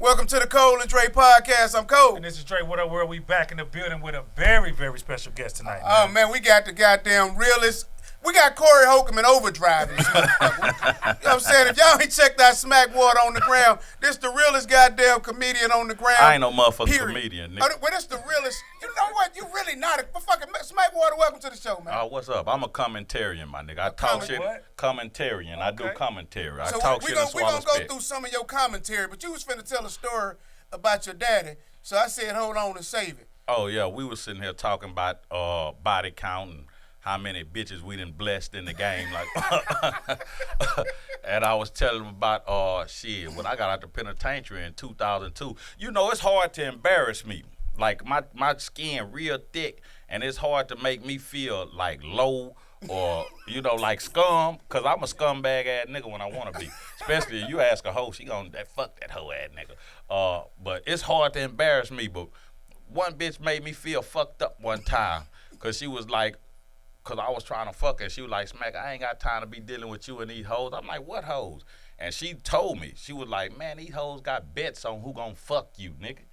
Welcome to the Cole and Dre podcast. I'm Cole. And this is Dre. What up, world? We back in the building with a very, very special guest tonight. Oh, man, we got the goddamn realest. We got Corey Holcomb in overdrive. You know what I'm saying? If y'all ain't checked out Smackwater on the ground, this the realest goddamn comedian on the ground. I ain't no motherfucking comedian, nigga. Well, this the realest. You know what? You really not a fucking Smackwater. Welcome to the show, man. Oh, what's up? I'm a commentarian, my nigga. I talk shit. What? Commentarian. Okay. I do commentary. I so talk we shit gonna, and swallow we gonna spit. go through some of your commentary, but you was finna tell a story about your daddy. So I said, hold on and save it. Oh, yeah. We was sitting here talking about body count and how many bitches we done blessed in the game. Like, and I was telling him about, shit, when I got out the penitentiary in 2002. You know, it's hard to embarrass me. Like, my skin real thick, and it's hard to make me feel, like, low or, you know, like scum, because I'm a scumbag-ass nigga when I want to be. Especially if you ask a hoe, she gonna fuck that hoe-ass nigga. But it's hard to embarrass me, but one bitch made me feel fucked up one time, because she was like, because I was trying to fuck her. She was like, Smack, I ain't got time to be dealing with you and these hoes. I'm like, what hoes? And she told me, she was like, man, these hoes got bets on who gonna fuck you, nigga.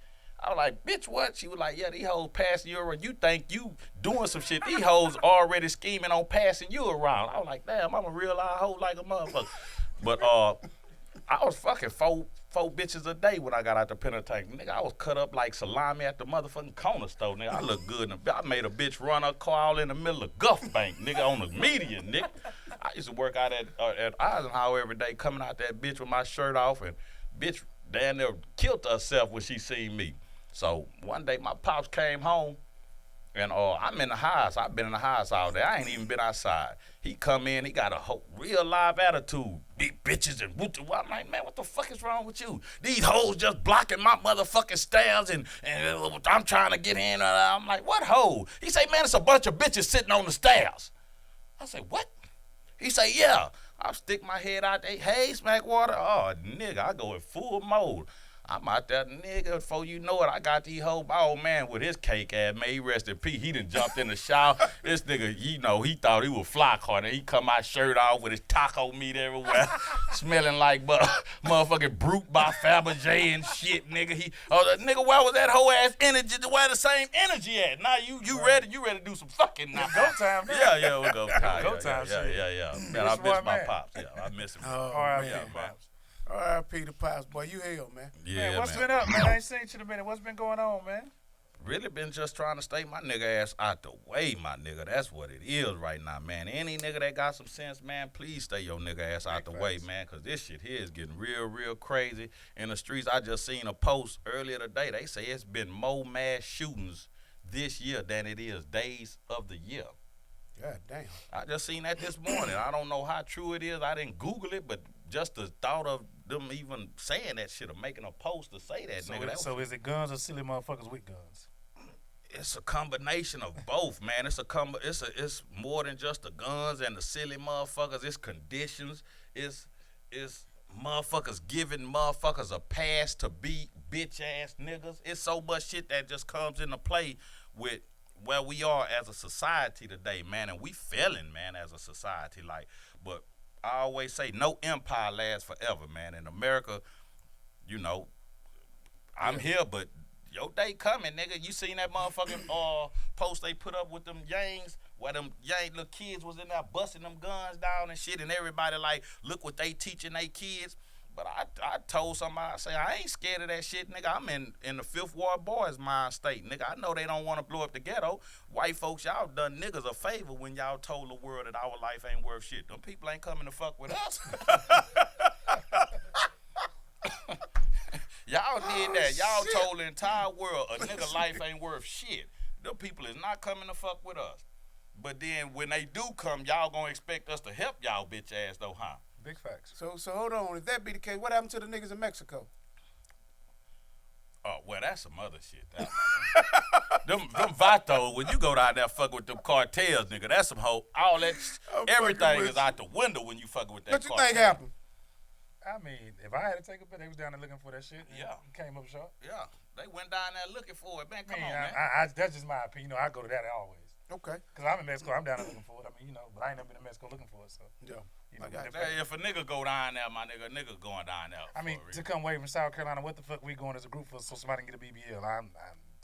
I was like, bitch, what? She was like, yeah, these hoes passing you around. You think you doing some shit. These hoes already scheming on passing you around. I was like, damn, I'm a real live hoe like a motherfucker. But I was fucking four bitches a day when I got out the penitentiary. Nigga, I was cut up like salami at the motherfucking corner store, nigga. I look good. I made a bitch run her car all in the middle of Gulf Bank, nigga, on the median, nigga. I used to work out at Eisenhower every day, coming out that bitch with my shirt off, and bitch damn near killed herself when she seen me. So one day my pops came home, and I'm in the house. I've been in the house all day. I ain't even been outside. He come in, he got a real live attitude. Big bitches and whoop. I'm like, man, what the fuck is wrong with you? These hoes just blocking my motherfucking stairs, and I'm trying to get in. I'm like, what hoe? He say, man, it's a bunch of bitches sitting on the stairs. I say, what? He say, yeah. I stick my head out there. Hey, Smackwater. Oh, nigga, I go in full mode. I'm out there, nigga, before you know it, I got these whole old man with his cake ass, man, he rest in peace. He done jumped in the shower. This nigga, you know, he thought he was fly caught, and he come out shirt off with his taco meat everywhere, smelling like motherfucking Brute by Fabergé and shit, nigga. Nigga, where was that whole ass energy? Where the same energy at? Now you ready to do some fucking now. Go time, man. Yeah, we go time. Go time, yeah. Man, I miss my pops. Yeah, I miss him. Oh, man. Pops. R.I.P. the Pops, boy. You hell, man. Yeah, man. What's been up, man? I ain't seen you in a minute. What's been going on, man? Really been just trying to stay my nigga ass out the way, my nigga. That's what it is right now, man. Any nigga that got some sense, man, please stay your nigga ass out the way, man, because this shit here is getting real, real crazy in the streets. I just seen a post earlier today. They say it's been more mass shootings this year than it is days of the year. God damn. I just seen that this morning. I don't know how true it is. I didn't Google it, but just the thought of them even saying that shit or making a post to say that, nigga. So is it guns or silly motherfuckers with guns? It's a combination of both, man. It's more than just the guns and the silly motherfuckers. It's conditions. It's motherfuckers giving motherfuckers a pass to be bitch ass niggas. It's so much shit that just comes into play with where we are as a society today, man. And we failing, man, as a society. But I always say no empire lasts forever, man. In America, you know, I'm here, but your day coming, nigga. You seen that motherfucking post they put up with them yangs, where them yang little kids was in there busting them guns down and shit, and everybody like, look what they teaching they kids. But I told somebody, I say, I ain't scared of that shit, nigga. I'm in the Fifth Ward Boys mind state, nigga. I know they don't want to blow up the ghetto. White folks, y'all done niggas a favor when y'all told the world that our life ain't worth shit. Them people ain't coming to fuck with us. Y'all did that. Y'all told the entire world a nigga life ain't worth shit. Them people is not coming to fuck with us. But then when they do come, y'all gonna expect us to help y'all bitch ass though, huh? Big facts. So hold on. If that be the case, what happened to the niggas in Mexico? Oh, well, that's some other shit. Them Vatos, when you go down there fucking with them cartels, nigga, that's some hoe. All that, everything is out the window when you fucking with that cartel. What you think happened? I mean, if I had to take a bet, they was down there looking for that shit. Yeah. Came up short. Yeah. They went down there looking for it. Man, come on, man. man. That's just my opinion. You know, I go to that always. Okay. Because I'm in Mexico, I'm down there looking for it. I mean, but I ain't never been to Mexico looking for it. So Yeah. If a nigga go down there, my nigga going down there. I mean, to come away from South Carolina, what the fuck we going as a group for so somebody can get a BBL? I'm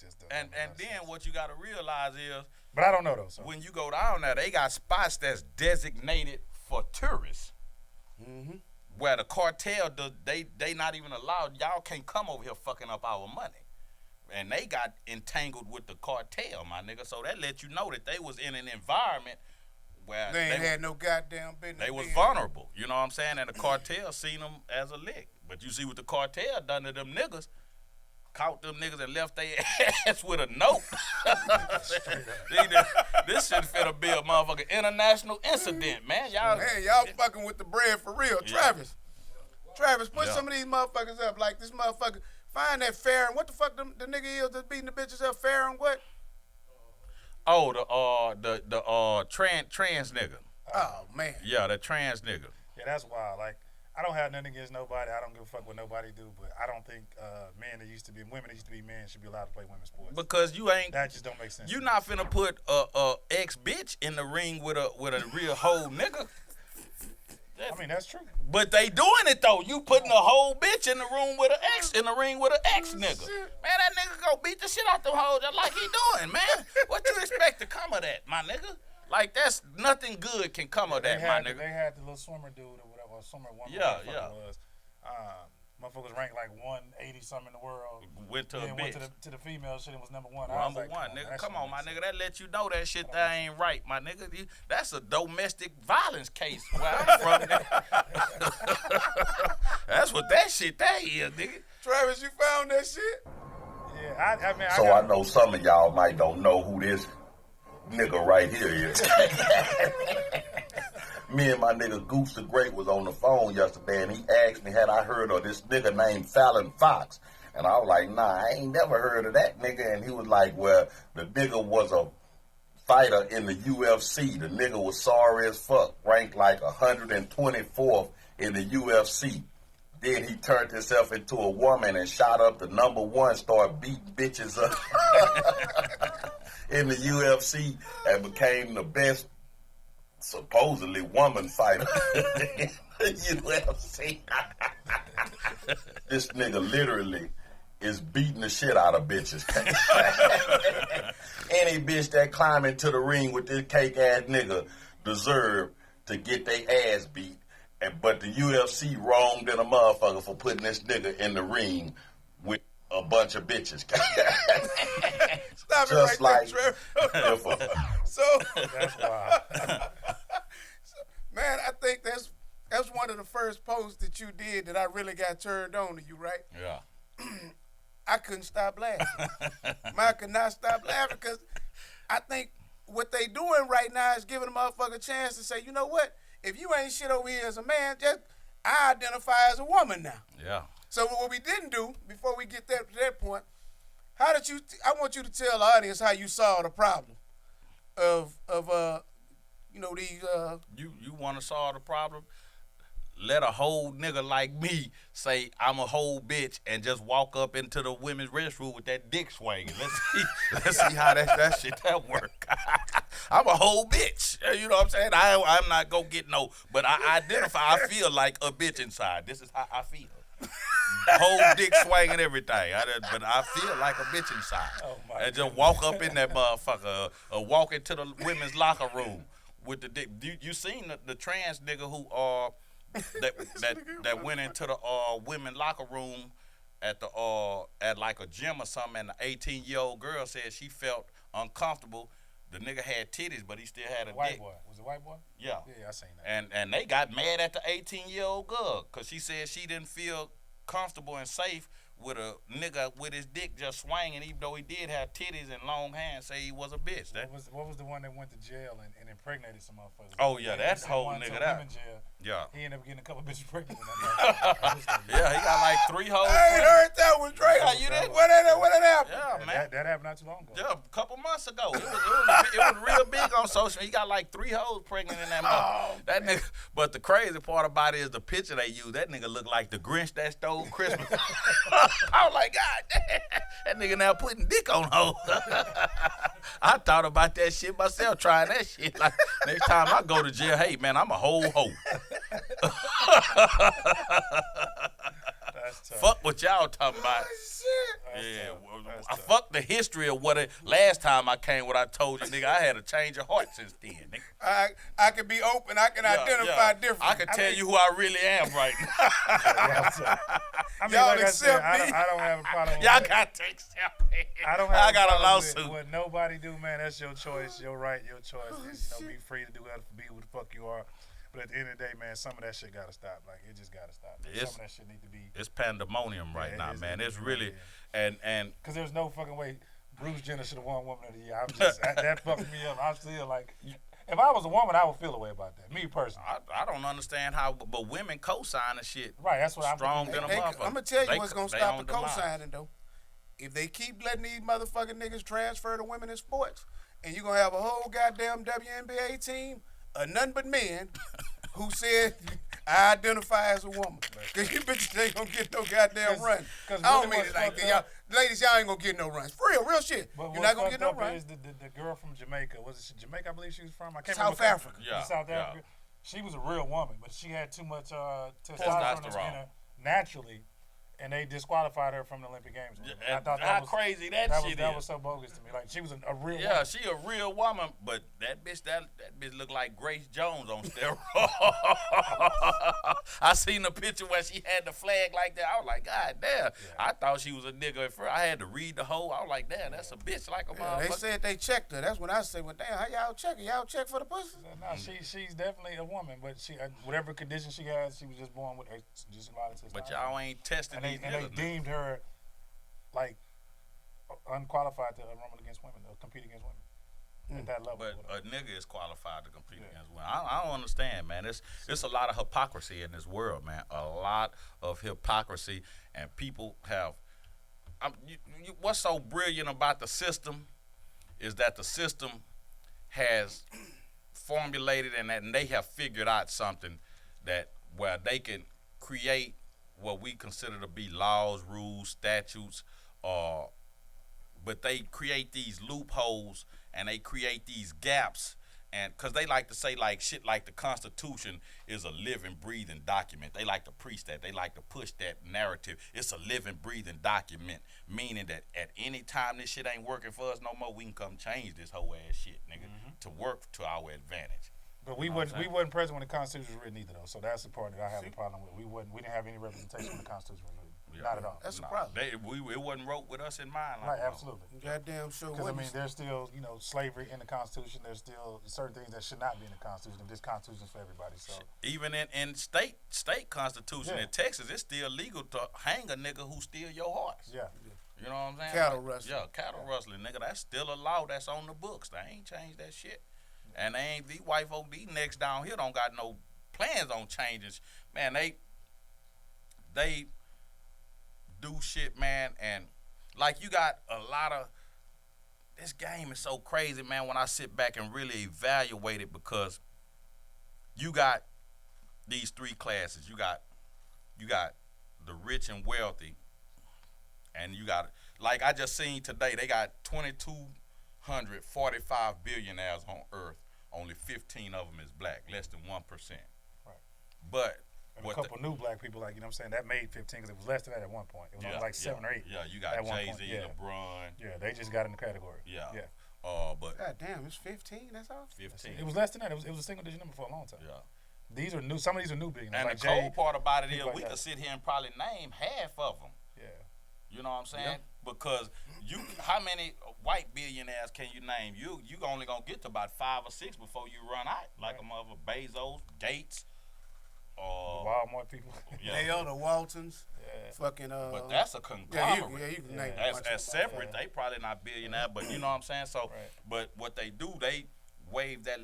just and then what you got to realize is, but I don't know though. So. When you go down there, they got spots that's designated for tourists. Mm-hmm. Where the cartel, they not even allowed. Y'all can't come over here fucking up our money. And they got entangled with the cartel, my nigga. So that let you know that they was in an environment where they ain't had no goddamn business. They was vulnerable. You know what I'm saying? And the cartel seen them as a lick. But you see what the cartel done to them niggas. Caught them niggas and left their ass with a note. This shit finna be a motherfucking international incident, man. Y'all fucking with the bread for real. Yeah. Travis, put some of these motherfuckers up. Like this motherfucker, find that Farron. What the fuck the nigga is that's beating the bitches up? Farron what? Oh, the trans nigga. Oh man. Yeah, the trans nigga. Yeah, that's wild. Like, I don't have nothing against nobody. I don't give a fuck what nobody do, but I don't think women that used to be men should be allowed to play women's sports. Because you ain't. That just don't make sense. You not finna put a ex bitch in the ring with a real whole nigga. I mean, that's true. But they doing it though. You putting a whole bitch in the room with an ex, in the ring with an ex nigga. Man, that nigga go beat the shit out them hoes just like he doing, man. What you expect to come of that, my nigga? Like, that's nothing good can come of that, my nigga. They had the little swimmer dude or whatever, or swimmer woman. Yeah. Was. Motherfuckers ranked like 180 something in the world. Went to a bitch. Went to the female shit and was number one. Number one, nigga. Come on, my nigga. That let you know that shit that ain't right, my nigga. That's a domestic violence case where I'm from. That's what that shit that is, nigga. Travis, you found that shit? Yeah, I mean, I know some of y'all might don't know who this nigga right here is. Me and my nigga Goose the Great was on the phone yesterday, and he asked me had I heard of this nigga named Fallon Fox. And I was like, nah, I ain't never heard of that nigga. And he was like, well, the nigga was a fighter in the UFC. The nigga was sorry as fuck, ranked like 124th in the UFC. Then he turned himself into a woman and shot up the number one, started beating bitches up in the UFC and became the best supposedly woman fighter in the UFC. This nigga literally is beating the shit out of bitches. Any bitch that climb into the ring with this cake ass nigga deserve to get their ass beat. But the UFC wronged in a motherfucker for putting this nigga in the ring with a bunch of bitches. Stop just it right like there, So that's wild. Man, I think that's one of the first posts that you did that I really got turned on to you, right? Yeah. I couldn't stop laughing. I could not stop laughing because I think what they doing right now is giving a motherfucker a chance to say, you know what? If you ain't shit over here as a man, I identify as a woman now. Yeah. So what we didn't do before we get to that point, I want you to tell the audience how you saw the problem of these. You want to solve the problem? Let a whole nigga like me say I'm a whole bitch and just walk up into the women's restroom with that dick swinging. Let's see how that shit that work. I'm a whole bitch. You know what I'm saying? I'm not gonna get no, but I identify. I feel like a bitch inside. This is how I feel. Whole dick swinging everything. But I feel like a bitch inside. Oh my and just walk up in that motherfucker, walk into the women's locker room with the dick. You seen the trans nigga who that went into the women locker room at like a gym or something, and the 18-year-old girl said she felt uncomfortable. The nigga had titties, but he still had a white dick. Boy. Was it white boy? Yeah. Yeah, I seen that. And they got mad at the 18-year-old girl because she said she didn't feel comfortable and safe with a nigga with his dick just swinging, even though he did have titties and long hands, say he was a bitch. What was the one that went to jail and impregnated some motherfuckers? Oh, yeah, that whole nigga that. Yeah. He ended up getting a couple bitches pregnant. Yeah, he got like 3 hoes. I ain't heard that one, Drake. Yeah, you didn't? What that happened? Yeah, man. That happened not too long ago. Yeah, a couple months ago. It was real big on social. He got like 3 hoes pregnant in that month. That nigga. But the crazy part about it is the picture they use. That nigga look like the Grinch that stole Christmas. I was like, God damn, that nigga now putting dick on hoes. I thought about that shit myself, trying that shit. Like, next time I go to jail, hey, man, I'm a whole hoe. That's tough. Fuck what y'all talking about. That's Yeah, tough. well, That's I tough. fucked the history of what it, last time I came, what I told you, nigga, I had a change of heart since then, nigga. I can be open. I can identify different. I can tell you who I really am right now. I mean, Y'all like I said, accept me. I don't have a problem with Y'all that. got to accept me. I don't have I got a problem lawsuit. with what nobody do, man. That's your choice, your right, your choice. Be free to do whatever, be who the fuck you are. But at the end of the day, man, some of that shit gotta stop. Like, it just gotta stop. Some of that shit need to be. It's pandemonium right now, it man. is, It's really, and Because there's no fucking way Bruce Jenner should have won Woman of the Year. I'm just, that fucked me up. I'm still like, if I was a woman, I would feel a way about that. Me personally. I don't understand how, but women co-signing shit. Right, that's what I'm strong thinking. than a motherfucker. I'm gonna tell you They what's gonna they stop on the demise. co-signing though. If they keep letting these motherfucking niggas transfer to women in sports, and you're gonna have a whole goddamn WNBA team of nothing but men who said, I identify as a woman. Because you bitches ain't gonna get no goddamn run. I don't mean it like that. Y'all, ladies, y'all ain't gonna get no runs. For real shit. But You're not gonna get no runs. runs. Is the girl from Jamaica, was it Jamaica, I believe she was from? I can't South remember. Africa. Yeah, South yeah. Africa. She was a real woman, but she had too much testosterone Testosterone. in her naturally, and they disqualified her from the Olympic Games. Yeah, I thought how that was crazy that shit that is. was so bogus to me. Like, she was a real Yeah, woman. she a real woman, but that bitch look like Grace Jones on steroids. I seen the picture where she had the flag like that. I was like, God damn. I thought she was a nigga at first. I had to read the whole. I was like, damn, that's a bitch like a Yeah, they motherfucker. said they checked her. That's when I said, well, damn, how y'all check her? Y'all check for the pussy? No, she's definitely a woman, but she whatever condition she has, she was just born with just a lot of testosterone. But y'all ain't testing and these they niggas. deemed her like unqualified to run against women, or compete against women at that level. But a nigga is qualified to compete against women. I don't understand, man. It's a lot of hypocrisy in this world, man. A lot of hypocrisy, and people have. What's so brilliant about the system is that the system has formulated and they have figured out something that where they can create what we consider to be laws, rules, statutes, but they create these loopholes and they create these gaps, and because they like to say like shit like the Constitution is a living, breathing document. They like to preach that. They like to push that narrative. It's a living, breathing document, meaning that at any time this shit ain't working for us no more, we can come change this whole ass shit, nigga, to work to our advantage. But we wasn't present when the Constitution was written either, though. So that's the part that I have a problem with. We didn't have any representation when the Constitution was written. Yeah. Not at all. That's a problem. It wasn't wrote with us in mind. Like, Right, no. absolutely. Goddamn sure. Because I mean, there's still slavery in the Constitution. There's still certain things that should not be in the Constitution. This Constitution is for everybody. So Even in state constitution Yeah. in Texas, it's still legal to hang a nigga who steal your horse. yeah, You know what I'm saying? Cattle rustling. Yeah, cattle rustling, nigga. That's still a law that's on the books. They ain't changed that shit. And they ain't these white folk, these next down here don't got no plans on changes. Man, they do shit, man, and like you got a lot of this game is so crazy, man, when I sit back and really evaluate it, because you got these three classes. You got the rich and wealthy, and you got, like I just seen today, they got 2,245 billionaires on Earth. Only 15 of them is black, less than 1%. Right. But and a couple new black people, like, you know what I'm saying, that made 15 because it was less than that at one point. It was only like 7 or 8. Yeah, you got at one Jay-Z, point, yeah. LeBron. Yeah, they just got in the category. Yeah. Yeah. But God damn, it's 15. That's all. 15. It was less than that. It was a single digit number for a long time. Yeah. These are new. Some of these are new billionaires. And like the cold Jay, part about it is people like we that. could sit here and probably name half of them. Yeah. You know what I'm saying? Because how many white billionaires can you name? You only gonna get to about 5 or 6 before you run out. Like a mother Bezos, Gates, Walmart people. yeah. They are the Waltons. Yeah. Fucking. But that's a yeah, conglomerate. you can name a As bunch of separate, they probably not billionaire, but you know what I'm saying. So, Right. but what they do, they wave that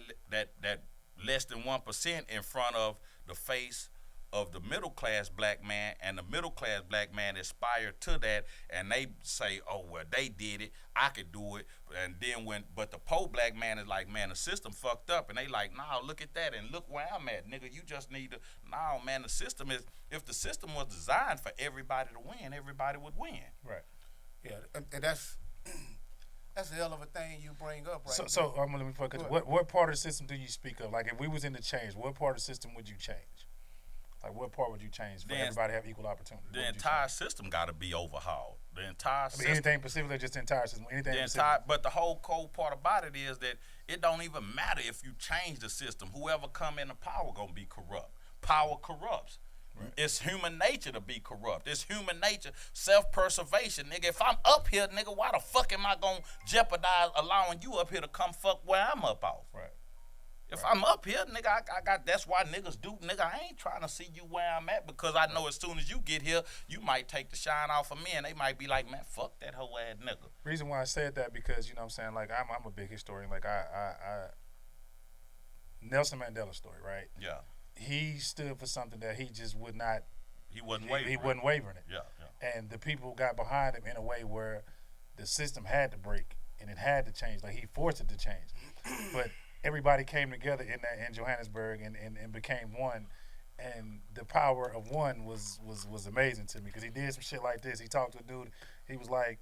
less than 1% in front of the face of the middle class black man, and the middle class black man aspire to that, and they say, oh well, they did it, I could do it. And then but the poor black man is like, man, the system fucked up, and they like, nah, look at that, and look where I'm at, nigga. You just need to, nah, man, the system is, if the system was designed for everybody to win, everybody would win. Right. Yeah, and that's a hell of a thing you bring up, right? So I'm gonna let me focus. What part of the system do you speak of? Like, if we was in the change, what part of the system would you change? Like, what part would you change for everybody to have equal opportunity? The entire system got to be overhauled. The entire system. Anything specifically, just the entire system. Anything the entire, but the whole cold part about it is that it don't even matter if you change the system. Whoever come into power gonna be corrupt. Power corrupts. Right. It's human nature to be corrupt. It's human nature, self-preservation, nigga. If I'm up here, nigga, why the fuck am I gonna jeopardize allowing you up here to come fuck where I'm up off? Right. If I'm up here, nigga, I got. That's why niggas do, nigga. I ain't trying to see you where I'm at, because I know as soon as you get here, you might take the shine off of me, and they might be like, man, fuck that hoe ass nigga. Reason why I said that, because, you know what I'm saying, like, I'm a big historian. Like, I Nelson Mandela's story, right? Yeah. He stood for something that he just would not. He wasn't wavering. He wasn't wavering it. Yeah. And the people got behind him in a way where the system had to break and it had to change. Like, he forced it to change. But everybody came together in Johannesburg and became one. And the power of one was amazing to me, because he did some shit like this. He talked to a dude. He was like,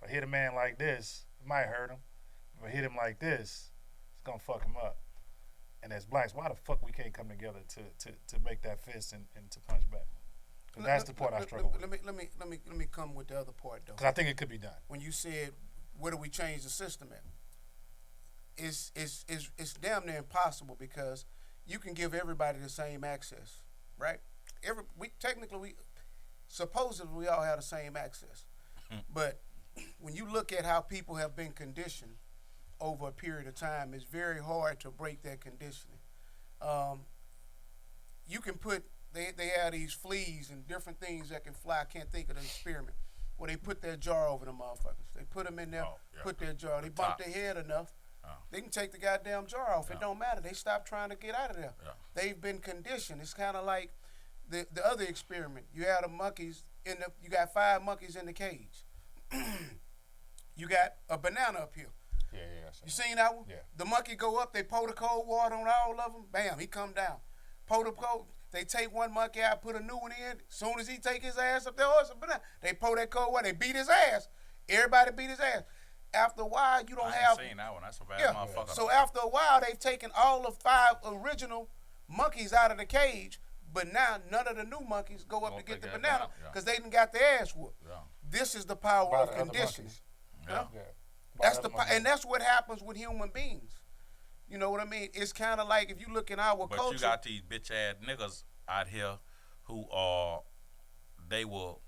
if I hit a man like this, it might hurt him. If I hit him like this, it's going to fuck him up. And as blacks, why the fuck we can't come together to make that fist and to punch back? And that's the part I struggle with. Let me come with the other part, though. Because I think it could be done. When you said, where do we change the system at? It's damn near impossible, because you can give everybody the same access, right? Supposedly we all have the same access. But when you look at how people have been conditioned over a period of time, it's very hard to break that conditioning. You can put, they have these fleas and different things that can fly. I can't think of the experiment where they put their jar over the motherfuckers. They put them in there, put their jar. They bump their head enough. They can take the goddamn jar off. It don't matter. They stop trying to get out of there. They've been conditioned. It's kind of like the other experiment. You have the monkeys you got 5 monkeys in the cage. You got a banana up here. Yeah. You seen that one? Yeah. The monkey go up, they pour the cold water on all of them, bam, he come down. Pour the cold, they take one monkey out, put a new one in. As soon as he take his ass up there, it's a banana. They pour that cold water, they beat his ass. Everybody beat his ass. After a while, you don't have. I ain't seen that one. That's a bad motherfucker. So after a while, they've taken all the 5 original monkeys out of the cage, but now none of the new monkeys go up to get the banana because they done got their ass whooped. Yeah. This is the power of conditioning. Yeah. And that's what happens with human beings. You know what I mean? It's kind of like if you look in our culture. But you got these bitch ass niggas out here who they will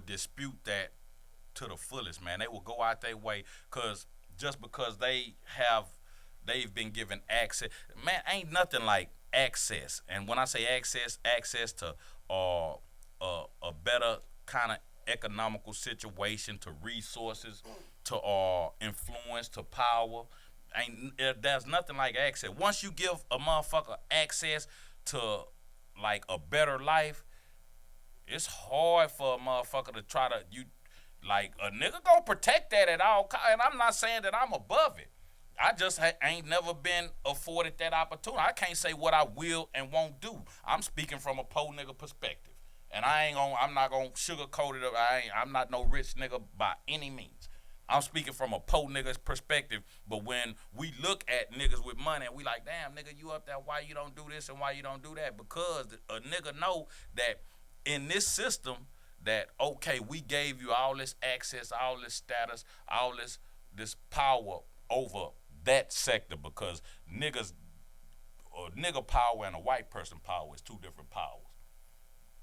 dispute that to the fullest, man. They will go out their way because they've been given access. Man, ain't nothing like access. And when I say access to a better kind of economical situation, to resources, to influence, to power. There's nothing like access. Once you give a motherfucker access to like a better life, it's hard for a motherfucker to try to like a nigga gonna protect that at all costs. And I'm not saying that I'm above it. I just ain't never been afforded that opportunity. I can't say what I will and won't do. I'm speaking from a poor nigga perspective. And I'm not gonna sugarcoat it. I'm not no rich nigga by any means. I'm speaking from a poor nigga's perspective. But when we look at niggas with money and we like, damn nigga, you up there, why you don't do this and why you don't do that? Because a nigga know that in this system that, okay, we gave you all this access, all this status, all this power over that sector, because nigga power and a white person power is 2 different powers.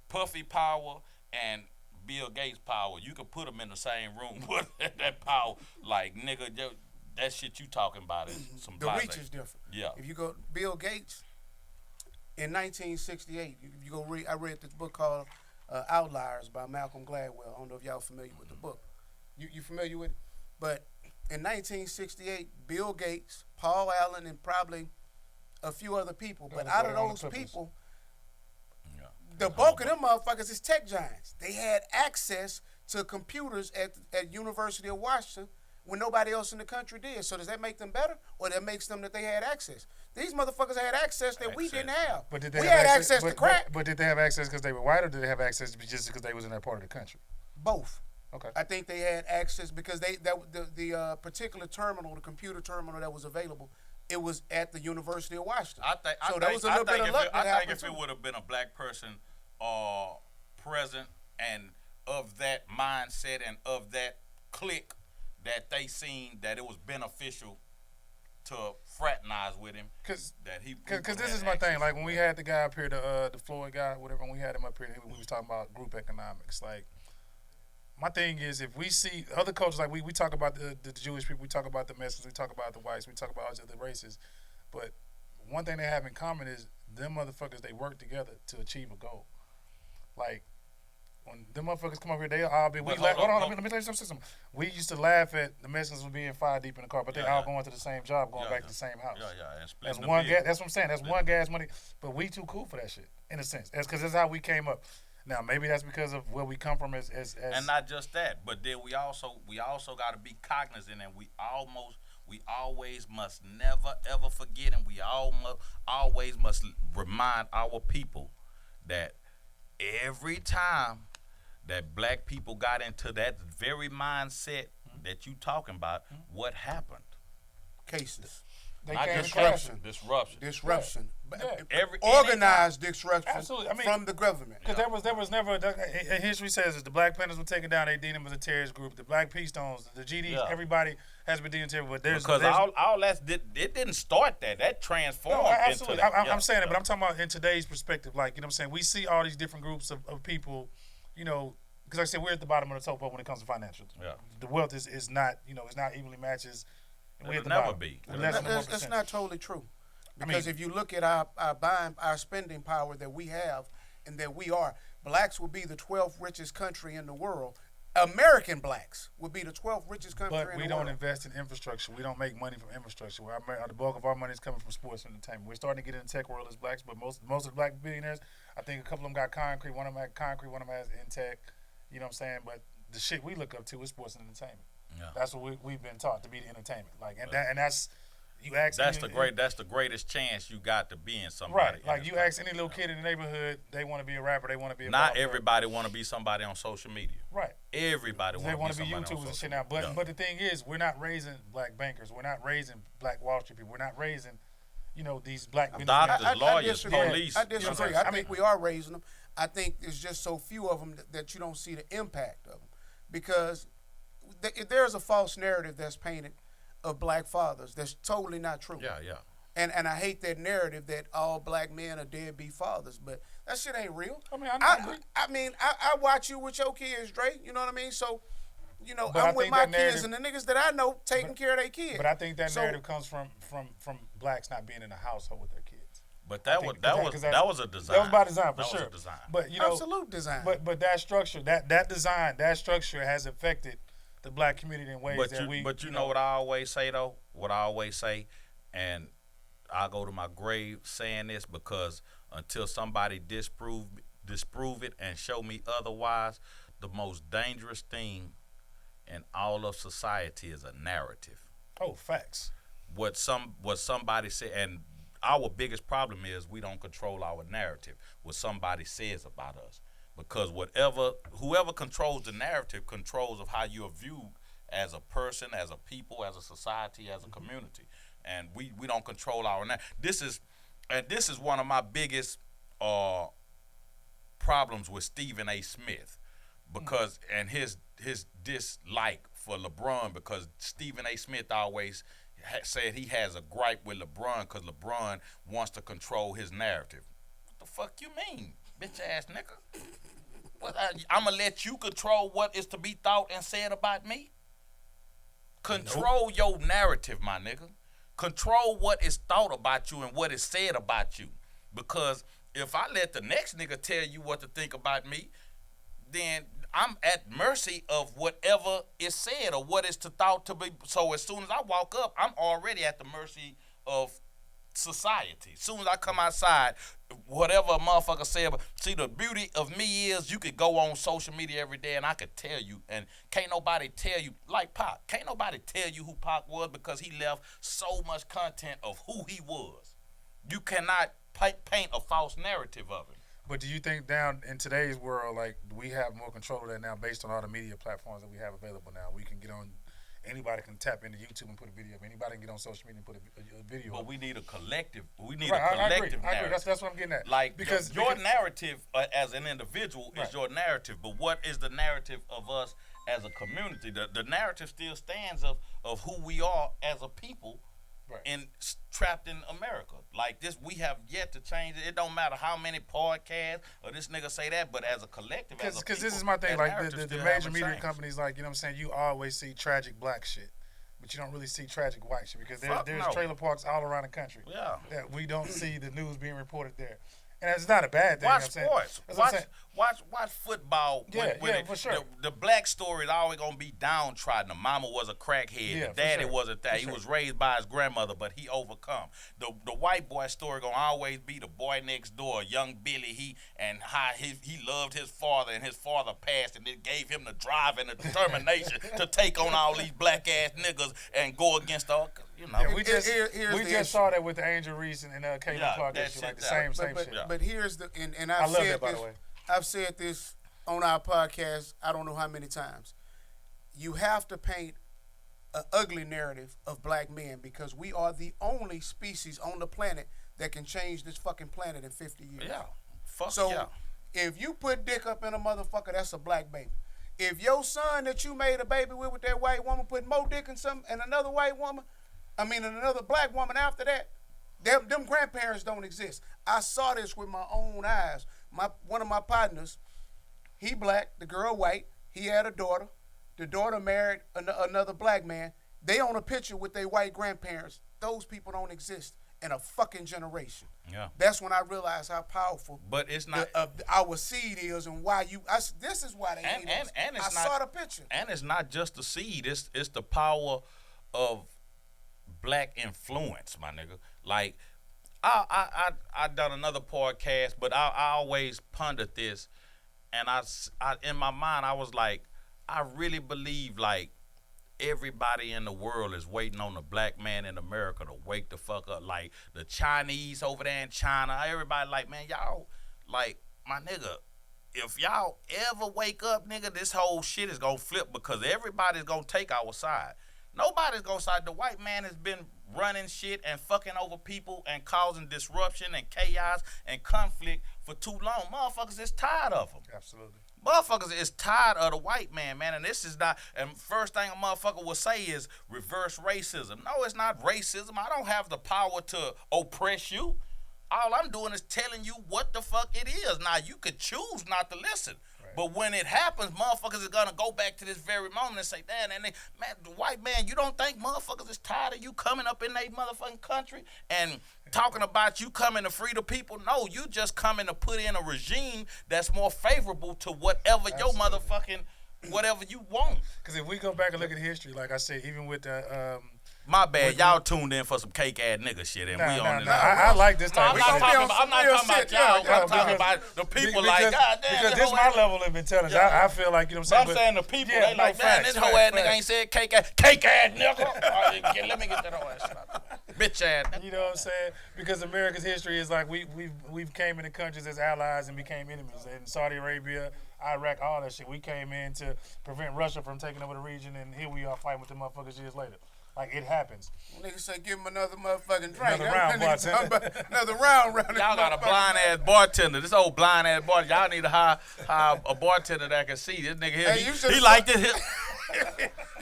Puffy power and Bill Gates power, you can put them in the same room with that power. Like, nigga, that shit you talking about is some the reach is different. Yeah. If you go, Bill Gates, in 1968, you go read, I read this book called Outliers by Malcolm Gladwell. I don't know if y'all familiar with the book. You familiar with it? But in 1968, Bill Gates, Paul Allen, and probably a few other people. But out of those people, the bulk of them motherfuckers is tech giants. They had access to computers at University of Washington when nobody else in the country did. So does that make them better, or that makes them that they had access? These motherfuckers had access that we didn't have. But did they we have had access to crack. But did they have access because they were white, or did they have access just because they was in that part of the country? Both. Okay. I think they had access because the particular terminal, the computer terminal that was available, it was at the University of Washington. I think if it would have been a black person present and of that mindset and of that clique that they seen that it was beneficial to fraternize with him. Because this is my thing. Like when we had the guy up here, the Floyd guy, whatever, when we had him up here, we was talking about group economics. Like, my thing is, if we see other cultures, like we talk about the Jewish people, we talk about the Mexicans, we talk about the whites, we talk about all the other races, but one thing they have in common is them motherfuckers, they work together to achieve a goal. Like, when them motherfuckers come up here, they all be. Hold on, let me tell you something. We used to laugh at the Mexicans being 5 deep in the car, but they all going to the same job, going back to the same house. That's one gas. That's what I'm saying. That's one gas money. But we too cool for that shit, in a sense. That's because that's how we came up. Now maybe that's because of where we come from as and not just that, but then we also got to be cognizant, and we always must never ever forget, and we always must remind our people that every time that black people got into that very mindset that you talking about, what happened? Cases. They not came disruption. Yeah. Organized disruption. Absolutely. I mean, from the government. Because there was never. History says that the Black Panthers were taken down. They deemed them as a terrorist group. The Black P Stones, the GDs, everybody has been deemed terrorist. But there's all that it didn't start that. That transformed absolutely. into that. I'm saying it, but I'm talking about in today's perspective. Like, you know what I'm saying? We see all these different groups of people, you know, because like I said, we're at the bottom of the totem when it comes to financials. Yeah. The wealth is not, you know, it's not evenly matches. It'll never be. That's not totally true. Because if you look at our spending power that we have and that we are, blacks will be the 12th richest country in the world. American blacks would be the 12th richest country in the world. But we don't invest in infrastructure. We don't make money from infrastructure. The bulk of our money is coming from sports and entertainment. We're starting to get in the tech world as blacks, but most of the black billionaires, I think a couple of them got concrete. One of them had concrete. One of them has in tech. You know what I'm saying? But the shit we look up to is sports and entertainment. Yeah. That's what we've been taught to be the entertainment. Like, and that's you ask. That's the greatest chance you got to be in somebody. Right. Like you ask any little kid in the neighborhood, they want to be a rapper. They want to be. Not everybody want to be somebody on social media. Right. Everybody want to be YouTubers and shit now. But the thing is, we're not raising black bankers. We're not raising black Wall Street people. We're not raising, you know, these black doctors, lawyers, police. I disagree. I think we are raising them. I think there's just so few of them that you don't see the impact of them, because there's a false narrative that's painted of black fathers that's totally not true. Yeah. And I hate that narrative that all black men are deadbeat fathers, but that shit ain't real. I mean, I watch you with your kids, Dre. You know what I mean? So, you know, but I'm with my kids and the niggas that I know taking care of their kids. But I think that narrative comes from blacks not being in the household with their kids. But that was a design. That was by design for sure. That was a design. But you know, absolute design. But that structure, that structure has affected the black community in ways But you know what I always say though? What I always say, and I go to my grave saying this, because until somebody disprove it and show me otherwise, the most dangerous thing in all of society is a narrative. Oh, facts. What somebody said, and our biggest problem is we don't control our narrative, what somebody says about us. Because whoever controls the narrative controls of how you're viewed as a person, as a people, as a society, as a community. And we don't control our narrative. This is one of my biggest problems with Stephen A. Smith, because and his dislike for LeBron, because Stephen A. Smith always said he has a gripe with LeBron because LeBron wants to control his narrative. What the fuck you mean, bitch ass nigga? I'm going to let you control what is to be thought and said about me? Control your narrative, my nigga. Control what is thought about you and what is said about you. Because if I let the next nigga tell you what to think about me, then I'm at mercy of whatever is said or what is thought to be. So as soon as I walk up, I'm already at the mercy of society. Soon as I come outside, whatever a motherfucker say about, see, the beauty of me is you could go on social media every day and I could tell you, and can't nobody tell you, like Pac, can't nobody tell you who Pac was because he left so much content of who he was. You cannot paint a false narrative of him. But do you think down in today's world, like, we have more control of that now based on all the media platforms that we have available now? We can get on, anybody can tap into YouTube and put a video up. Anybody can get on social media and put a video up. But we need a collective. We need Right, a collective I agree. narrative. That's what I'm getting at. Like, because your narrative as an individual Right. is your narrative, but what is the narrative of us as a community? The narrative still stands of who we are as a people. Right. And trapped in America. Like this, we have yet to change it. It don't matter how many podcasts or this nigga say that, but as a collective, Because this is my thing, like the major media companies, like, you know what I'm saying, you always see tragic black shit, but you don't really see tragic white shit because there's trailer parks all around the country that we don't see the news being reported there. And it's not a bad thing. Watch you know what sports. Watch football. For sure. The black story is always gonna be downtrodden. The mama was a crackhead. The daddy wasn't that. He was raised by his grandmother, but he overcome. The white boy story gonna always be the boy next door, young Billy. How he loved his father, and his father passed, and it gave him the drive and the determination to take on all these black ass niggas and go against all. You know, we just saw that with the Angel Reese and Caitlin Clark issue, like the same shit. But here's the and I love that, by the way. I've said this on our podcast I don't know how many times. You have to paint an ugly narrative of black men because we are the only species on the planet that can change this fucking planet in 50 years. Yeah. If you put dick up in a motherfucker, that's a black baby. If your son that you made a baby with that white woman put more dick in another white woman, another black woman after that, them grandparents don't exist. I saw this with my own eyes. One of my partners, he black, the girl white. He had a daughter. The daughter married another black man. They own a picture with their white grandparents. Those people don't exist in a fucking generation. Yeah. That's when I realized how powerful. But it's not our seed is, and why this is why they hate us. And it's I saw the picture. And it's not just the seed. It's the power of black influence, my nigga. Like, I done another podcast, but I always pondered this, and I in my mind I was like, I really believe like everybody in the world is waiting on the black man in America to wake the fuck up. Like the Chinese over there in China, everybody like, man, y'all, like, my nigga, if y'all ever wake up, nigga, this whole shit is gonna flip because everybody's gonna take our side. Nobody's gonna side. The white man has been running shit and fucking over people and causing disruption and chaos and conflict for too long. Motherfuckers is tired of them. Absolutely. Motherfuckers is tired of the white man, and this is not, and first thing a motherfucker will say is reverse racism. No, it's not racism. I don't have the power to oppress you. All I'm doing is telling you what the fuck it is. Now, you could choose not to listen. But when it happens, motherfuckers are gonna go back to this very moment and say, damn, man, the white man, you don't think motherfuckers is tired of you coming up in their motherfucking country and talking about you coming to free the people? No, you just coming to put in a regime that's more favorable to whatever your motherfucking, whatever you want. Because if we go back and look at history, like I said, even with the my bad, y'all tuned in for some cake ass nigga shit, and we on this. I like this type. I'm not talking about y'all. I'm talking about the people. Like, God damn, because this my level of intelligence. I feel like, you know what I'm saying. I'm saying the people. They like, man, this hoe ass nigga ain't said cake ass nigga. All right, let me get that whole ass shit out. Bitch ass nigga. You know what I'm saying? Because America's history is like we've came into countries as allies and became enemies. In Saudi Arabia, Iraq, all that shit. We came in to prevent Russia from taking over the region, and here we are fighting with the motherfuckers years later. Like, it happens. Niggas say, give him another motherfucking drink. Another round, bartender. Another round. Y'all got a blind ass bartender. This old blind ass bartender. Y'all need to hire a bartender that can see. This nigga here, he like this.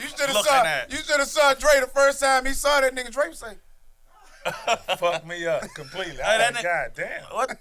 You should have saw Dre the first time he saw that nigga. Dre say, fuck me up completely. God damn. What?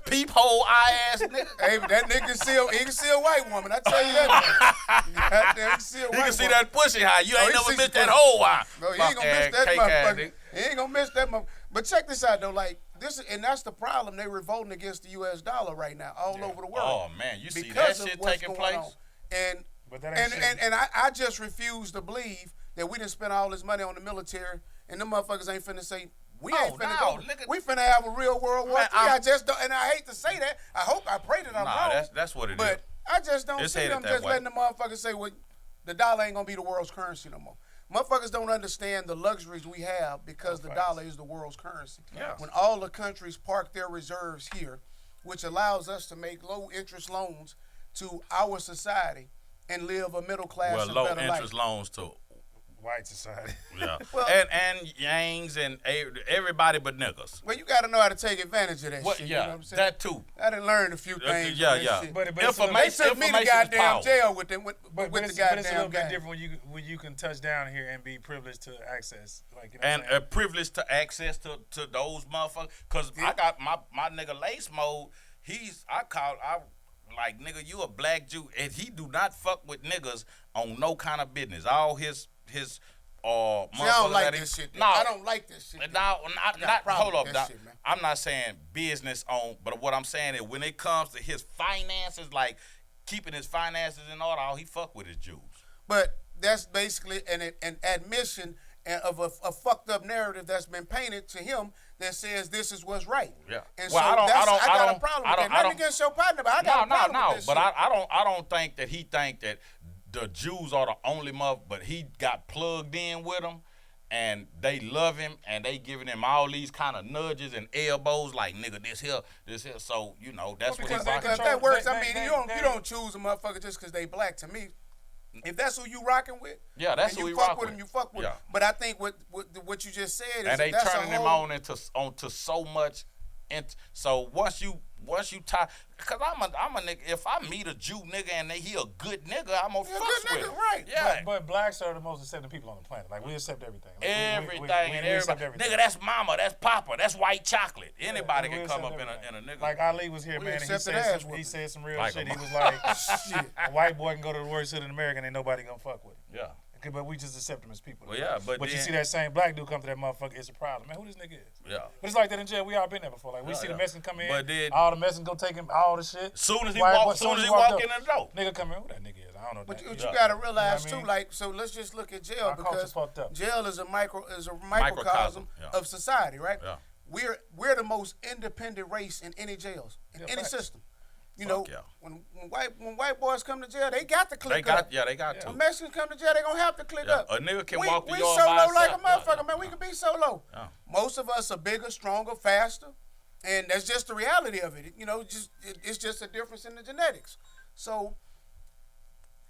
Peephole eye ass nigga. Hey, that nigga can see a white woman. I tell you that. Goddamn, he can see a white woman. He can see that pussy high. You ain't never missed that whole eye. No, he ain't gonna miss that motherfucker. He ain't gonna miss that motherfucker. But check this out though, like this, and that's the problem. They revolting against the U.S. dollar right now, all over the world. Oh man, you see that shit taking place. And I just refuse to believe that we done spent all this money on the military, and them motherfuckers ain't finna say We ain't finna no, go. nigga. We finna have a real World War Man, III. I just don't, and I hate to say that. I pray that I'm wrong. That's what it is. But I just don't It's see headed them that just way. letting the motherfuckers say, well, the dollar ain't gonna be the world's currency no more. Motherfuckers don't understand the luxuries we have because the dollar is the world's currency. Yeah. When all the countries park their reserves here, which allows us to make low interest loans to our society and live a middle class and low better interest life. loans too. White society. Yeah. Well- and yangs and everybody but niggas. Well, you got to know how to take advantage of that What? shit. Yeah, you know what I'm saying? that too. I done learned a few things. yeah, from that yeah. shit. But They Information took me to is goddamn power. jail with them with But the it's a goddamn little bit game. different when you can touch down here and be privileged to access. Like, you know And what I'm a privilege to access to those motherfuckers. Cause I got my nigga Lace Mode. I like, nigga, you a black Jew, and he do not fuck with niggas on no kind of business. All his See, I don't motherfuckers like that he- this shit. No, I don't like this shit. Now, got a not problem hold up. with Now, that shit, man. I'm not saying business on, but what I'm saying is when it comes to his finances, like keeping his finances in order, all he fuck with is Jews. But that's basically an admission of a fucked up narrative that's been painted to him that says this is what's right. Yeah. And Well, so I got don't- a problem I with don't- that. I Nothing don't- against your partner, but I got a problem with this But shit. I don't think that he think that the Jews are the only mother, but he got plugged in with them, and they love him, and they giving him all these kind of nudges and elbows, like nigga, this here. So you know that's what because he's they rocking. Because if that works, I mean, they- you don't choose a motherfucker just because they black. To me, if that's who you rocking with, Yeah, that's and who you he fuck rock with with. him, you fuck with Yeah. him. But I think what you just said is And they that's turning a him whole, onto so much. So once you tie, cause I'm a nigga. If I meet a Jew nigga and he a good nigga, I'm gonna He a fuck good with nigga, him. right. Yeah. But blacks are the most accepting people on the planet. Like, we accept everything. Like, Everything we and accept everybody. Nigga, that's mama, that's papa, that's white chocolate. Anybody We can accept come up everything. in a nigga. Like, Ali was here, We man, and accepted ass he whooping. said some real Like shit. a He was like, shit. a white boy can go to the worst hood in America and ain't nobody gonna fuck with him. yeah. Okay, but we just accept them as people. Well, yeah, but you then- see that same black dude come to that motherfucker, it's a problem. Man, who this nigga is? Yeah. But it's like that in jail. We all been there before. Like, we Yeah, see yeah. the Mexicans come in, But then- all the Mexicans go take him, all the shit. Soon as he White boy- walk, soon as he walk up, in the door. nigga come in, who that nigga is? I don't know. But that. what Yeah. you gotta realize You know what I too, mean? like, so let's just look at jail Our culture because fucked up. jail is a microcosm Microcosm, yeah. of society, right? Yeah. We're the most independent race in any jails, in Yeah, any facts. system. You know, Fuck yeah. when white boys come to jail, they got to click up. They got to. When Mexicans come to jail, they gonna have to click Yeah, up. a nigga can we, walk the we yard so by low like a himself. motherfucker, Yeah, man. We can be so low. Yeah. Most of us are bigger, stronger, faster, and that's just the reality of it. You know, it's just a difference in the genetics. So,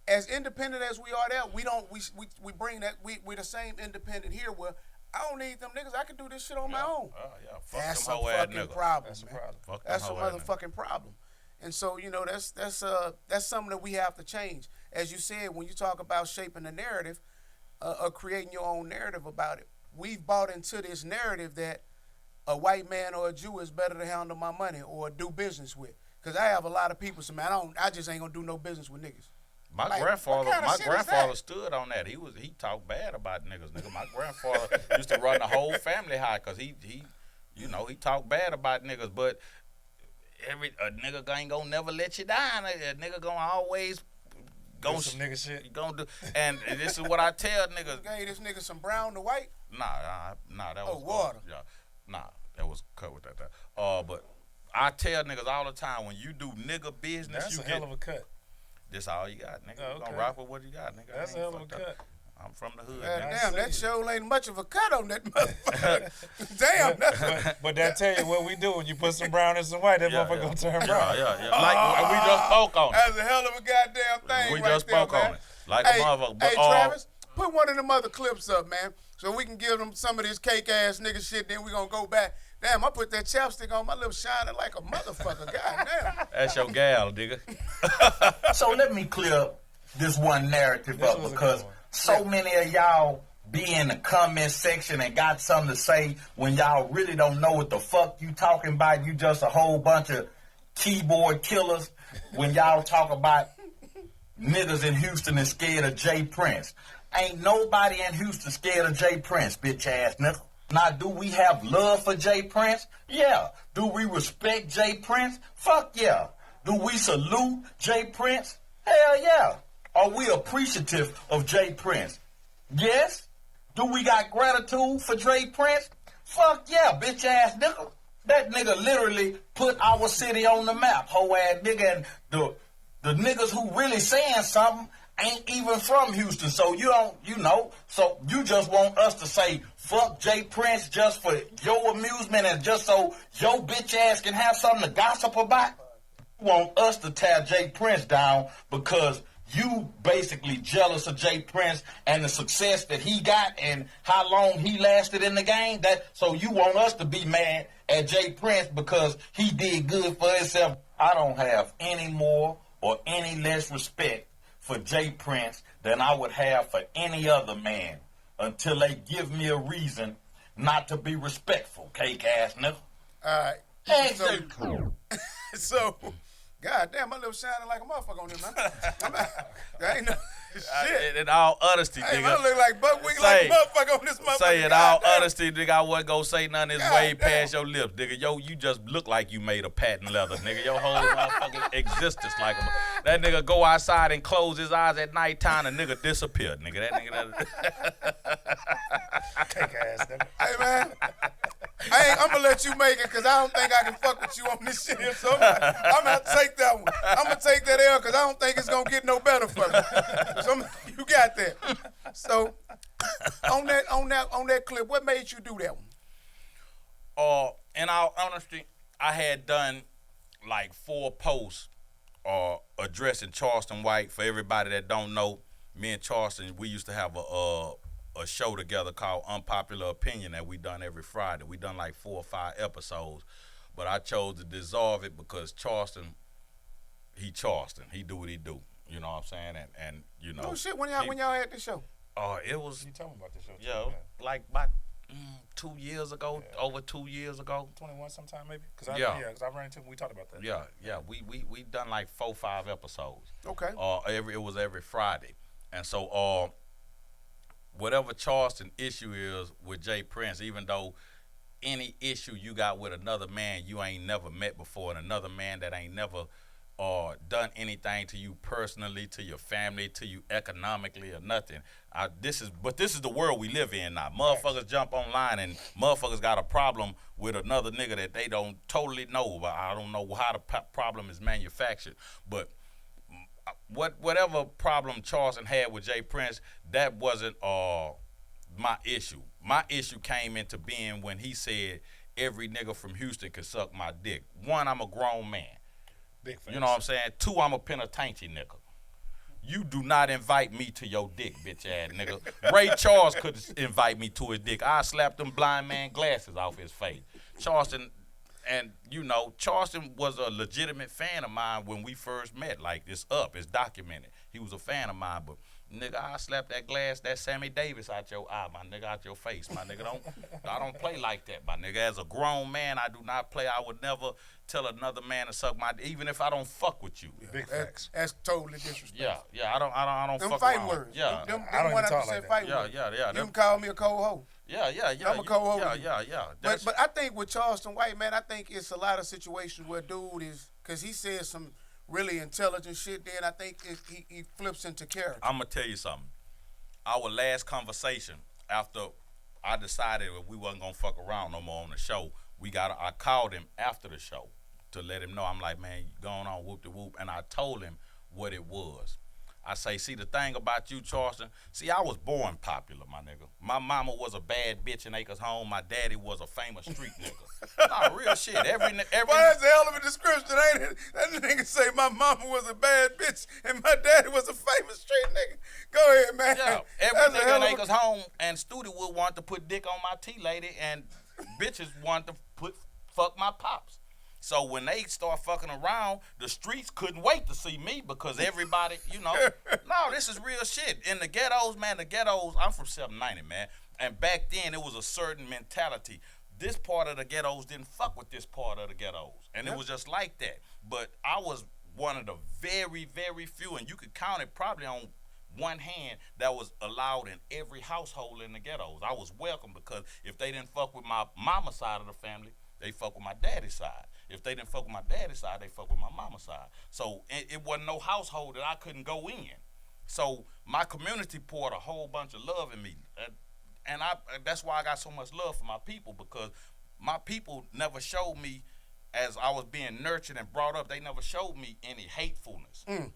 as independent as we are there, we bring that we're the same independent here. Where I don't need them niggas. I can do this shit on my own. Yeah, fuck That's them a hoe ass fucking niggas. problem. That's a man. problem. Fuck them That's a hoe ass niggas. motherfucking problem. And so, you know, that's something that we have to change. As you said, when you talk about shaping the narrative, or creating your own narrative about it, we've bought into this narrative that a white man or a Jew is better to handle my money or do business with. Because I have a lot of people say, man, I just ain't gonna do no business with niggas. My Like, grandfather, what kind of my shit is grandfather that? stood on that. He talked bad about niggas, nigga. My grandfather used to run the whole family high because he talked bad about niggas. But a nigga ain't gonna never let you down. A nigga gonna always Do some nigga shit. gonna do. And this is what I tell niggas. Gave this nigga some brown to white. Nah, that was water. Yeah, nah, that was cut with that. But I tell niggas all the time when you do nigga business, That's you a get hell of a cut. this all you got, nigga. Oh, You gonna okay. rock with what you got, nigga. That's I a ain't hell of a fucked up. cut. I'm from the hood. God nigga. damn, that see. show ain't much of a cut on that motherfucker. Damn, that's But that tell you what we do when you put some brown and some white, that motherfucker gonna turn brown. Yeah. Like we just spoke on it. that's a hell of a goddamn thing. We right just there, spoke man. on it. Like Hey, a motherfucker. But, hey, Travis, put one of them other clips up, man, so we can give them some of this cake ass nigga shit. Then we gonna go back. Damn, I put that chapstick on my lips shining like a motherfucker. Goddamn. That's your gal, nigga. So let me clear this one narrative This up was a because good one. so many of y'all be in the comment section and got something to say when y'all really don't know what the fuck you talking about. You just a whole bunch of keyboard killers when y'all talk about niggas in Houston is scared of Jay Prince. Ain't nobody in Houston scared of Jay Prince, bitch ass nigga. Now, do we have love for Jay Prince? Yeah. Do we respect Jay Prince? Fuck yeah. Do we salute Jay Prince? Hell yeah. Are we appreciative of Jay Prince? Yes. Do we got gratitude for Jay Prince? Fuck yeah, bitch ass nigga. That nigga literally put our city on the map, hoe ass nigga. And the niggas who really saying something ain't even from Houston. So you don't, so you just want us to say fuck Jay Prince just for your amusement and just so your bitch ass can have something to gossip about? You want us to tear Jay Prince down because you basically jealous of Jay Prince and the success that he got and how long he lasted in the game. So you want us to be mad at Jay Prince because he did good for himself. I don't have any more or any less respect for Jay Prince than I would have for any other man until they give me a reason not to be respectful, cake ass nigga. All right. Hey, So, God damn, my lip shining like a motherfucker on this, man. That ain't no shit. In all honesty, Hey, nigga. man, I look like buckwheat like a motherfucker on this motherfucker. Say in God all damn. honesty, nigga, I wasn't gonna say nothing that's God way damn. past your lips, nigga. Yo, you just look like you made of patent leather, nigga. Your whole motherfucking existence like a... That nigga go outside and close his eyes at nighttime and nigga disappear, nigga. That nigga... Cake ass nigga. Hey, man. I'm going to let you make it because I don't think I can fuck with you on this shit. So I'm going to take that one. I'm going to take that L because I don't think it's going to get no better for me. So you got that. So on that clip, what made you do that one? In all honesty, I had done like 4 posts addressing Charleston White. For everybody that don't know, me and Charleston, we used to have a show together called Unpopular Opinion that we done every Friday. We done like 4 or 5 episodes, but I chose to dissolve it because Charleston, he do what he do. You know what I'm saying? And you know. Oh shit! When y'all had the show? It was. You tell me about this show. Yeah, like about 2 years ago, over 2 years ago. 21 sometime maybe. Cause I ran into him. We talked about that. Yeah. We done like 4 or 5 episodes. Okay. It was every Friday, and so whatever Charleston issue is with Jay Prince, even though any issue you got with another man you ain't never met before, and another man that ain't never done anything to you personally, to your family, to you economically or nothing. This is the world we live in now. Motherfuckers jump online and motherfuckers got a problem with another nigga that they don't totally know. But I don't know how the problem is manufactured. But whatever problem Charleston had with Jay Prince, that wasn't my issue. My issue came into being when he said every nigga from Houston could suck my dick. 1, I'm a grown man. Big facts. You know what I'm saying? 2, I'm a penitentiary nigga. You do not invite me to your dick, bitch ass nigga. Ray Charles could invite me to his dick. I slapped them blind man glasses off his face. Charleston, and you know, Charleston was a legitimate fan of mine when we first met. Like, it's documented. He was a fan of mine, but nigga, I slapped that glass, that Sammy Davis out your eye, my nigga, out your face, my nigga. I don't play like that, my nigga. As a grown man, I do not play. I would never tell another man to suck my dick, even if I don't fuck with you. Big facts. That's totally disrespectful. Yeah, I don't Them fuck fighting around. words. Yeah. Them I don't even talk 100% like that. fighting Yeah, words. yeah. You Them- can call me a cold hoe. Yeah. I'm a co-host. Yeah. But I think with Charleston White, man, I think it's a lot of situations where dude is, because he says some really intelligent shit, then I think he flips into character. I'm going to tell you something. Our last conversation, after I decided that we wasn't going to fuck around no more on the show, I called him after the show to let him know. I'm like, man, you going on whoop-de-whoop. And I told him what it was. I say, see, the thing about you, Charleston, see, I was born popular, my nigga. My mama was a bad bitch in Acres Home. My daddy was a famous street nigga. Nah, real shit. Every Well, that's a hell of a description, ain't it? That nigga say my mama was a bad bitch and my daddy was a famous street nigga. Go ahead, man. Yeah, every That's a nigga hell in of a- Acres Home and Studio would want to put dick on my tea lady, and bitches want to fuck my pops. So when they start fucking around, the streets couldn't wait to see me because everybody, you know, no, this is real shit. In the ghettos, man, I'm from 790, man. And back then, it was a certain mentality. This part of the ghettos didn't fuck with this part of the ghettos. And it was just like that. But I was one of the very, very few, and you could count it probably on one hand, that was allowed in every household in the ghettos. I was welcome because if they didn't fuck with my mama's side of the family, they fuck with my daddy's side. If they didn't fuck with my daddy's side, they fuck with my mama's side. So it wasn't no household that I couldn't go in. So my community poured a whole bunch of love in me. that's why I got so much love for my people, because my people never showed me, as I was being nurtured and brought up, they never showed me any hatefulness. Find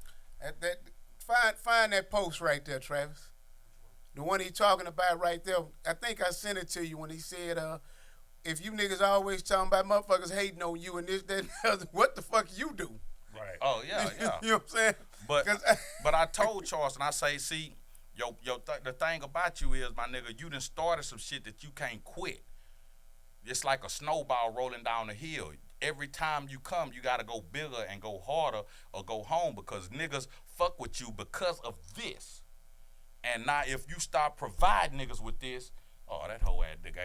that post right there, Travis. The one he talking about right there. I think I sent it to you when he said, if you niggas always talking about motherfuckers hating on you and this, that, and the other, what the fuck you do? Right. Oh yeah, yeah. You know what I'm saying? But I told Charleston, I say, see, the thing about you is, my nigga, you done started some shit that you can't quit. It's like a snowball rolling down the hill. Every time you come, you gotta go bigger and go harder or go home, because niggas fuck with you because of this. And now if you start providing niggas with this, oh, that whole ass nigga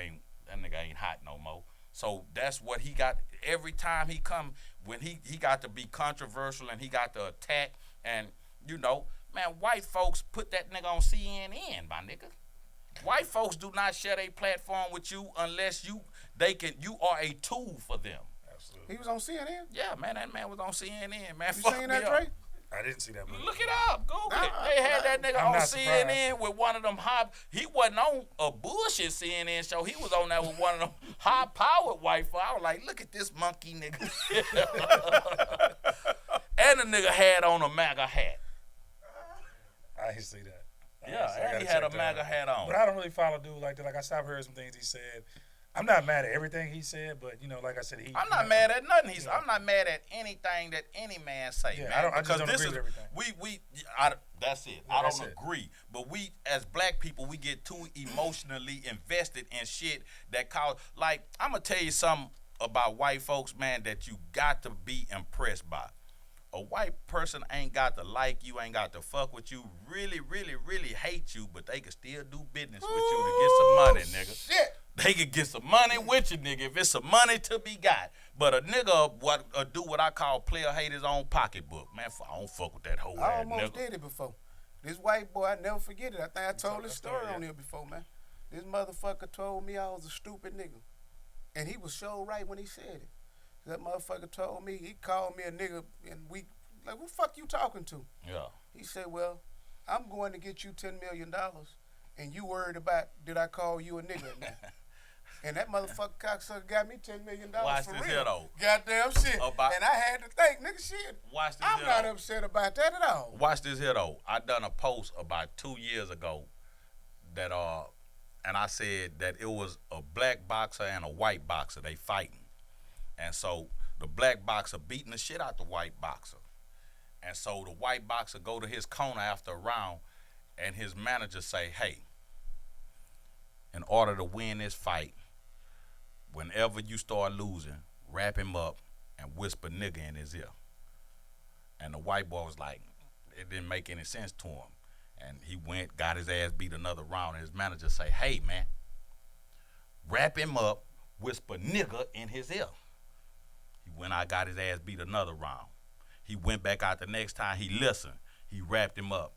ain't hot no more. So that's what he got. Every time he come, when he got to be controversial and he got to attack, and you know, man, white folks put that nigga on CNN, my nigga. White folks do not share their platform with you unless you are a tool for them. Absolutely. He was on CNN? Yeah, man, that man was on CNN, man. You Fuck seen me that, up. Drake? I didn't see that movie. Look it up. Google it. They had that nigga I'm on not CNN surprised. with one of them high. He wasn't on a bullshit CNN show. He was on there with one of them high-powered white folks. I was like, look at this monkey nigga. And the nigga had on a MAGA hat. I didn't see that. Yeah, I and gotta he had a check that MAGA out. hat on. But I don't really follow dude like that. Like I stopped hearing some things he said. I'm not mad at everything he said, but you know, like I said, I'm not mad at nothing. I'm not mad at anything that any man say, Yeah, man. I just don't because agree with everything. That's it. Yeah, I that's don't it. agree. But we, as black people, we get too emotionally invested in shit that cause. Like, I'm gonna tell you something about white folks, man, that you got to be impressed by. A white person ain't got to like you, ain't got to fuck with you, really, really, really hate you, but they can still do business with you to get some money, nigga. Shit. They could get some money with you, nigga, if it's some money to be got. But a nigga do what I call player hate his own pocketbook. Man, I don't fuck with that whole I ass almost nigga. did it before. This white boy, I never forget it. I think I told this story on here before, man. This motherfucker told me I was a stupid nigga. And he was so right when he said it. That motherfucker told me, he called me a nigga, and we, like, what the fuck you talking to? Yeah. He said, well, I'm going to get you $10 million, and you worried about, did I call you a nigga or not? And that motherfucker cocksucker got me $10 million Watch for this real. here, though. Goddamn shit. About- And I had to think, nigga, shit. Watch this I'm here, not though. upset about that at all. Watch this here, though. I done a post about 2 years ago that, and I said that it was a black boxer and a white boxer. They fighting. And so the black boxer beating the shit out the white boxer. And so the white boxer go to his corner after a round, and his manager say, hey, in order to win this fight, whenever you start losing, wrap him up and whisper nigga in his ear. And the white boy was like, it didn't make any sense to him. And he went, got his ass beat another round, and his manager say, hey, man, wrap him up, whisper nigga in his ear. He went out, got his ass beat another round. He went back out the next time, he listened. He wrapped him up,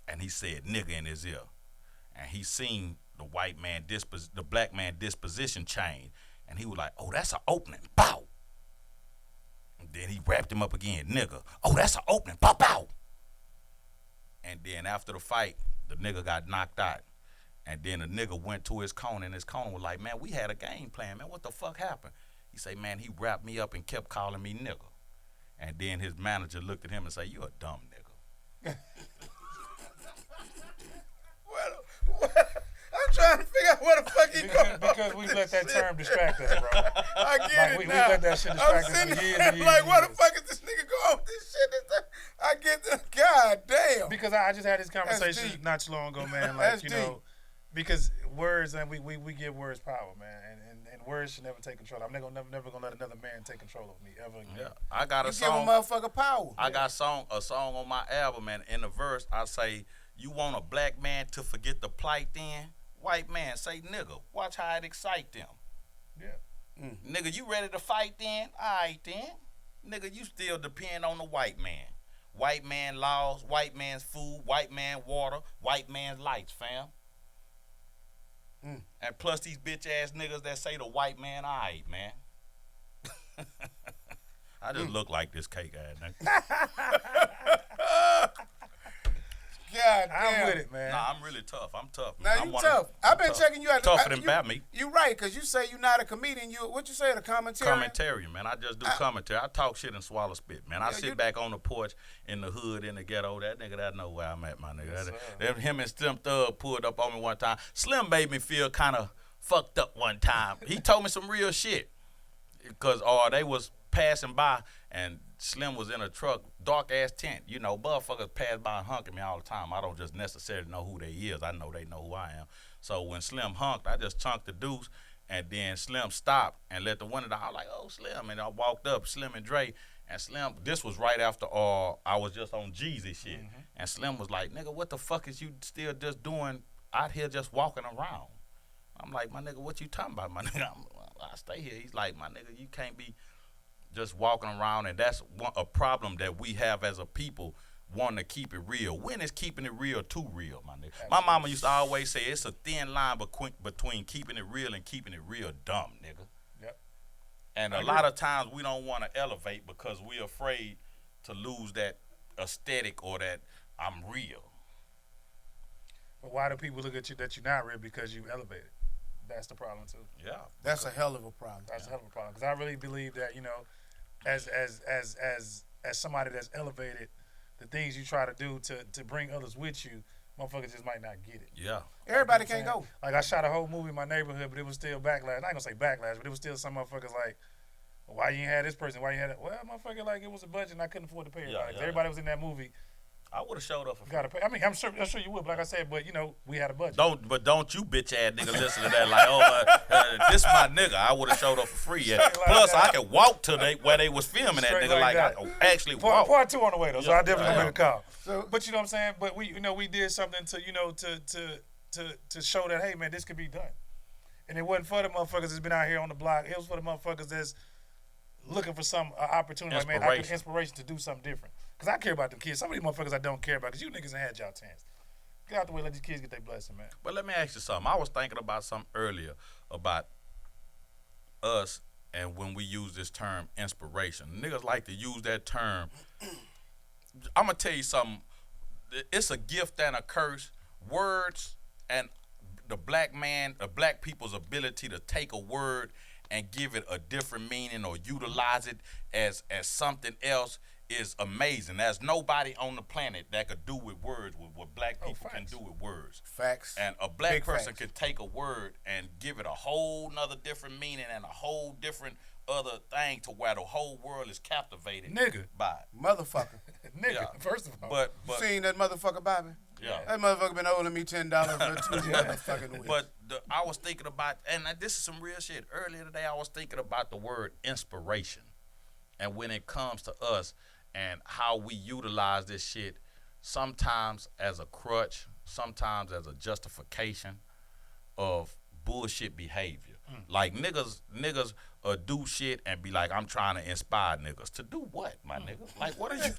and he said nigga in his ear. And he seen the black man disposition change. And he was like, oh, that's an opening. Bow. And then he wrapped him up again. Nigga. Oh, that's an opening. Bow, bow. And then after the fight, the nigga got knocked out. And then the nigga went to his corner, and his corner was like, man, we had a game plan, man. What the fuck happened? He say, man, he wrapped me up and kept calling me nigga. And then his manager looked at him and said, you a dumb nigga. I'm trying to figure out where the fuck he going. Because we let that term distract us, bro. I get Like, it we now. let that shit I'm distract us sitting for years there and years like, and where the years. fuck is this nigga going with this shit? I get the, god damn. Because I just had this conversation deep. not too long ago, man. Like, That's you deep. know, because words, and we give words power, man. And words should never take control. I'm never gonna let another man take control of me ever again. Yeah, I got a You give a song. motherfucker power. I got a song on my album, and in the verse I say, you want a black man to forget the plight then? White man say nigga. Watch how it excite them. Yeah. Nigga, you ready to fight then? Alright then. Nigga, you still depend on the white man. White man laws, white man's food, white man water, white man's lights, fam. And plus these bitch ass niggas that say the white man, alright, man. I just look like this cake ass nigga. God I'm damn. with it, man. Nah, I'm really tough. I'm tough. Now Man. you tough. I've been checking you out. Tougher than Bat Meat. You right, because you say you're not a comedian. What you say, the commentary? Commentary, man. I just do commentary. I talk shit and swallow spit, man. I Yeah, sit back on the porch in the hood, in the ghetto. That nigga, that know where I'm at, my nigga. Yes, Him and Slim Thug pulled up on me one time. Slim made me feel kind of fucked up one time. He told me some real shit. Because they was passing by, and Slim was in a truck, dark-ass tent. You know, motherfuckers pass by and hunk at me all the time. I don't just necessarily know who they is. I know they know who I am. So when Slim hunked, I just chunked the deuce, and then Slim stopped and let the window down. I was like, oh, Slim. And I walked up, Slim and Dre, and Slim, this was right after I was just on Jeezy shit. Mm-hmm. And Slim was like, nigga, what the fuck is you still just doing out here just walking around? I'm like, my nigga, what you talking about, my nigga? I stay here. He's like, my nigga, you can't be just walking around, and that's a problem that we have as a people, wanting to keep it real. When is keeping it real too real, my nigga? Absolutely. My mama used to always say it's a thin line between keeping it real and keeping it real dumb, nigga. Yep. And a lot of times we don't want to elevate because we're afraid to lose that aesthetic or that I'm real. But why do people look at you that you're not real because you elevated? That's the problem too. Yeah, that's a hell of a problem. That's a hell of a problem because I really believe that, you know, as somebody that's elevated, the things you try to do to bring others with you, motherfuckers just might not get it. Yeah, everybody can't go. Like I shot a whole movie in my neighborhood, but it was still backlash. I ain't gonna say backlash, but it was still some motherfuckers like, why you ain't had this person? Why you had it? Well, motherfucker, like it was a budget and I couldn't afford to pay everybody. Everybody was in that movie. I would have showed up for free. Gotta pay. I mean, I'm sure you would, but like I said, but you know, we had a budget. Don't you bitch ass nigga listen to that like, this my nigga. I would have showed up for free. Yeah. Plus, I could walk to where they was filming that nigga. Like I could actually walk. Part 2 on the way though, so I definitely gonna make a call. So, but you know what I'm saying? But we did something to show that, hey man, this could be done. And it wasn't for the motherfuckers that's been out here on the block. It was for the motherfuckers that's looking for some opportunity. Like, man, I get inspiration to do something different. Because I care about them kids. Some of these motherfuckers I don't care about because you niggas ain't had y'all chance. Get out the way, let these kids get their blessing, man. But let me ask you something. I was thinking about something earlier about us and when we use this term inspiration. Niggas like to use that term. I'm going to tell you something. It's a gift and a curse. Words and the black people's ability to take a word and give it a different meaning or utilize it as something else is amazing. There's nobody on the planet that could do with words what black people can do with words. Facts. And a black person could take a word and give it a whole nother different meaning and a whole different other thing to where the whole world is captivated by it. Motherfucker. First of all. But you seen that motherfucker, Bobby? Yeah. That motherfucker been owing me $10 for 2 motherfucking weeks. But I was thinking about, and this is some real shit. Earlier today, I was thinking about the word inspiration. And when it comes to us, and how we utilize this shit, sometimes as a crutch, sometimes as a justification of bullshit behavior. Like niggas do shit and be like, I'm trying to inspire niggas. To do what, my nigga? Like, what are you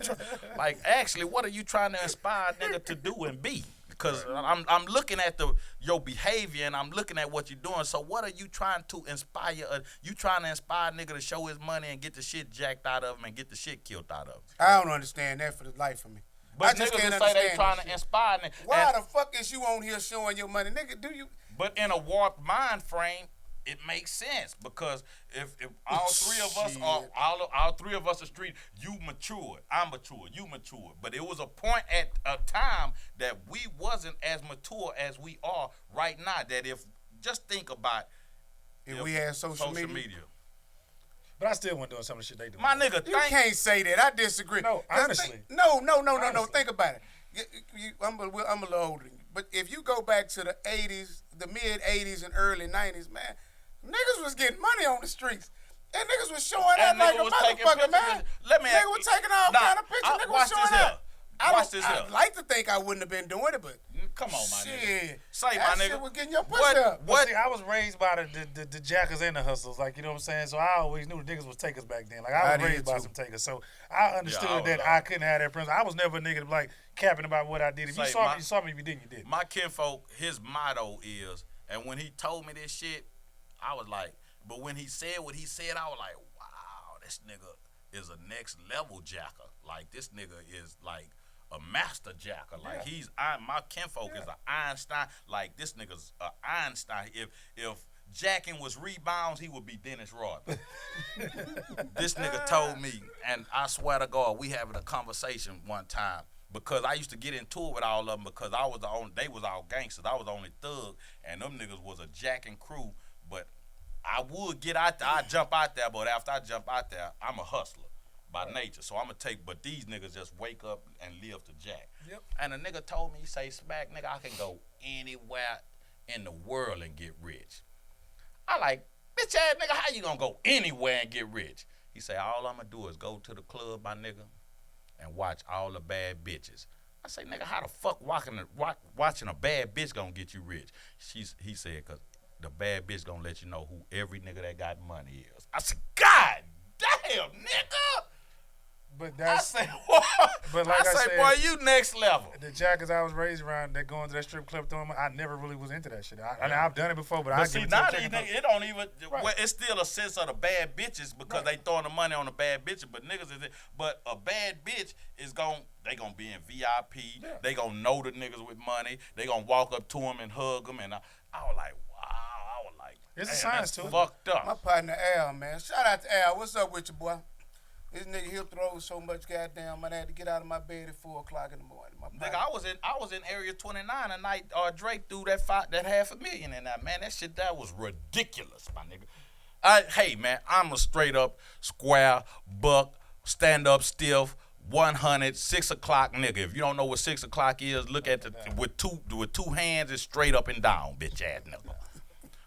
like, actually, what are you trying to inspire nigga to do and be? Because I'm looking at your behavior and I'm looking at what you're doing. So what are you trying to inspire? You trying to inspire a nigga to show his money and get the shit jacked out of him and get the shit killed out of him? I don't understand that for the life of me. But I just niggas can't will say they understand trying to inspire niggas. Why the fuck is you on here showing your money? Nigga, do you? But in a warped mind frame, it makes sense because if all three of us are all three of us are street, you matured, I'm mature, you matured. But it was a point at a time that we wasn't as mature as we are right now. That if just think about if we had social media. But I still wasn't doing some of the shit they do. My nigga, you can't say that. I disagree. No, honestly. No. Think about it. I'm a little older than you. But if you go back to the 80s, the mid 80s and early 90s, man, niggas was getting money on the streets. And niggas was showing out like a motherfucker, man. Let me nigga was taking all kind of pictures. Nigga was showing out. I'd like to think I wouldn't have been doing it, but come on, my nigga. Say, my nigga. Shit was getting your pussy up. What? See, I was raised by the jackers and the hustles, like, you know what I'm saying? So I always knew the niggas was takers back then. Like, I was raised by some takers. So I understood that I couldn't have that principle. I was never a nigga like capping about what I did. If you saw me, you saw me. If you didn't, you didn't. My kinfolk, his motto is, and when he told me this shit, I was like, but when he said what he said, I was like, wow, this nigga is a next level jacker. Like, this nigga is like a master jacker. Like my kinfolk is an Einstein. Like this nigga's an Einstein. If jacking was rebounds, he would be Dennis Rodman. This nigga told me, and I swear to God, we having a conversation one time because I used to get into it with all of them because I was the only, they was all gangsters. I was the only thug, and them niggas was a jacking crew. But I would get out there, I jump out there, but after I jump out there, I'm a hustler by nature. So I'm gonna take, but these niggas just wake up and live to jack. Yep. And a nigga told me, he say, Smack, nigga, I can go anywhere in the world and get rich. I like, bitch ass nigga, how you gonna go anywhere and get rich? He say, all I'm gonna do is go to the club, my nigga, and watch all the bad bitches. I say, nigga, how the fuck watching a bad bitch gonna get you rich? He said, cause the bad bitch gonna let you know who every nigga that got money is. I said, God damn, nigga. But that's, I say, what? But like I say, said, boy, you next level. The jackers I was raised around that going to that strip club throwing, I never really was into that shit. I've done it before, but I see now it don't even. Right. Well, it's still a sense of the bad bitches because they throwing the money on the bad bitches. But niggas is, but a bad bitch is they gonna be in VIP. Yeah. They gonna know the niggas with money. They gonna walk up to them and hug them. And I was like, wow. I was like, it's a science too. Fucked up. My partner Al, man. Shout out to Al. What's up with you, boy? This nigga, he'll throw so much goddamn money. I had to get out of my bed at 4 o'clock in the morning. Nigga, I was in Area 29 a night. Drake threw that $500,000 in that, man. That shit, that was ridiculous, my nigga. Hey, man, I'm a straight up square buck, stand up stiff, 100, 6 o'clock nigga. If you don't know what 6 o'clock is, look at with two hands, it's straight up and down, bitch ass nigga.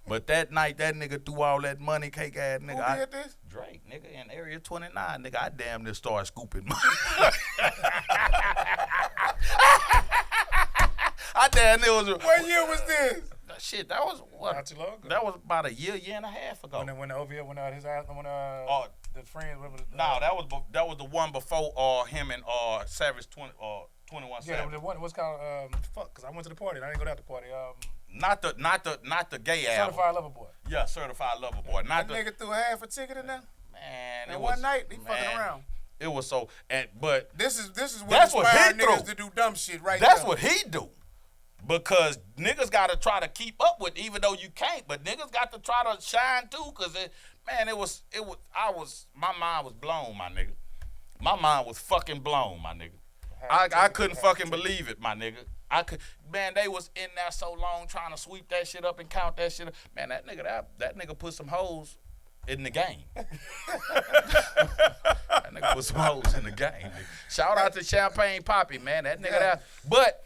But that night, that nigga threw all that money, cake ass nigga. Who did this? Drake, nigga, in Area 29, nigga. I damn near started scooping money. I damn near was. What year was this? Shit, that was what? Not too long ago. That was about a year and a half ago. When the OVO went out his ass, the friends. No, that was the one before him and Savage 21 Yeah, Savage. the one was called fuck, cause I went to the party. I didn't go to the party. Not the gay album. Certified Lover Boy. Yeah, Certified Lover Boy. Not that nigga threw half a ticket in there. Man, in one night, he fucking around. It was so, but this is what that's what he niggas to do dumb shit right That's there. what he do. Because niggas got to try to keep up with, even though you can't, but niggas got to try to shine too, cause my mind was blown, my nigga. My mind was fucking blown, my nigga. I couldn't fucking believe it, my nigga. Man, they was in there so long trying to sweep that shit up and count that shit up. Man, that nigga put some hoes in the game. That nigga put some hoes in the game. Nigga. Shout out to Champagne Poppy, man. That nigga there. But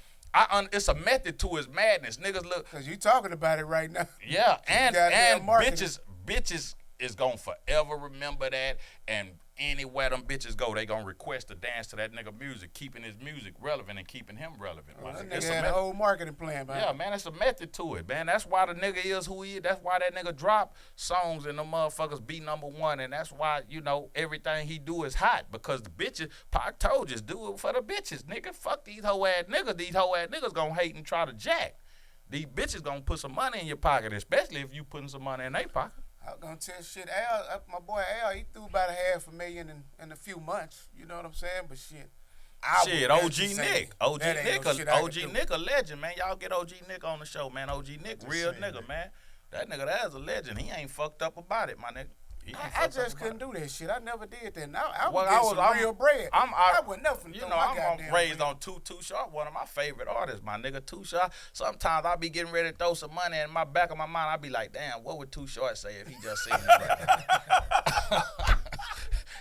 it's a method to his madness. Niggas look. Cause you talking about it right now. Yeah, and bitches is gonna forever remember that, and anywhere them bitches go, they gonna request to dance to that nigga music, keeping his music relevant and keeping him relevant. That nigga had a whole marketing plan, man. Yeah, man, it's a method to it, man. That's why the nigga is who he is. That's why that nigga drop songs and the motherfuckers be #1, and that's why, everything he do is hot, because the bitches, Pac told you, do it for the bitches, nigga. Fuck these hoe ass niggas. These hoe ass niggas gonna hate and try to jack. These bitches gonna put some money in your pocket, especially if you putting some money in their pocket. I was gonna tell shit, Al, my boy Al, he threw about $500,000 in a few months. You know what I'm saying? But shit. OG Nick. OG Nick a legend, man. Y'all get OG Nick on the show, man. OG Nick, real nigga, man. That nigga, that is a legend. He ain't fucked up about it, my nigga. I just couldn't do that shit. I never did that. I was real bread. I would never do I'm raised on Too Short, one of my favorite artists, my nigga. Too Short. Sometimes I be getting ready to throw some money in my back of my mind. I be like, damn, what would Too Short say if he just seen it right now?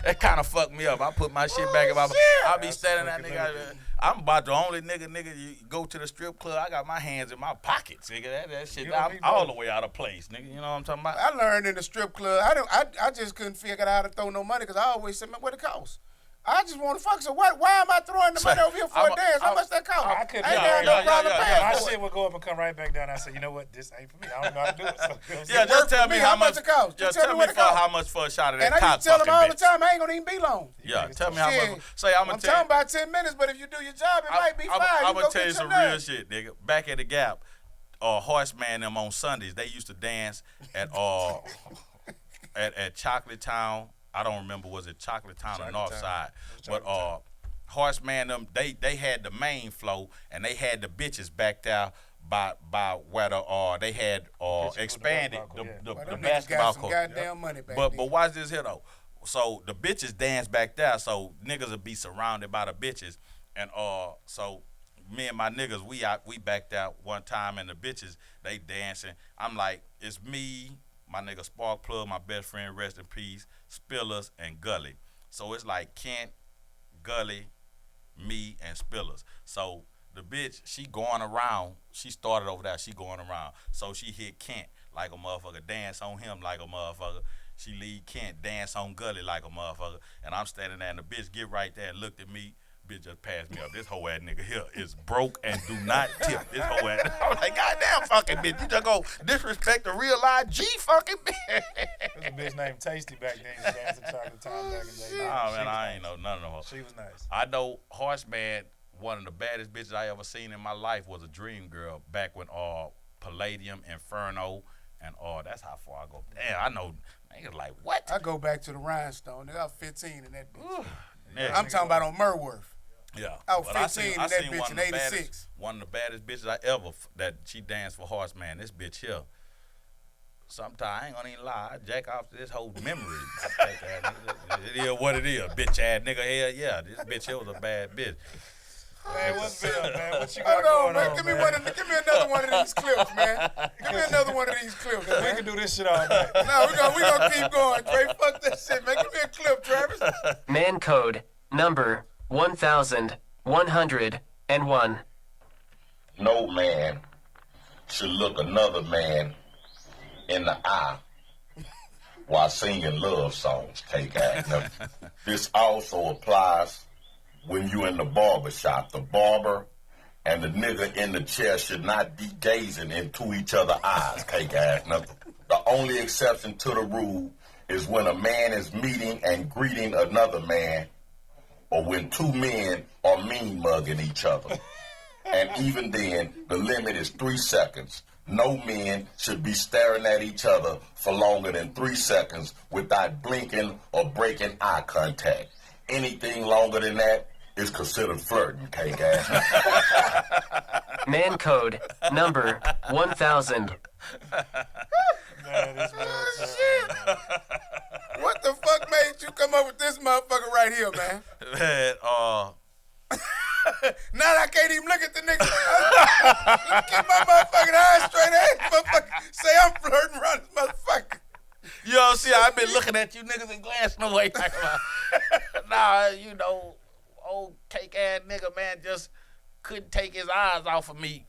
That kind of fucked me up. I put my shit back in my. I be standing that nigga. I'm about the only nigga you go to the strip club. I got my hands in my pockets, nigga. That shit, I'm all the way out of place, nigga. You know what I'm talking about? I learned in the strip club. I just couldn't figure out how to throw no money because I always said, man, what it cost? I just want to fuck. So why am I throwing the money over here for a dance? How much that cost? I couldn't. I ain't no problem paying my for it. shit would go up and come right back down. I said, you know what? This ain't for me. I don't know how to do it. So, yeah, just tell me how much it cost. Just tell me how much for a shot of that cock. And I used to tell them all the time, I ain't gonna even be long. Yeah, tell me how much. Say I'm talking about 10 minutes, but if you do your job, it might be 5. I'm gonna tell you some real shit, nigga. Back at the Gap, Horseman them on Sundays, they used to dance at at Chocolate Town. I don't remember, was it Chocolate Town or Northside? But Horseman them they had the main flow and they had the bitches back there by where they had expanded the basketball court. Goddamn money back But then. watch this here though. So the bitches dance back there, so niggas will be surrounded by the bitches, and so me and my niggas we back there one time, and the bitches they dancing. I'm like, it's me, my nigga Spark Plug, my best friend, rest in peace, Spillers and Gully. So it's like Kent, Gully, me and Spillers. So the bitch, she going around. She started over there. She going around. So she hit Kent like a motherfucker, dance on him like a motherfucker. She lead Kent, dance on Gully like a motherfucker. And I'm standing there, and the bitch get right there and looked at me. Bitch just passed me up. This whole ass nigga here is broke and do not tip. This whole ass. I was like, goddamn fucking bitch. You just go disrespect the real live G fucking bitch. There was a bitch named Tasty back then. She danced in Chocolate Time back in the day. Nah, man, I ain't know none of them. She was nice. I know Horseman, one of the baddest bitches I ever seen in my life was a Dream Girl back when Palladium, Inferno, and that's how far I go. Damn, I know niggas like what? I go back to the Rhinestone. Nigga, I was 15 in that bitch. Yeah. I'm talking about on Merworth. Yeah. I was But 15 in I that seen bitch one in of the 86. one of the baddest bitches I ever that she danced for Horseman. This bitch here. Sometimes I ain't gonna even lie, I jack off to this whole memory. It is what it is, bitch ass nigga. Hell yeah, this bitch here was a bad bitch. Man, what's been up, man? What you got Hold going on, man. on, Give man? me another one of these clips, man. Give me another one of these clips, We man. can do this shit all night. No, we gonna keep going, Trey. Fuck that shit, man. Give me a clip, Travis. Man code number 1101. No man should look another man in the eye while singing love songs, K-Guy. Now, this also applies when you in the barber shop. The barber and the nigga in the chair should not be gazing into each other's eyes, K-Guy. Now, the only exception to the rule is when a man is meeting and greeting another man, or when two men are mean mugging each other. And even then, the limit is 3 seconds. No men should be staring at each other for longer than 3 seconds without blinking or breaking eye contact. Anything longer than that is considered flirting, okay, guys? Man code number 1000. Man, this man Shit. What the fuck made you come up with this motherfucker right here, man? Man, Now I can't even look at the nigga. Keep my motherfucking eyes straight ahead. Motherfucker say I'm flirting around this motherfucker. you know, see, I've been looking at you niggas and glancing away. Nah, you know, old cake ass nigga, man, just couldn't take his eyes off of me.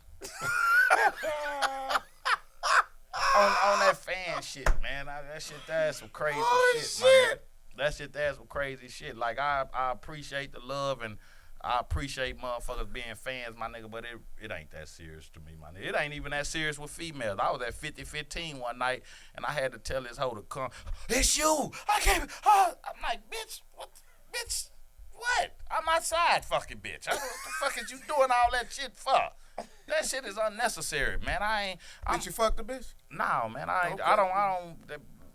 on that fan shit, man. That shit that's some crazy shit, man. That shit that's some crazy shit. Like, I appreciate the love and I appreciate motherfuckers being fans, my nigga, but it ain't that serious to me, my nigga. It ain't even that serious with females. I was at 50-15 one night, and I had to tell this hoe to come. It's you. I can't. I'm like, bitch, what? Bitch, what? I'm outside, fucking bitch. What the fuck is you doing all that shit for? That shit is unnecessary, man. Did you fuck the bitch? No, man. I Okay. don't.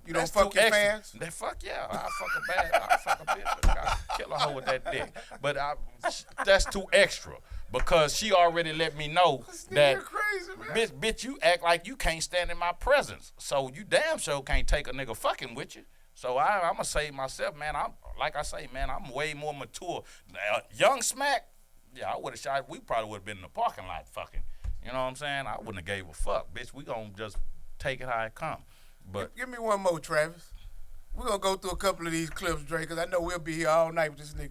You don't That's fuck too your extra. fans? That fuck yeah, I fuck a bad, I fuck a bitch, but I kill a hoe with that dick. But that's too extra because she already let me know that You're crazy, man. bitch, you act like you can't stand in my presence, so you damn sure can't take a nigga fucking with you. So I'ma say myself, man. I'm like I say, man. I'm way more mature. Young Smack, yeah, I would have shot. We probably would have been in the parking lot fucking. You know what I'm saying? I wouldn't have gave a fuck, bitch. We gonna just take it how it come. But Give me one more, Travis. We're going to go through a couple of these clips, Dre, because I know we'll be here all night with this nigga.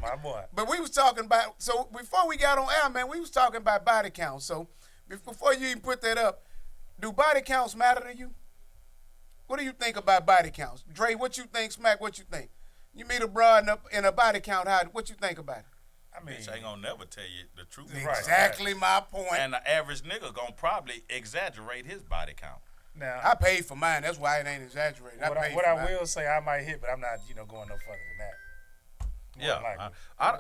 My boy. But we was talking about, so before we got on air, man, we was talking about body counts. So before you even put that up, do body counts matter to you? What do you think about body counts? Dre, what you think? Smack, what you think? You meet a broad in a body count, what you think about it? I mean, bitch ain't gonna never tell you the truth. Right. Exactly my point. And the average nigga gonna probably exaggerate his body count. now, I paid for mine. That's why it ain't exaggerated. what I I will say, I might hit, but I'm not, going no further than that. More Yeah, than likely. I It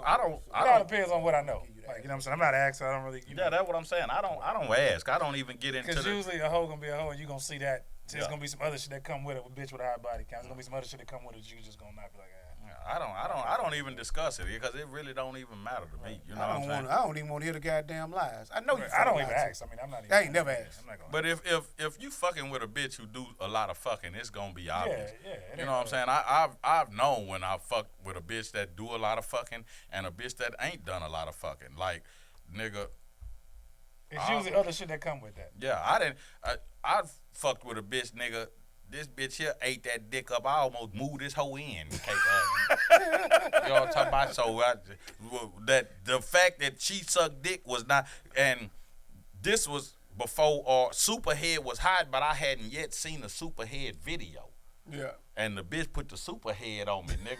all don't. depends on what I know. Like, you know what I'm saying? I'm not asking. I don't really. Yeah, that's what I'm saying. I don't ask. I don't even get into Because the. usually a hoe gonna be a hoe, and you gonna see that So there's gonna be some other shit that come with it with bitch with a high body count. There's gonna be some other shit that come with it. You just gonna not be like, I don't even discuss it because it really don't even matter to me. You know what I'm saying? I don't even want to hear the goddamn lies. I know you. I don't even ask. I mean, I'm not even. I ain't never asked. I'm not gonna. But if you fucking with a bitch who do a lot of fucking, it's gonna be obvious. Yeah. You know what I'm saying? I've known when I fucked with a bitch that do a lot of fucking and a bitch that ain't done a lot of fucking. Like, nigga. It's usually other shit that come with that. Yeah, I fucked with a bitch, nigga. This bitch here ate that dick up. I almost moved this hoe in. You know what I'm talking about? So that the fact that she sucked dick was not, and this was before Superhead was hot, but I hadn't yet seen a Superhead video. Yeah. And the bitch put the Superhead on me, nigga.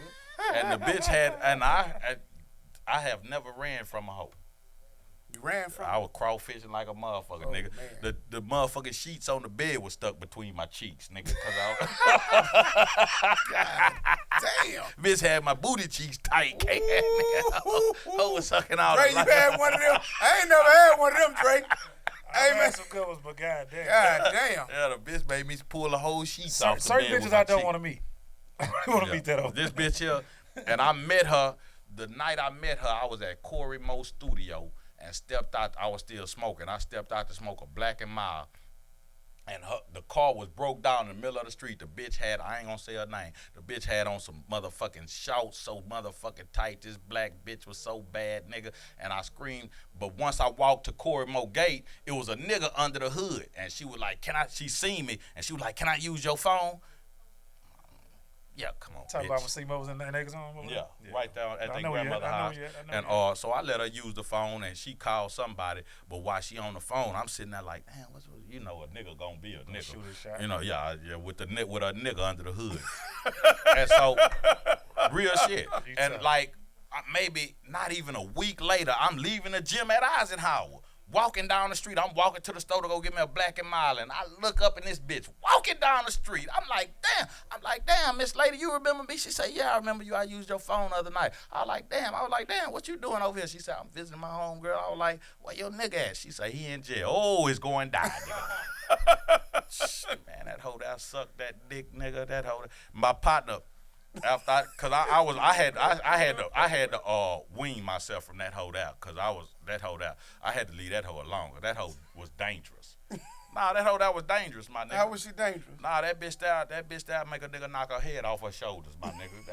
And the bitch had, and I have never ran from a hoe. You ran from? I was crawfishing like a motherfucker, nigga. Man. The motherfucking sheets on the bed was stuck between my cheeks, nigga. Damn. Bitch had my booty cheeks tight, nigga. Hoe was sucking out. Dre, you had one of them? I ain't never had one of them, Dre. Hey, man. Some good ones, but goddamn. God damn. Yeah, the bitch made me pull the whole sheets off the Certain bed bitches with I my don't cheek. want to meet. I don't want to meet that old. This bitch here, and I met her, the night I met her, I was at Corey Mo's studio and stepped out. I was still smoking. I stepped out to smoke a Black and Mild. And the car was broke down in the middle of the street. The bitch had, I ain't gonna say her name, the bitch had on some motherfucking shorts so motherfucking tight. This black bitch was so bad, nigga. And I screamed. But once I walked to Corey Mo Gate, it was a nigga under the hood. And she was like, she seen me. And she was like, can I use your phone? Yeah, come on, Talk bitch. about when C-Mo was in the niggas on? Yeah, right there at I their know you grandmother's at, I know house. you at, I know And you at. so I let her use the phone, and she called somebody. But while she on the phone, I'm sitting there like, damn, you know, a nigga gonna be a nigga. Shoot a shot. You know, yeah, with a nigga under the hood. And so, real shit. And like, maybe not even a week later, I'm leaving the gym at Eisenhower. Walking down the street, I'm walking to the store to go get me a Black and Mild, and I look up and this bitch walking down the street. I'm like, damn, Miss Lady, you remember me? She said, yeah, I remember you. I used your phone the other night. I was like, damn, what you doing over here? She said, I'm visiting my homegirl. I was like, where your nigga at? She said, he in jail. Oh, it's going down, nigga. Man, that hoe that sucked that dick, nigga. That hoe. My partner. After I had to wean myself from that hoe out because I was that hoe out. I had to leave that hoe alone. That hoe was dangerous. Nah, that hoe that was dangerous, my nigga. How was she dangerous? Nah, that bitch that make a nigga knock her head off her shoulders, my nigga.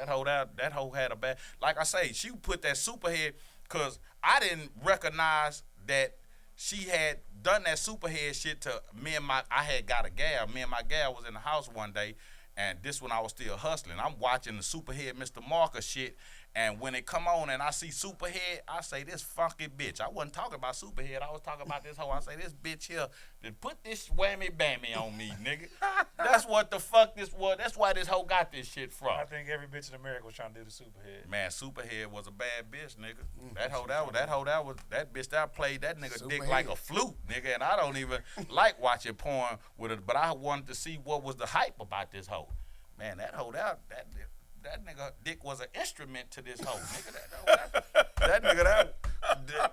That hoe had a bad. Like I say, she put that Superhead because I didn't recognize that she had done that Superhead shit to me and I had got a gal. Me and my gal was in the house one day. And this when I was still hustling. I'm watching the Superhead Mr. Marker shit. And when it come on and I see Superhead, I say, this funky bitch. I wasn't talking about Superhead. I was talking about this hoe. I say, this bitch here, put this whammy bammy on me, nigga. That's what the fuck this was. That's why this hoe got this shit from. I think every bitch in America was trying to do the Superhead. Man, Superhead was a bad bitch, nigga. That bitch that played that nigga dick Superhead. like a flute, nigga. And I don't even like watching porn with it, but I wanted to see what was the hype about this hoe. Man, that hoe that nigga dick was an instrument to this hoe, nigga.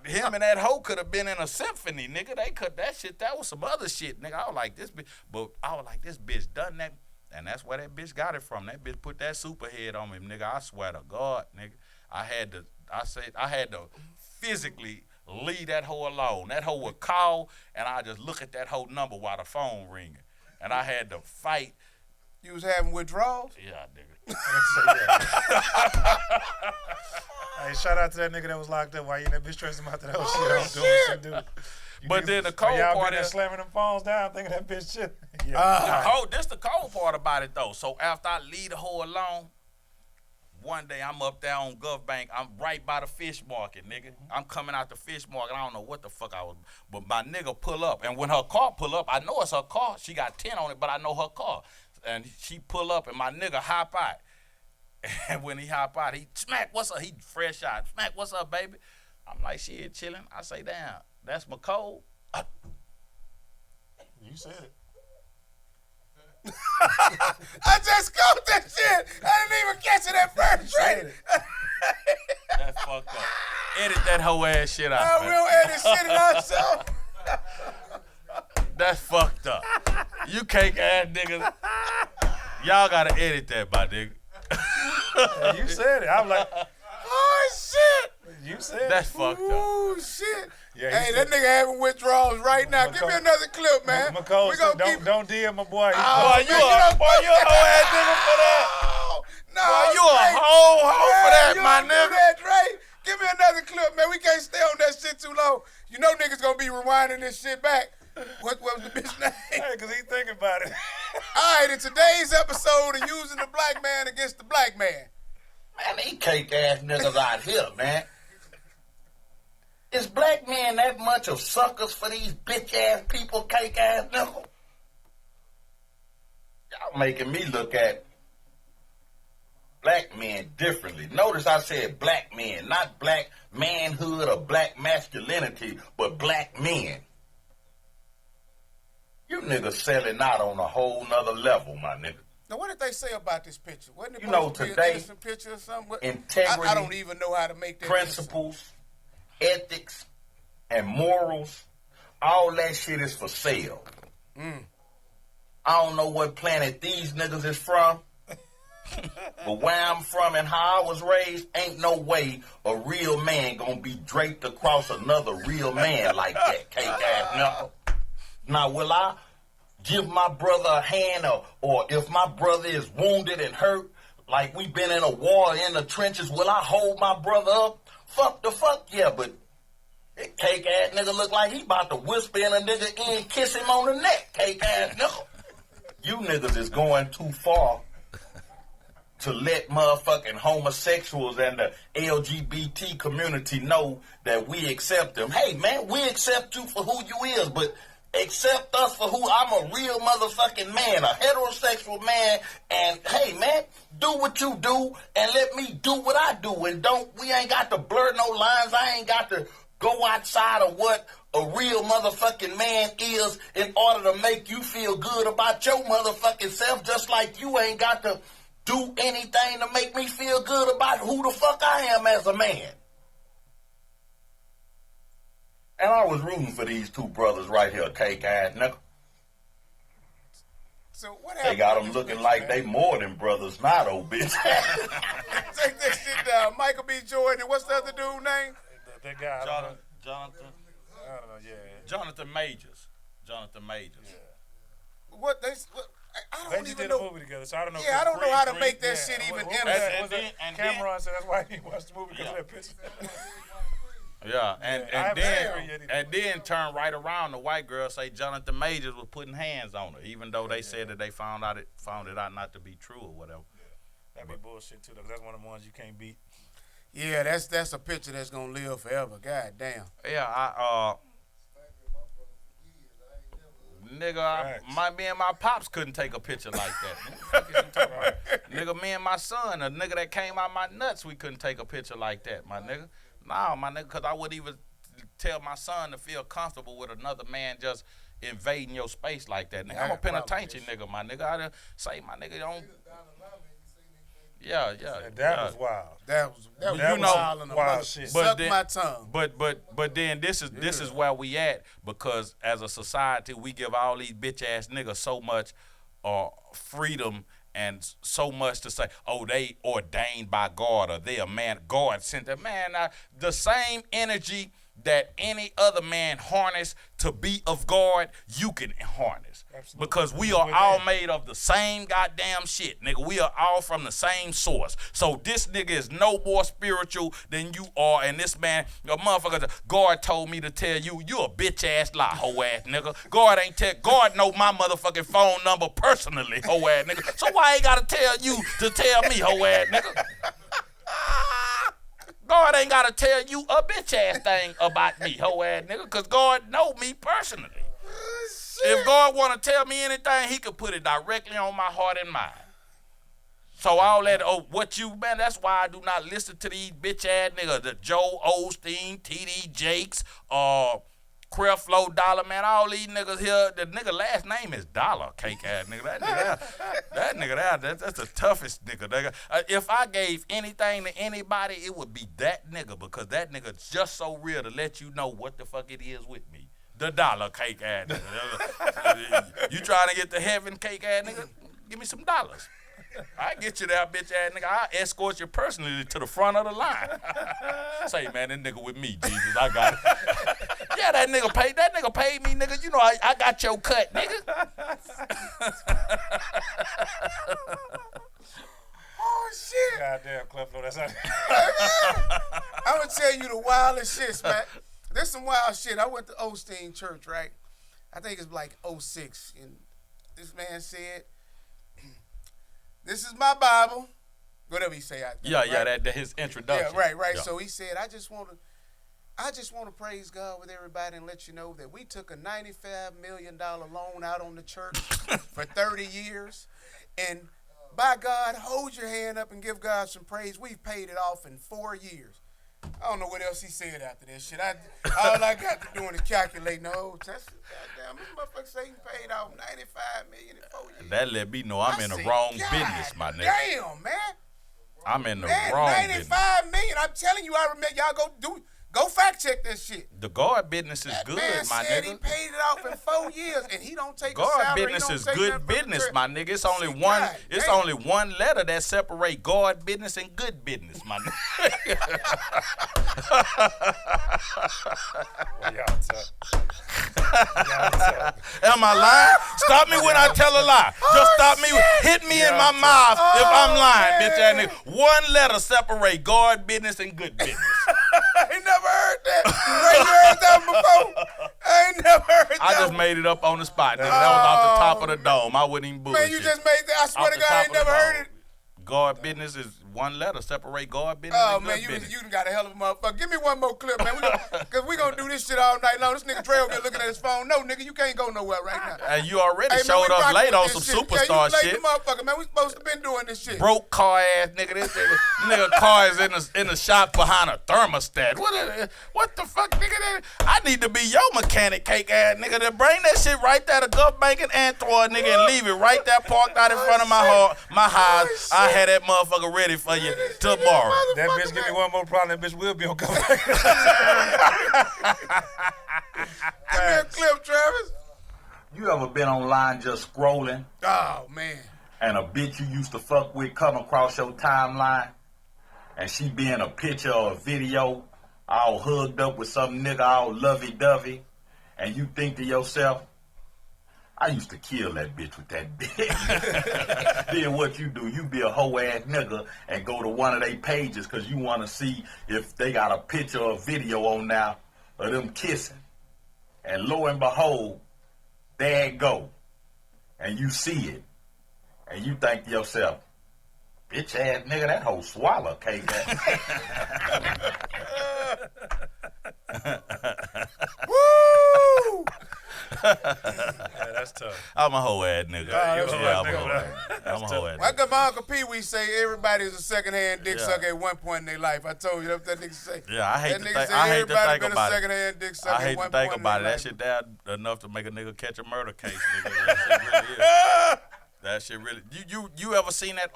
Him and that hoe could have been in a symphony, nigga. They could that shit. That was some other shit, nigga. I was like this bitch done that, and that's where that bitch got it from. That bitch put that Superhead on me, nigga. I swear to God, nigga. I had to physically leave that hoe alone. That hoe would call, and I just look at that hoe number while the phone ringing, and I had to fight. You was having withdrawals? Yeah, nigga. Hey, shout out to that nigga that was locked up while you in that bitch stressing him out to that whole shit. I was doing shit. shit, dude. But then the cold y'all part been there is slamming them phones down, thinking that bitch shit. Yeah. this the cold part about it though. So after I leave the hoe alone, one day I'm up there on Gov Bank. I'm right by the fish market, nigga. I'm coming out the fish market. I don't know what the fuck I was, but my nigga pull up, and when her car pull up, I know it's her car. She got 10 on it, but I know her car. And she pull up, and my nigga hop out. And when he hop out, he Smack, what's up? He fresh out. Smack, what's up, baby? I'm like, shit, chilling. I say, damn, that's McCole. You said it. I just caught that shit. I didn't even catch it at first, right? That's fucked up. Edit that whole ass shit out, We man. don't edit shit in ourselves. That's fucked up. You cake ass niggas. Y'all gotta edit that, my nigga. You said it. I'm like, Oh shit! you said That's it. fucked up. Oh shit! Yeah, Hey, he that said- nigga having withdrawals right now. Give me another clip, man. McCall We said, gonna keep. don't DM my boy. Oh, Boy, you man, a hoe ass nigga for that. Oh, no, Boy, you a Dre. hoe for that, You my don't do nigga. that, Dre. Give me another clip, man. We can't stay on that shit too long. You know niggas gonna be rewinding this shit back. What was the bitch name? Hey, because he thinking about it. All right, in today's episode of using the black man against the black man. Man, these cake ass niggas out here, man. Is black men that much of suckers for these bitch ass people, cake ass niggas? Y'all making me look at black men differently. Notice I said black men, not black manhood or black masculinity, but black men. You niggas selling out on a whole nother level, my nigga. Now, what did they say about this picture? Wasn't it You know, supposed to be today, an innocent picture or something? integrity, I don't even know how to make that principles, ethics, and morals, all that shit is for sale. I don't know what planet these niggas is from, but where I'm from and how I was raised, ain't no way a real man gonna be draped across another real man like that, cake ass knuckle. Now, will I give my brother a hand, or if my brother is wounded and hurt, like we been in a war in the trenches, will I hold my brother up? Fuck, yeah, but that cake ass nigga look like he about to whisper in a nigga ear and kiss him on the neck, cake ass nigga. You niggas is going too far to let motherfucking homosexuals and the LGBT community know that we accept them. Hey, man, we accept you for who you is, but accept us for who I'm a real motherfucking man, a heterosexual man, and hey, man, do what you do and let me do what I do, and we ain't got to blur no lines. I ain't got to go outside of what a real motherfucking man is in order to make you feel good about your motherfucking self, just like you ain't got to do anything to make me feel good about who the fuck I am as a man. And I was rooting for these two brothers right here, cake ass nigga. So what happened? They got to them this looking bitch, like man? they more than brothers, not old bitch. Take that shit down. Michael B. Jordan, and what's the other dude name? That guy, Jonathan I don't know, yeah. Jonathan Majors. What they? I They don't just even did a know. movie together, so I don't know. Yeah, I don't know how to make that shit even What was innocent. that? Was that And Cameron said that's why he watched the movie because of that picture. Yeah, Yeah, and then turn right around. The white girl say Jonathan Majors was putting hands on her, even though they said that they found it out not to be true or whatever. That'd be bullshit too, though. 'Cause that's one of the ones you can't beat. Yeah, that's a picture that's gonna live forever. God damn. Yeah, me and my pops couldn't take a picture like that. What the fuck is you talking about? Nigga, me and my son, a nigga that came out my nuts, we couldn't take a picture like that, my nigga. Nah, my nigga, because I wouldn't even tell my son to feel comfortable with another man just invading your space like that, nigga. I'm a penitentiary nigga, my nigga. I done say, my nigga, don't. Yeah. That was wild. That was You know, wild and a wild mother- shit. Suck then, my tongue. But then this is where we at, because as a society we give all these bitch ass niggas so much freedom and so much to say, oh, they ordained by God, or they a man, God sent them. Man, the same energy that any other man harness to be of God, you can harness. Absolutely. Because we are all made of the same goddamn shit, nigga. We are all from the same source. So this nigga is no more spiritual than you are, and this man, a motherfucker, God told me to tell you, you a bitch ass lie, hoe ass nigga. God know my motherfucking phone number personally, hoe ass nigga. So why ain't gotta tell you to tell me, hoe ass nigga? God ain't gotta tell you a bitch ass thing about me, hoe ass nigga, cause God know me personally. If God want to tell me anything, he could put it directly on my heart and mind. So all that, man, that's why I do not listen to these bitch ass niggas, the Joe Osteen, T.D. Jakes, Creflo Dollar, man, all these niggas here, the nigga last name is Dollar, cake ass nigga. That nigga, that's the toughest nigga. If I gave anything to anybody, it would be that nigga, because that nigga's just so real to let you know what the fuck it is with me. The dollar cake ass nigga. You trying to get to heaven cake ass nigga? Give me some dollars. I get you there, bitch ass nigga. I'll escort you personally to the front of the line. Say, man, that nigga with me, Jesus. I got it. Yeah, that nigga paid me, nigga. You know, I got your cut, nigga. Oh, shit. Goddamn, Clifton, that's not. I'm going to tell you the wildest shit, man. There's some wild shit. I went to Osteen Church, right? I think it's like 06. And this man said, this is my Bible. Whatever he say out there. Yeah, right? that his introduction. Yeah, right. Yeah. So he said, I just want to praise God with everybody and let you know that we took a $95 million loan out on the church for 30 years. And by God, hold your hand up and give God some praise. We've paid it off in 4 years. I don't know what else he said after that shit. All I got to do is calculate the whole test. Goddamn, this motherfucker say he paid off $95 million in 4 years. That let me know I'm in the said, wrong God business, my nigga. Damn, man. I'm in the Man, wrong $95 business. million. I'm telling you, I remember. Y'all go fact check that shit. The guard business is That good, man my said nigga. he paid it off in 4 years, and he don't take a Guard salary. business he don't is take good nothing from the business, church. my nigga. It's only See, one. God It's damn. only one letter that separate guard business and good business, my nigga. Well, y'all tough. Y'all tough. Am I lying? Stop me when I tell a lie. Just stop me. Hit me in my mouth if I'm lying, bitch ass nigga. One letter separate guard business and good business. I ain't never heard that. You ain't heard that before? I ain't never heard that. I just made it up on the spot. Nigga. That was off the top of the dome. I wouldn't even bullshit. Man, you just made that. I swear Off to the God, I top ain't of the never heard dome. it. Guard business is one letter. Separate guard business Oh, and man, good you business. done got a hell of a motherfucker. Give me one more clip, man. Because we going to do this shit all night long. This nigga Dre will be looking at his phone. No, nigga, you can't go nowhere right now. And you already Hey, man, showed we up rocking late with on this some shit. superstar yeah, you late shit. the motherfucker, man. We supposed to been doing this shit. Broke car ass nigga. This nigga car is in the shop behind a thermostat. What the fuck, nigga? I need to be your mechanic cake ass nigga to bring that shit right there to Gulf Bank and Antwerp, nigga, and leave it right there parked out in front of my house. I had that motherfucker ready for you tomorrow. That bitch give me one more problem. That bitch will be on cover. Give me a clip, Travis. You ever been online just scrolling Oh, man. and a bitch you used to fuck with come across your timeline and she be in a picture or a video all hugged up with some nigga all lovey-dovey and you think to yourself, I used to kill that bitch with that bitch. Then what you do, you be a hoe ass nigga and go to one of their pages because you want to see if they got a picture or video on now of them kissing. And lo and behold, there it go. And you see it. And you think to yourself, bitch ass nigga, that hoe swallow cake. Woo! Yeah, that's tough. I'm a hoe ass nigga. Yeah, you a hoe ass I'm a nigga, hoe bro. ass. I'm a hoe ass Like nigga. my Uncle Pee Wee say, everybody's a secondhand dick Yeah. sucker at one point in their life. I told you that's what that nigga say. Yeah, I hate That to nigga think. say I hate to everybody think been about a it. secondhand dick sucker I at hate one to think point about it. in their That life. shit there enough to make a nigga catch a murder case, nigga. That shit really is. That shit really. You ever seen that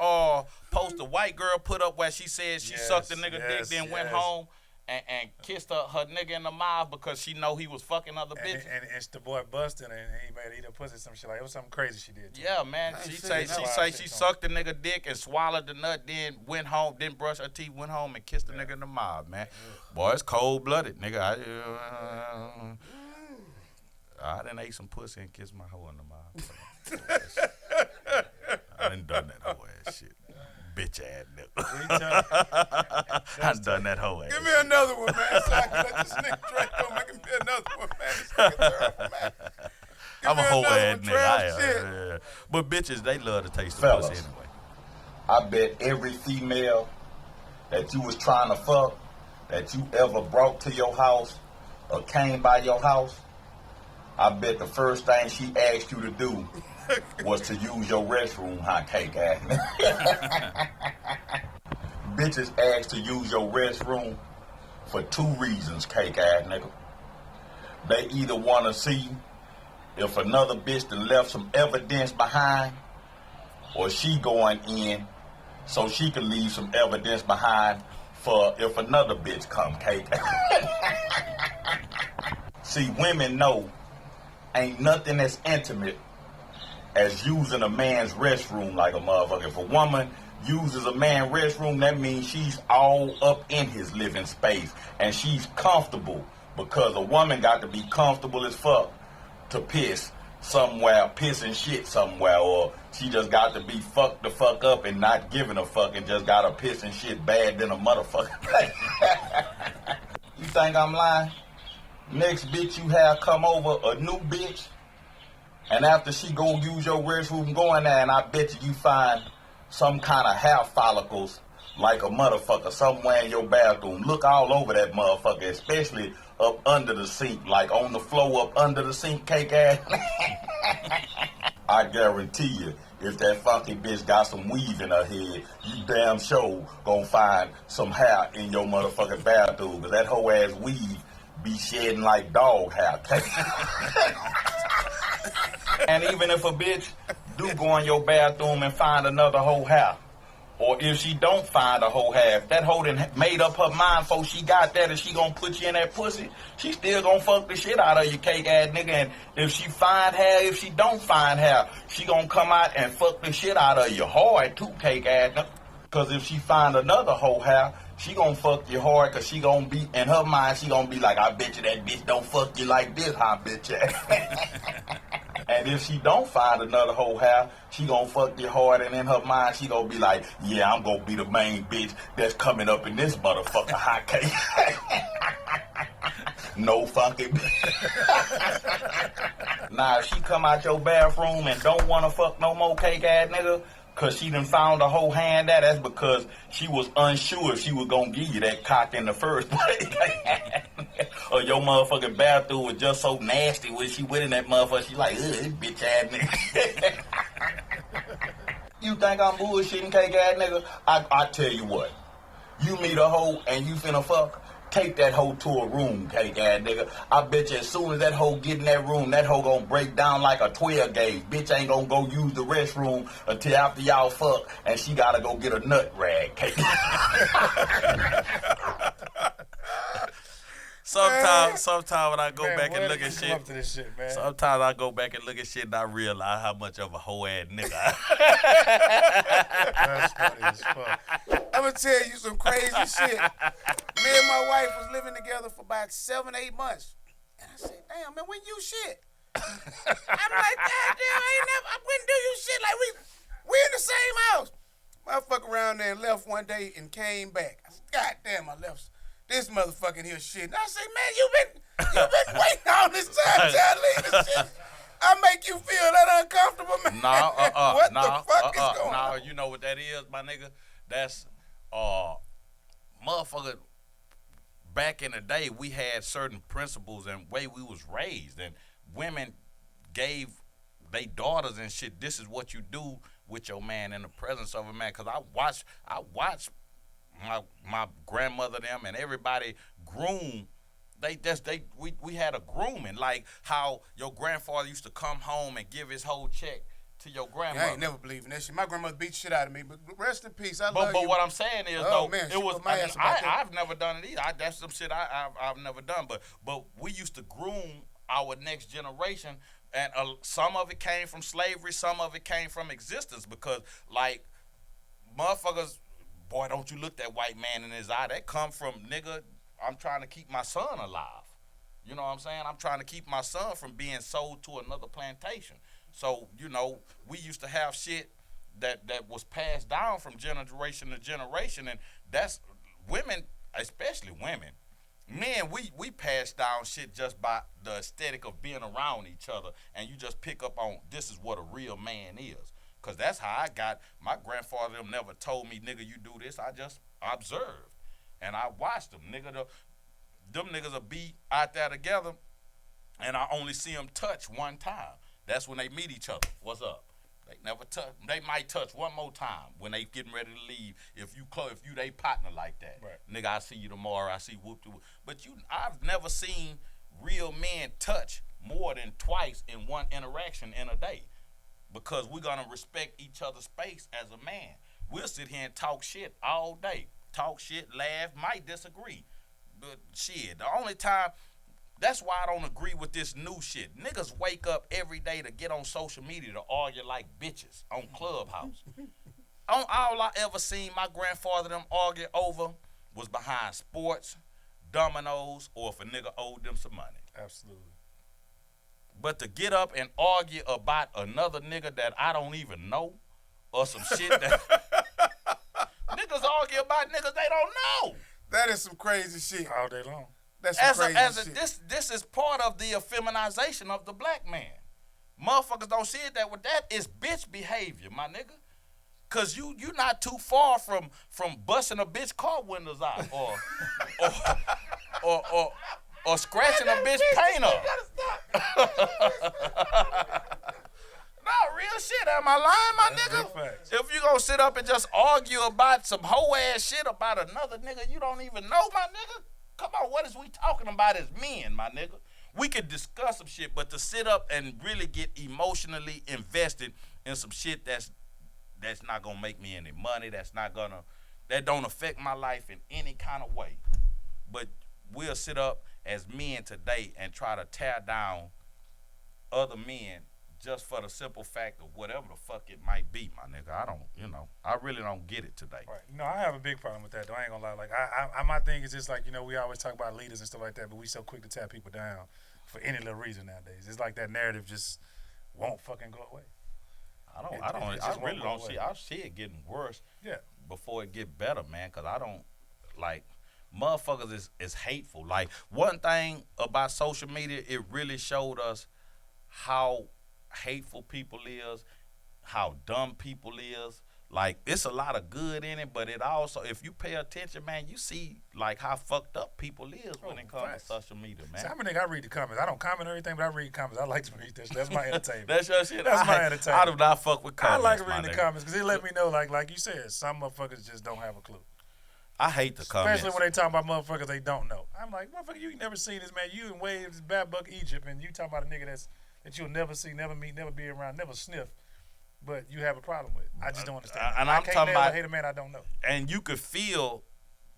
post the white girl put up where she said she Yes, sucked the nigga yes, dick, then went yes. home and kissed her nigga in the mouth because she know he was fucking other bitches. And it's the boy busting and he made eat a pussy some shit like it was something crazy she did. Too. Yeah, man. I She ain't say seen that. she sucked the nigga dick and swallowed the nut, then went home, didn't brush her teeth, went home and kissed the nigga in the mouth, man. Boy, it's cold blooded, nigga. I done ate some pussy and kissed my hoe in the mouth. I done done that hoe ass shit. Bitch ass nigga. I done done that hoe ass. Give me another one, man, so I can let this nigga drink on. Give me another one, man. This nigga terrible, man. Give I'm a me hoe another ass one, nigga. Trav, shit. Yeah. But bitches, they love to taste the Fellas. pussy anyway. I bet every female that you was trying to fuck, that you ever brought to your house or came by your house, I bet the first thing she asked you to do was to use your restroom, hot cake ass. Bitches ask to use your restroom for two reasons, cake ass nigga. They either want to see if another bitch done left some evidence behind, or she going in so she can leave some evidence behind for if another bitch come, cake. See, women know ain't nothing as intimate as using a man's restroom like a motherfucker. If a woman uses a man's restroom, that means she's all up in his living space and she's comfortable, because a woman got to be comfortable as fuck to piss somewhere, piss and shit somewhere, or she just got to be fucked the fuck up and not giving a fuck and just got to piss and shit bad than a motherfucker. You think I'm lying? Next bitch you have come over, a new bitch, and after she go use your restroom, go in there, and I bet you find some kind of hair follicles like a motherfucker somewhere in your bathroom. Look all over that motherfucker, especially up under the sink, like on the floor up under the sink, cake ass. I guarantee you, if that funky bitch got some weave in her head, you damn sure gonna find some hair in your motherfucking bathroom, cause that whole ass weave be shedding like dog hair. And even if a bitch do go in your bathroom and find another whole hair, or if she don't find a whole half, that hoe done made up her mind before she got that and she gonna put you in that pussy, she still gonna fuck the shit out of you, cake ass nigga. And if she find hair, if she don't find hair, she gonna come out and fuck the shit out of you hard too, cake ass nigga. Cause if she find another whole hair, she gonna fuck you hard, cause she gonna be, in her mind, she gonna be like, I bet you that bitch don't fuck you like this, huh, bitch ass. And if she don't find another whole hair, she gonna fuck you hard, and in her mind, she gonna be like, yeah, I'm gonna be the main bitch that's coming up in this motherfucker hot cake. No funky bitch. Now, if she come out your bathroom and don't wanna fuck no more cake ass nigga, cause she done found a whole hand that's because she was unsure if she was gonna give you that cock in the first place. Or your motherfucking bathroom was just so nasty when she went in that motherfucker, she like, ugh, this bitch ass nigga. You think I'm bullshitting, cake ass nigga? I tell you what, you meet a hoe and you finna fuck, take that hoe to a room, cake ass nigga. I bet you as soon as that hoe get in that room, that hoe gonna break down like a 12 gauge. Bitch ain't gonna go use the restroom until after y'all fuck, and she gotta go get a nut rag, cake. Sometimes when I go Man, back where and did look at you come shit, up to this shit, man? sometimes I go back and look at shit and I realize how much of a hoe ass nigga I That's funny as fuck. I'm gonna tell you some crazy shit. Me and my wife was living together for about 7-8 months. And I said, damn, man, when you shit? I'm like, goddamn, I wouldn't do you shit. Like, we in the same house. Motherfucker around there and left one day and came back. I said, goddamn, I left this motherfucking here shit. And I said, man, you been waiting all this time till I leave this shit. I make you feel that uncomfortable, man. What the fuck is going on? You know what that is, my nigga? That's motherfucker. Back in the day, we had certain principles and way we was raised, and women gave they daughters and shit. This is what you do with your man in the presence of a man. Cause I watched my grandmother them and everybody groom. We had a grooming, like how your grandfather used to come home and give his whole check to your grandmother. I ain't never believed in that shit. My grandmother beat the shit out of me, but rest in peace. I love you. But what I'm saying is, Oh, though, man, it she was. whooped my ass about that. I've never done it either. That's some shit I've never done. But we used to groom our next generation, and some of it came from slavery, some of it came from existence. Because like motherfuckers, boy, don't you look that white man in his eye. That come from, nigga, I'm trying to keep my son alive. You know what I'm saying? I'm trying to keep my son from being sold to another plantation. So, you know, we used to have shit that was passed down from generation to generation, and that's women, especially women. Men, we pass down shit just by the aesthetic of being around each other, and you just pick up on this is what a real man is. Because that's how I got, my grandfather them never told me, nigga, you do this. I just observed, and I watched them. Nigga, them niggas will be out there together, and I only see them touch one time. That's when they meet each other. What's up? They never touch. They might touch one more time when they getting ready to leave. If you they partner like that, right. Nigga, I see you tomorrow. I see whoop de whoop. But I've never seen real men touch more than twice in one interaction in a day, because we're gonna respect each other's space as a man. We'll sit here and talk shit all day, talk shit, laugh, might disagree, but shit. The only time That's why I don't agree with this new shit. Niggas wake up every day to get on social media to argue like bitches on Clubhouse. All I ever seen my grandfather them argue over was behind sports, dominoes, or if a nigga owed them some money. Absolutely. But to get up and argue about another nigga that I don't even know or some shit that niggas argue about niggas they don't know. That is some crazy shit. All day long. That's some crazy shit. This is part of the effeminization of the black man. Motherfuckers don't see it that way. That is bitch behavior, my nigga. Cause you not too far from busting a bitch car windows out or scratching a bitch paint up. No, real shit. Am I lying, my nigga? If you gonna sit up and just argue about some hoe ass shit about another nigga you don't even know, my nigga, come on, what is we talking about as men, my nigga? We could discuss some shit, but to sit up and really get emotionally invested in some shit that's not gonna make me any money, that don't affect my life in any kind of way. But we'll sit up as men today and try to tear down other men just for the simple fact of whatever the fuck it might be, my nigga. I really don't get it today. Right. No, I have a big problem with that, though. I ain't gonna lie. Like, I my thing is just like, we always talk about leaders and stuff like that, but we so quick to tear people down for any little reason nowadays. It's like that narrative just won't fucking go away. I really don't see. I see it getting worse. Yeah. Before it get better, man. Cause I don't like motherfuckers is hateful. Like one thing about social media, it really showed us how hateful people is, how dumb people is. Like it's a lot of good in it, but it also, if you pay attention, man, you see like how fucked up people is when it comes to social media, man. See, I'm a nigga, I read the comments. I don't comment or anything, but I read comments. I like to read that shit. That's my entertainment. That's your shit. That's my entertainment. I do not fuck with comments. I like reading the comments because it let me know, like you said, some motherfuckers just don't have a clue. I hate the comments. Especially when they talk about motherfuckers they don't know. I'm like, motherfucker, you ain't never seen this, man. You in Waves, Bad Buck, Egypt, and you talking about a nigga that you'll never see, never meet, never be around, never sniff. But you have a problem with. I just don't understand. And I I'm talking about hate a man I don't know. And you could feel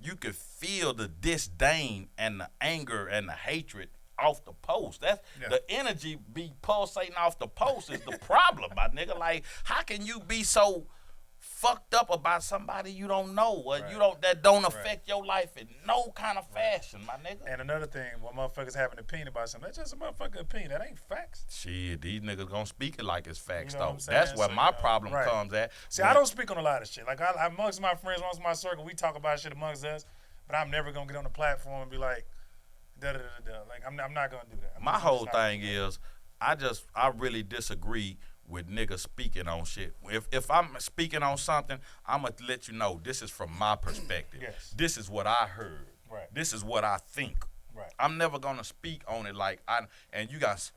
the disdain and the anger and the hatred off the post. That's the energy be pulsating off the post is the problem, my nigga. Like, how can you be so fucked up about somebody you don't know or that don't affect your life in no kind of fashion, my nigga? And another thing, when motherfuckers have an opinion about something, that's just a motherfucking opinion. That ain't facts. Shit, these niggas gonna speak it like it's facts, What I'm though. saying? That's where my problem comes at. See, I don't speak on a lot of shit. Like, I amongst my friends, amongst my circle, we talk about shit amongst us, but I'm never gonna get on the platform and be like, da-da-da-da-da. Like, I'm not gonna do that. My whole thing is, I really disagree with niggas speaking on shit. If I'm speaking on something, I'm gonna let you know this is from my perspective. Yes. This is what I heard. Right. This is what I think. Right. I'm never gonna speak on it and you got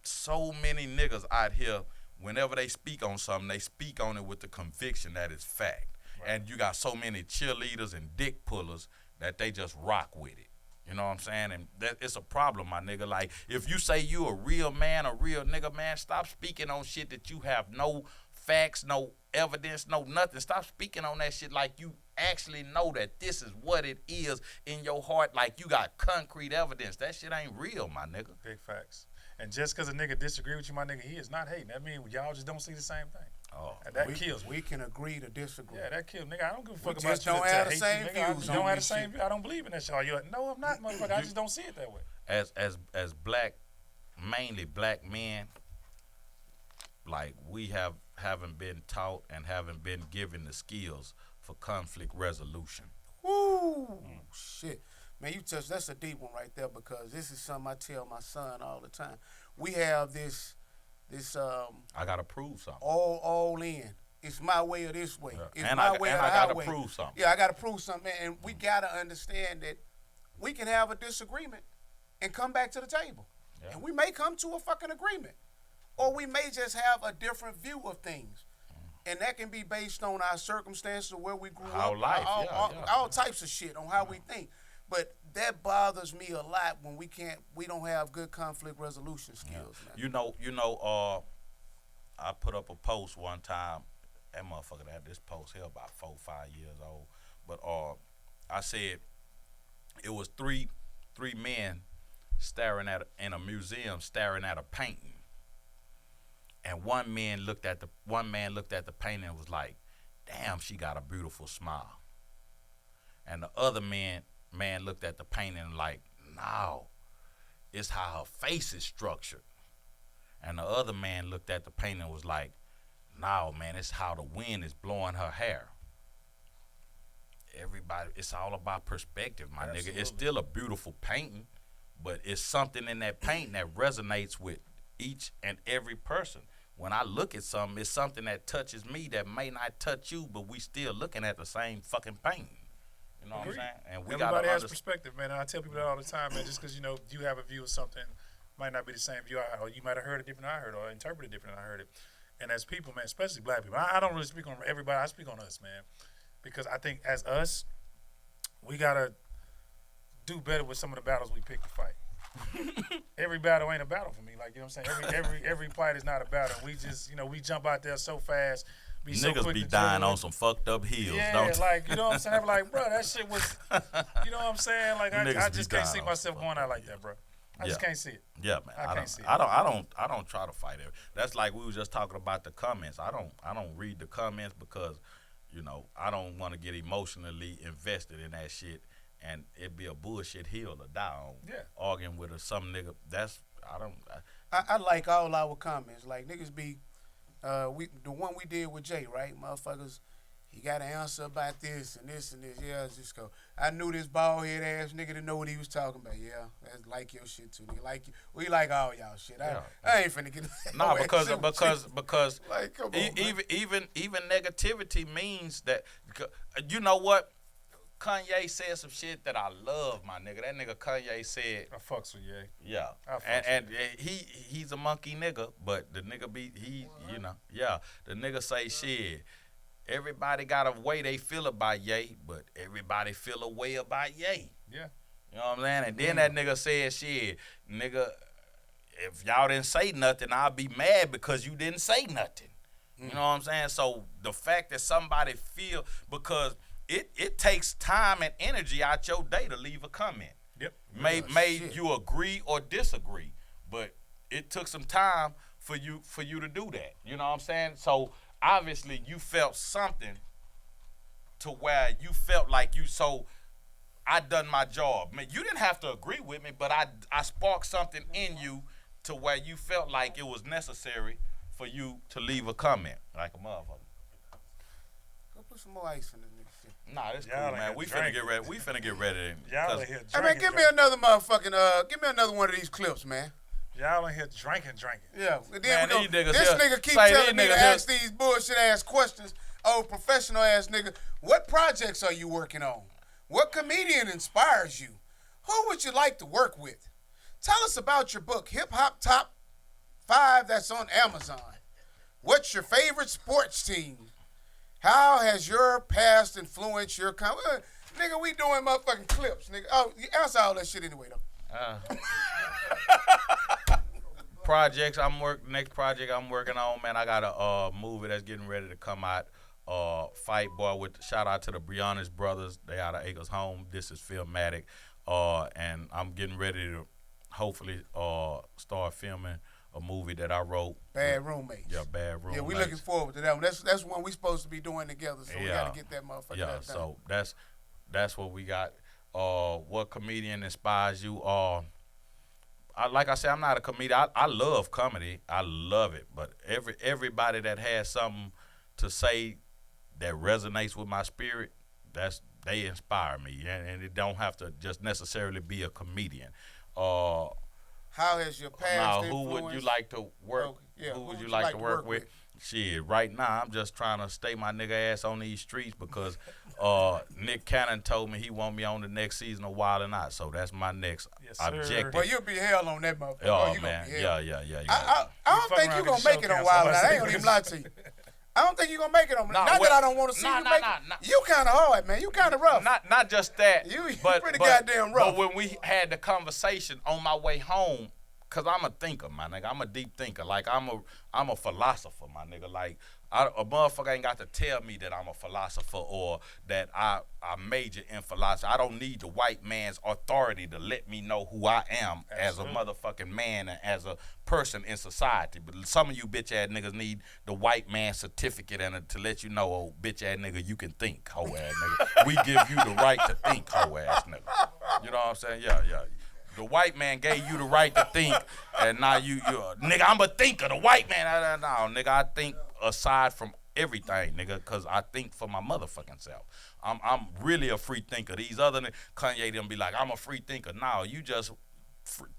so many niggas out here, whenever they speak on something, they speak on it with the conviction that it's fact. Right. And you got so many cheerleaders and dick pullers that they just rock with it. You know what I'm saying? And it's a problem, my nigga. Like, if you say you a real man, a real nigga, man, stop speaking on shit that you have no facts, no evidence, no nothing. Stop speaking on that shit like you actually know that this is what it is in your heart, like you got concrete evidence. That shit ain't real, my nigga. Big facts. And just because a nigga disagree with you, my nigga, he is not hating. That means y'all just don't see the same thing. Oh, and that kills. We can agree to disagree. Yeah, that kills. Nigga, I don't give a fuck we about just don't have the same views. I just don't have the same views. I don't believe in that shit. You like, no, I'm not, motherfucker. I just don't see it that way. As black, mainly black men, like we haven't been taught and haven't been given the skills for conflict resolution. Woo! Shit. Man, that's a deep one right there because this is something I tell my son all the time. We have this I gotta prove something. All in. It's my way or this way. Yeah. It's and my I, way and or I the gotta highway. prove something. Yeah, I gotta prove something. And we gotta understand that we can have a disagreement and come back to the table. Yeah. And we may come to a fucking agreement. Or we may just have a different view of things. And that can be based on our circumstances or where we grew up. Life, all types of shit on how we think. But that bothers me a lot when we don't have good conflict resolution skills, man. You know, I put up a post one time. That motherfucker had this post here about 4 or 5 years old. But I said it was three men in a museum staring at a painting. And one man looked at the painting and was like, "Damn, she got a beautiful smile." And the other man looked at the painting and like, "No, it's how her face is structured." And the other man looked at the painting and was like, "No, man, it's how the wind is blowing her hair." Everybody, it's all about perspective, my nigga. It's still a beautiful painting, but it's something in that painting that resonates with each and every person. When I look at something, it's something that touches me that may not touch you, but we still looking at the same fucking painting. You know what I'm saying? And we everybody has perspective, man. And I tell people that all the time, man. Just because you have a view of something, might not be the same view, or you might have heard it different than I heard, or interpreted different than I heard it. And as people, man, especially black people, I don't really speak on everybody. I speak on us, man, because I think as us, we gotta do better with some of the battles we pick to fight. Every battle ain't a battle for me. Like, you know what I'm saying? Every fight is not a battle. We just, we jump out there so fast. Niggas be dying on some fucked up heels, don't they? Like, you know what I'm saying? I'm like, bro, that shit was, you know what I'm saying? Like, I just can't see myself going out like that, bro. I just can't see it. Yeah, man. I can't see it. I don't try to fight it. That's like we was just talking about the comments. I don't read the comments because, I don't want to get emotionally invested in that shit. And it'd be a bullshit hill to die on. Yeah. Arguing with some nigga. I like all our comments. Like, niggas be, the one we did with Jay, right? Motherfuckers, he got an answer about this and this and this. Yeah, just go. I knew this bald head ass nigga to know what he was talking about. Yeah, that's like your shit too. Nigga. Like, we like all y'all shit. I ain't finna get. Nah, because like, come on, even negativity means that, you know what? Kanye said some shit that I love, my nigga. That nigga Kanye said, I fucks with Ye. Yeah. And he's a monkey nigga, but the nigga the nigga say shit. Everybody got a way they feel about Ye, but everybody feel a way about Ye. Yeah. You know what I'm saying? And then that nigga said shit, nigga, if y'all didn't say nothing, I'll be mad because you didn't say nothing. You know what I'm saying? So the fact that somebody feel, because it takes time and energy out your day to leave a comment. Yep. May you agree or disagree, but it took some time for you to do that. You know what I'm saying? So obviously you felt something to where you felt like so I done my job. Man, you didn't have to agree with me, but I sparked something in you to where you felt like it was necessary for you to leave a comment like a motherfucker. Go put some more ice in this nigga shit. Nah, that's cool, man. We finna get ready. We finna get ready. Y'all in here drinking. Hey, man, give me another motherfucking, give me another one of these clips, man. Y'all in here drinking. Yeah. And Man, then this nigga keep telling me to ask these bullshit ass questions. Oh, professional ass nigga. What projects are you working on? What comedian inspires you? Who would you like to work with? Tell us about your book, Hip Hop Top 5, that's on Amazon. What's your favorite sports team? How has your past influenced your nigga, we doing motherfucking clips, nigga. Oh, you answer all that shit anyway, though. Next project I'm working on, man. I got a movie that's getting ready to come out. Fight Boy with shout out to the Brianna's brothers. They out of Acres Home. This is Filmatic. And I'm getting ready to hopefully start filming a movie that I wrote. Bad Roommates. Yeah, Bad Roommates. Yeah, we looking forward to that one. That's one we supposed to be doing together, so we got to get that motherfucker done. So that's what we got. What comedian inspires you? Like I said, I'm not a comedian. I love comedy. I love it. But everybody that has something to say that resonates with my spirit, they inspire me. And it don't have to just necessarily be a comedian. How has your past now, influenced? who would you like to work? Who would you like to work with? Shit, right now I'm just trying to stay my nigga ass on these streets because Nick Cannon told me he want me on the next season of Wild 'N Out, so that's my next objective. Well, you'll be hell on that motherfucker. Oh man, yeah. I don't think you're gonna make it on Wild 'N Out. I ain't gonna even lie to you. I don't think you're gonna make it on. Not that I don't want to see you make it. You kind of hard, man. You kind of rough. Not just that. You pretty goddamn rough. But when we had the conversation on my way home, cause I'm a thinker, my nigga. I'm a deep thinker. Like I'm a philosopher, my nigga. Like A motherfucker ain't got to tell me that I'm a philosopher or that I major in philosophy. I don't need the white man's authority to let me know who I am as a motherfucking man and as a person in society. But some of you bitch ass niggas need the white man's certificate and to let you know, oh bitch ass nigga, you can think, hoe ass nigga. We give you the right to think, hoe ass nigga. You know what I'm saying? Yeah. The white man gave you the right to think, and now you nigga, I'm a thinker. The white man, no, nigga, I think aside from everything, nigga, because I think for my motherfucking self. I'm really a free thinker. These other Kanye them be like, I'm a free thinker. No, you just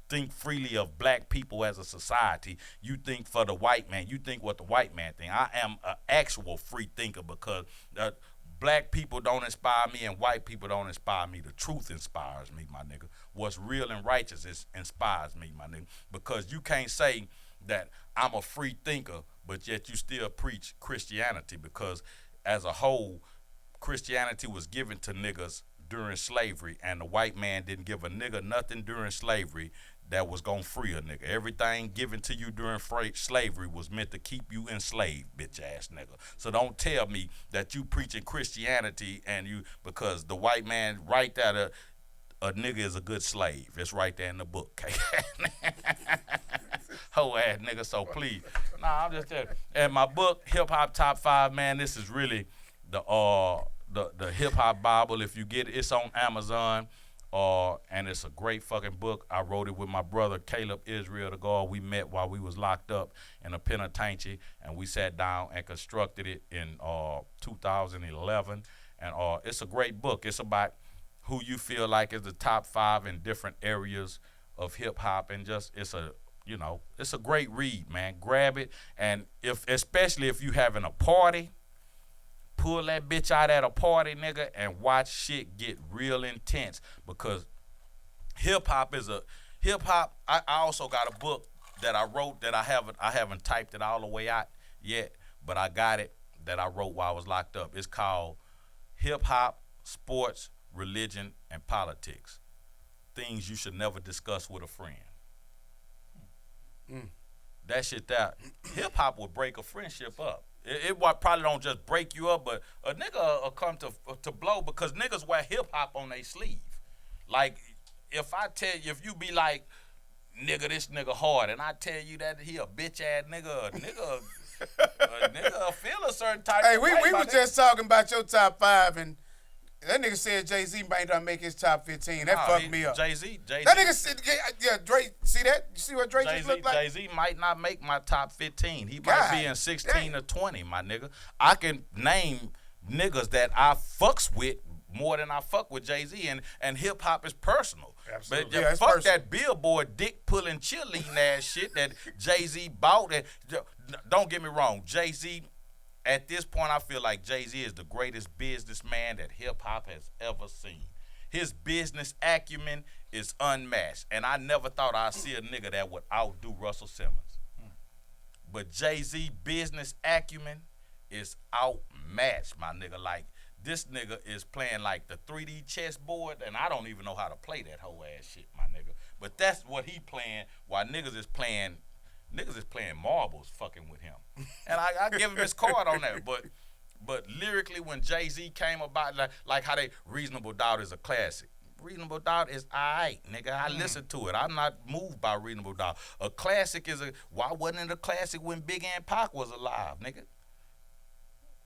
think freely of black people as a society. You think for the white man. You think what the white man think. I am an actual free thinker because black people don't inspire me and white people don't inspire me. The truth inspires me, my nigga. What's real and righteous inspires me, my nigga. Because you can't say that I'm a free thinker, but yet you still preach Christianity, because as a whole, Christianity was given to niggas during slavery, and the white man didn't give a nigga nothing during slavery that was gonna free a nigga. Everything given to you during slavery was meant to keep you enslaved, bitch ass nigga. So don't tell me that you preaching Christianity and you, because the white man right there, a nigga is a good slave. It's right there in the book. Hoe ass nigga, so please. Nah, I'm just telling you. And my book, Hip Hop Top 5, man, this is really the Hip Hop Bible. If you get it, it's on Amazon. And it's a great fucking book. I wrote it with my brother Caleb Israel, the guy we met while we was locked up in a penitentiary, and we sat down and constructed it in 2011. And it's a great book. It's about who you feel like is the top 5 in different areas of hip hop, and just it's a great read, man. Grab it, and especially if you having a party, pull that bitch out at a party, nigga, and watch shit get real intense, because hip hop. I also got a book that I wrote that I haven't typed it all the way out yet, but I got it that I wrote while I was locked up. It's called Hip Hop, Sports, Religion, and Politics. Things you should never discuss with a friend. That shit that hip hop would break a friendship up. It probably don't just break you up, but a nigga will come to blow, because niggas wear hip hop on their sleeve. Like, if I tell you, if you be like, nigga, this nigga hard, and I tell you that he a bitch ass nigga, a nigga feel a certain type of way. Hey, we was just talking about your top 5, and that nigga said Jay-Z might not make his top 15. That fucked me up. Jay-Z. That nigga said, yeah, Drake, see that? You see what Drake just look like? Jay-Z might not make my top 15. He might be in 16 or 20, my nigga. I can name niggas that I fucks with more than I fuck with Jay-Z, and hip-hop is personal. Absolutely. But fuck that Billboard dick-pulling cheerleading ass shit that Jay-Z bought. And don't get me wrong, Jay-Z, at this point, I feel like Jay-Z is the greatest businessman that hip-hop has ever seen. His business acumen is unmatched, and I never thought I'd see a nigga that would outdo Russell Simmons. But Jay-Z business acumen is outmatched, my nigga. Like, this nigga is playing like the 3D chessboard, and I don't even know how to play that whole ass shit, my nigga. But that's what he playing, while niggas is playing marbles fucking with him. And I give him his card on that. But lyrically, when Jay-Z came about, like how they Reasonable Doubt is a classic. Reasonable Doubt is alright, nigga. I listen to it. I'm not moved by Reasonable Doubt. A classic is why wasn't it a classic when Big and Pac was alive, nigga?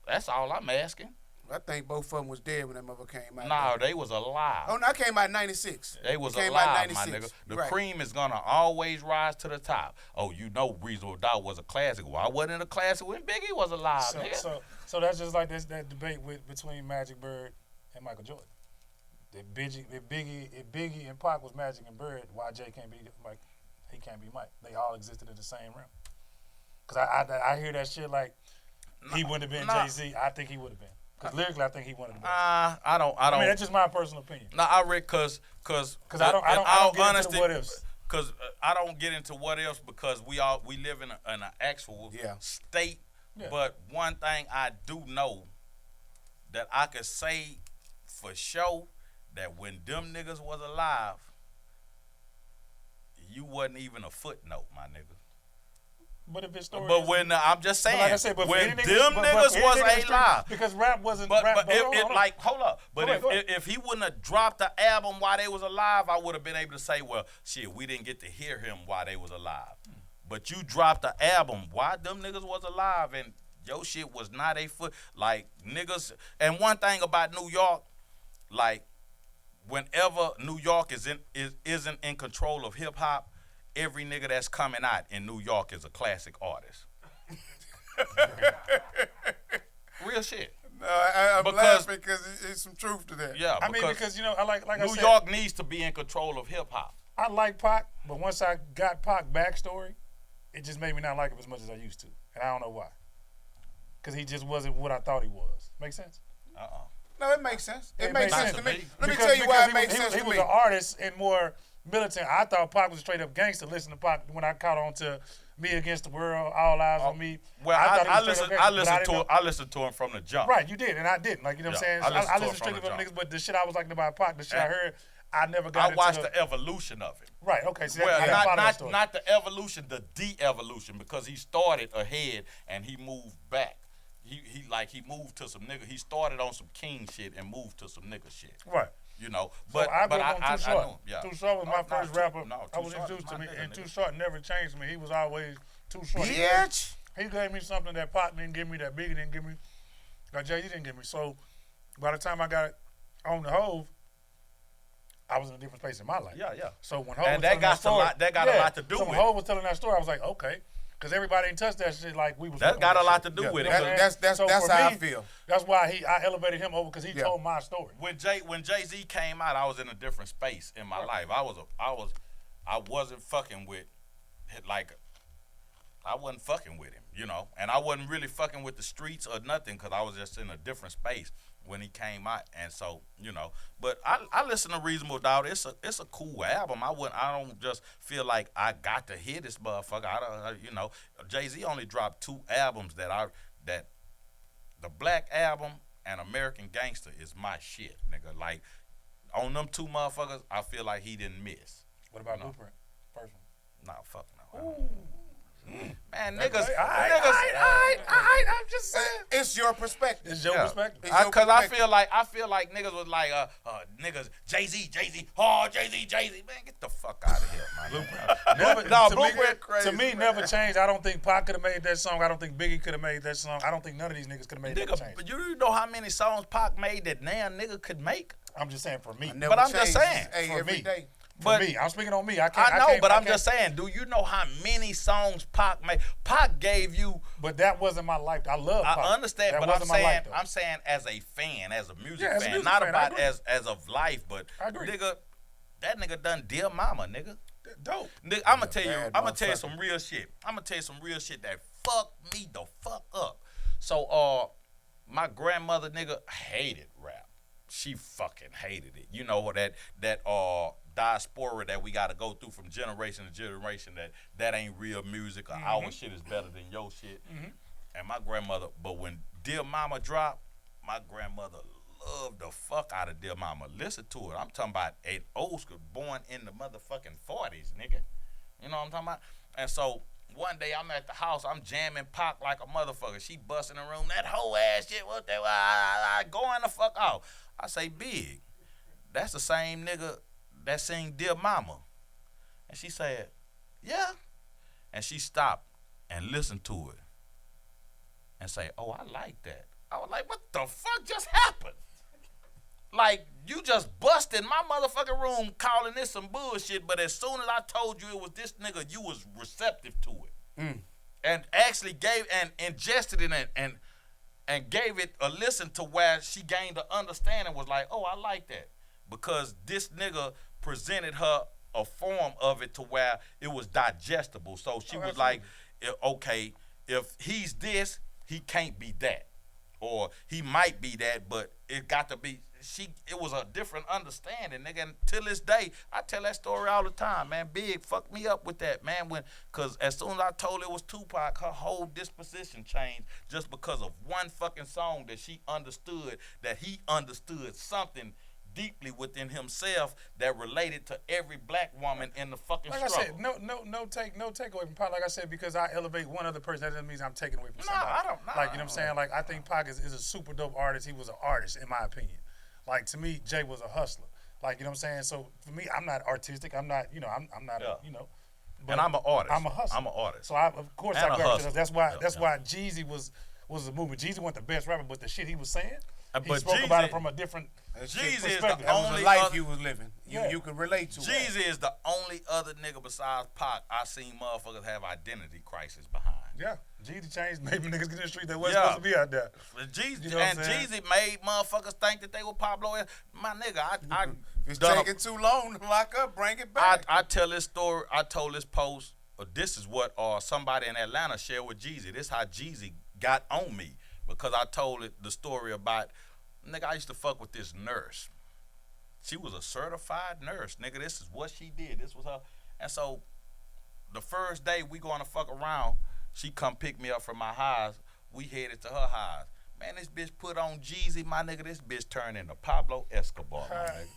That's all I'm asking. I think both of them was dead when that mother came out. Nah, they was alive. Oh, no, I came out in 96. They was alive, my nigga. The cream is gonna always rise to the top. Oh, you know Reasonable Doubt was a classic. Why wasn't it a classic when Biggie was alive, nigga? So that's just like that debate between Magic Bird and Michael Jordan. If Biggie and Pac was Magic and Bird, why Jay can't be Mike? He can't be Mike. They all existed in the same realm. Cause I hear that shit like he wouldn't have been Jay-Z. I think he would have been. Because lyrically, I think he wanted to be. I don't. I mean, that's just my personal opinion. No, I read because I don't get into what ifs. Because I don't get into what ifs, because we live in an actual state. Yeah. But one thing I do know that I could say for sure, that when them niggas was alive, you wasn't even a footnote, my nigga. But if his story, But when I'm just saying, like I said, but when any them niggas- niggas any was niggas a lie. because rap wasn't. But rap, if hold it on. like hold up. But Go ahead. if he wouldn't have dropped the album while they was alive, I would have been able to say, well, shit, we didn't get to hear him while they was alive. But you dropped the album while them niggas was alive, and your shit was not a foot like niggas. And one thing about New York, like whenever New York isn't in control of hip hop, every nigga that's coming out in New York is a classic artist. Real shit. No, I'm Because- laughing because it's some truth to that. Yeah, I mean, because you know, I like I New said, York needs to be in control of hip hop. I like Pac, but once I got Pac backstory, it just made me not like him as much as I used to, and I don't know why. Because he just wasn't what I thought he was. Make sense? No, it makes sense. It It makes makes sense sense to to me. me. Let me tell you why it he makes was, sense he to was me. an artist and more militant. I thought Pac was a straight up gangster. Listen to Pac when I caught on to Me Against the World, All Eyes on Me. Well, thought he I was straight listened. up I gangster, but listened didn't to know- him. I listened to him from the jump. Right, you did, and I didn't. Like, you know what I'm Yeah, saying? I listened to I him listened from straight the up jump. niggas, but the shit I was liking about Pac, the shit I And heard, I never got I into watched the evolution of it. Right, okay. See, Well, I gotta follow that not story. not the evolution, the de-evolution, because he started ahead and he moved back. He moved to some nigga. He started on some king shit and moved to some nigga shit. Right. You know, So but I but grew up on Too Short. knew him, yeah. Too Short was my No, first Too- rapper. no, I Too was Short introduced is to my me, nigga, and Too nigga. Short never changed me. He was always Too Short. Bitch. He gave me something that Pac didn't give me, that Biggie didn't give me, that Jay-Z didn't give me. So by the time I got on the Hove, I was in a different place in my life. Yeah, yeah. So when Hove And was that telling got that story, that got a lot to do so when with it. Hove was telling that story, I was like, okay, because everybody didn't touch that shit like we was. That fucking got with a lot shit. to do with it. You know what I'm saying? That's So how for I me, feel. That's why I elevated him over because he Yeah. told my story. When Jay-Z came out, I was in a different space in my life. I wasn't fucking with I wasn't fucking with him, you know, and I wasn't really fucking with the streets or nothing because I was just in a different space when he came out, and so you know. But I listen to Reasonable Doubt. It's a cool album. I don't just feel like I got to hear this motherfucker. You know, Jay-Z only dropped 2 albums that the Black Album and American Gangster is my shit, nigga. Like on them 2 motherfuckers, I feel like he didn't miss. What about No. Blueprint? First one. Nah, fuck no. Man, niggas, I'm just saying. It's your perspective. It's your Yeah. perspective. It's your Cause I perspective. feel like niggas was like niggas Jay-Z, oh Jay-Z, man, get the fuck out of here, man. Never, No, to Blueprint me, crazy, to me man. never changed. I don't think Pac could have made that song. I don't think Biggie could have made that song. I don't think none of these niggas could have made that Nigga, change. but you know how many songs Pac made that now nigga could make? I'm just saying for me. Never But I'm just changes. saying, Hey, for every me. day. For But me, I'm speaking on me. I I know, can't, but I'm can't- just saying, do you know how many songs Pac made? Pac gave you. But that wasn't my life. I love Pac. I understand, That but I'm wasn't my life, saying, though. as a fan, as a music Yeah, as a fan, music not fan, I about agree. as of life, but I agree. nigga, that nigga done Dear Mama, nigga. Dope. Nigga, I'm gonna tell you, bad I'm gonna tell you motherfucker. some real shit. I'm gonna tell you some real shit that fucked me the fuck up. So, my grandmother, nigga, hated rap. She fucking hated it. You know that diaspora that we gotta go through from generation to generation. That ain't real music. Or our shit is better than your shit. And my grandmother, but when Dear Mama dropped, my grandmother loved the fuck out of Dear Mama. Listen to it. I'm talking about an old school, born in the motherfucking 40s, nigga. You know what I'm talking about? And so one day I'm at the house, I'm jamming Pac like a motherfucker. She busting the room, that whole ass shit, what that, going the fuck out. I say, Big, that's the same nigga that sing Dear Mama. And she said, yeah. And she stopped and listened to it and say, oh, I like that. I was like, what the fuck just happened? Like, you just busted my motherfucking room calling this some bullshit, but as soon as I told you it was this nigga, you was receptive to it. And actually gave and ingested it and gave it a listen to where she gained an understanding, was like, oh, I like that. Because this nigga presented her a form of it to where it was digestible. So she was like, okay, if he's this, he can't be that. Or he might be that, but it got to be, it was a different understanding, nigga. And till this day, I tell that story all the time, man. Big fucked me up with that, man. Cause as soon as I told her it was Tupac, her whole disposition changed just because of one fucking song that she understood, that he understood something deeply within himself that related to every black woman in the fucking Like struggle. I said, no take away from Pac. Like I said, because I elevate one other person, that doesn't mean I'm taking away from somebody. I don't know. Like, you know what I'm saying? Like, I think Pac is a super dope artist. He was an artist, in my opinion. Like, to me, Jay was a hustler. Like, you know what I'm saying? So, for me, I'm not artistic. I'm not, I'm not, And I'm an artist. I'm a hustler. I'm an artist. So, of course, And I a gravitate. hustler. That's why Jeezy was a movement. Jeezy wasn't the best rapper, but the shit he was saying, he but spoke about Jeezy- it from a different Jeezy is perspective. the That was only a life other- you was living. You could relate to it. Jeezy is the only other nigga besides Pac I seen motherfuckers have identity crisis behind. Yeah, Jeezy changed, made niggas get in the street that wasn't Yeah. supposed to be out there. Jeezy, You know what and I'm saying? Jeezy made motherfuckers think that they were Pablo. My nigga, I It's done a- taking too long to lock up. Bring it back. I tell this story. I told this post. This is what somebody in Atlanta shared with Jeezy. This how Jeezy got on me because I told it the story about nigga. I used to fuck with this nurse. She was a certified nurse, nigga. This is what she did. This was her. And so the first day we going to fuck around, she come pick me up from my house. We headed to her house. Man, this bitch put on Jeezy, my nigga. This bitch turned into Pablo Escobar, my nigga.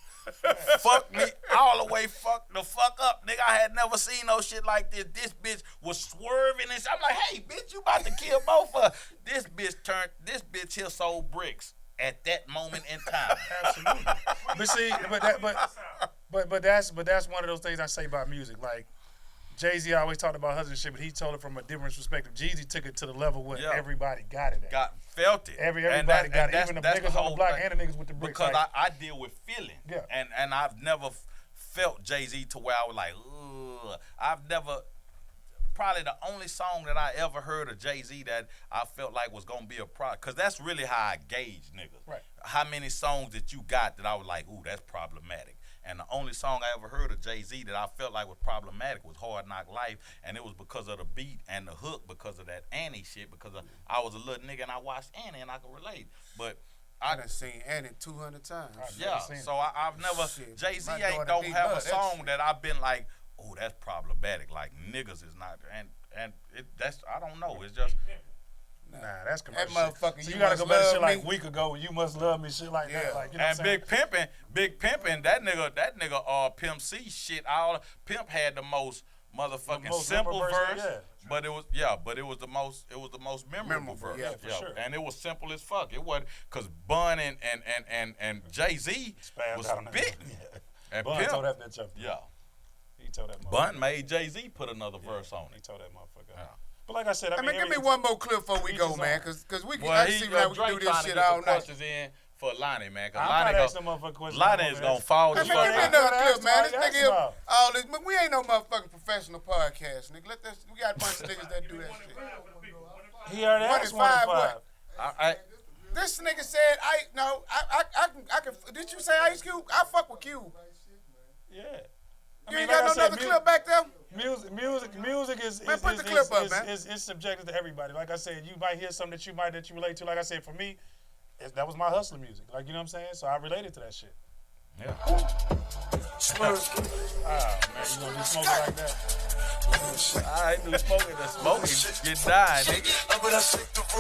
Fuck me all the way fuck the fuck up, nigga. I had never seen no shit like this. This bitch was swerving and shit. I'm like, hey, bitch, you about to kill both of us. This bitch here sold bricks at that moment in time. Absolutely. But see, but that's one of those things I say about music. Like Jay-Z always talked about hustling shit, but he told it from a different perspective. Jeezy took it to the level where everybody got it at. Felt it. Everybody got it. Even the that's niggas on the whole block thing. and the niggas with the bricks. Because like, I deal with feeling. Yeah. And I've never felt Jay-Z to where I was like, ugh. I've never, probably the only song that I ever heard of Jay-Z that I felt like was going to be a product. Because that's really how I gauge niggas. Right. How many songs that you got that I was like, ooh, that's problematic. And the only song I ever heard of Jay-Z that I felt like was problematic was Hard Knock Life, and it was because of the beat and the hook, because of that Annie shit, because I was a little nigga and I watched Annie and I could relate. But I done seen Annie 200 times. yeah, so I've never, Shit. Jay-Z My ain't daughter don't beat have a love that song shit. that I've been like, oh, that's problematic. Like niggas is not, and that's, I don't know. It's just, nah, that's commercial. That motherfucker, So you you gotta must go back to shit love like me. a week ago. You must love me, shit like that. Yeah. Like, you know and what I'm saying? Big Pimpin', that nigga, Pimp C shit. All Pimp had the most motherfucking The most simple memorable verse, verse, but it was the most memorable verse. yeah, for sure. And it was simple as fuck. It wasn't because Bun and Jay-Z Spammed was out on that. spitting. Yeah. And Bun Pimp, told that bitch up. yeah, He told that motherfucker. Bun made Jay-Z put another verse on He it. told that motherfucker. Yeah. But like I said, I mean, give me one more clip before we each go, his man, own. cause we can. Well, I see how we can do Drake this trying to shit get all some night. questions in for Lonnie, man. Cause I'm Lonnie not go, asking no motherfucking questions. Lonnie is gonna fall the Hey, fuck man, give me out. another Ask clip, man. This somebody, nigga ask here, somebody. all this. We ain't no motherfucking professional podcast, nigga. We got a bunch of niggas that do that shit. He already One asked and 1 and five, 5. what? I This nigga said, I can. Did you say Ice Cube? I fuck with Cube. Yeah. You ain't got no other clip back there? Music is Man, put the clip up, man. is subjective to everybody. Like I said, you might hear something that you relate to. Like I said, for me, that was my hustler music. Like, you know what I'm saying? So I related to that shit. yeah. Man, you gonna do smoking like that? I ain't do smoking. The smoking get dying, nigga.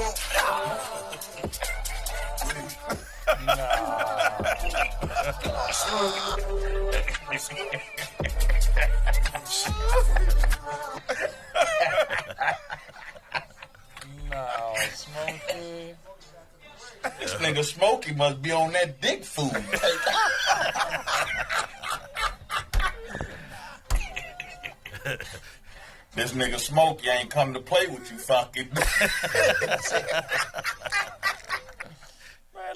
No, smoking. This nigga Smokey must be on that dick food. This nigga Smokey ain't come to play with you fucking. Man,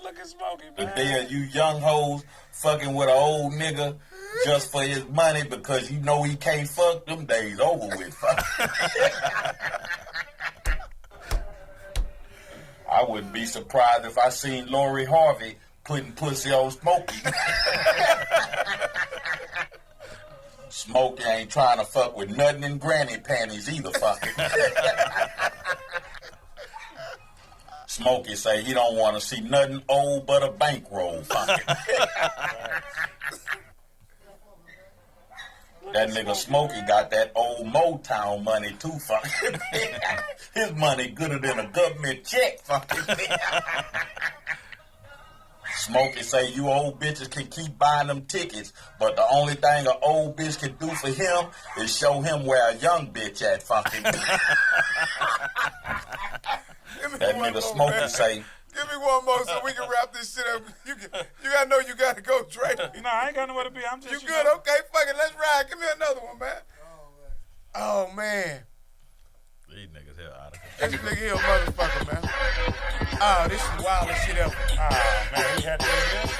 look at Smokey, But man. then you young hoes fucking with an old nigga just for his money because you know he can't fuck, them days over with. Fuck. I wouldn't be surprised if I seen Lori Harvey putting pussy on Smokey. Smokey ain't trying to fuck with nothing in granny panties either, fucking. Smokey say he don't want to see nothing old but a bankroll, fucking. That nigga Smokey got that old Motown money too, fucking. His money gooder than a government check, fucking. Smokey say you old bitches can keep buying them tickets, but the only thing an old bitch can do for him is show him where a young bitch at fucking. That nigga Smokey say. Give me one more so we can wrap this shit up. You gotta know you gotta go, Trey. No, I ain't got nowhere to be. I'm just. You good? Okay, fuck it. Let's ride. Give me another one, man. Oh man. These niggas here out of here. This nigga here a motherfucker, man. Oh, this is wild as shit ever. Oh man, we had to do this.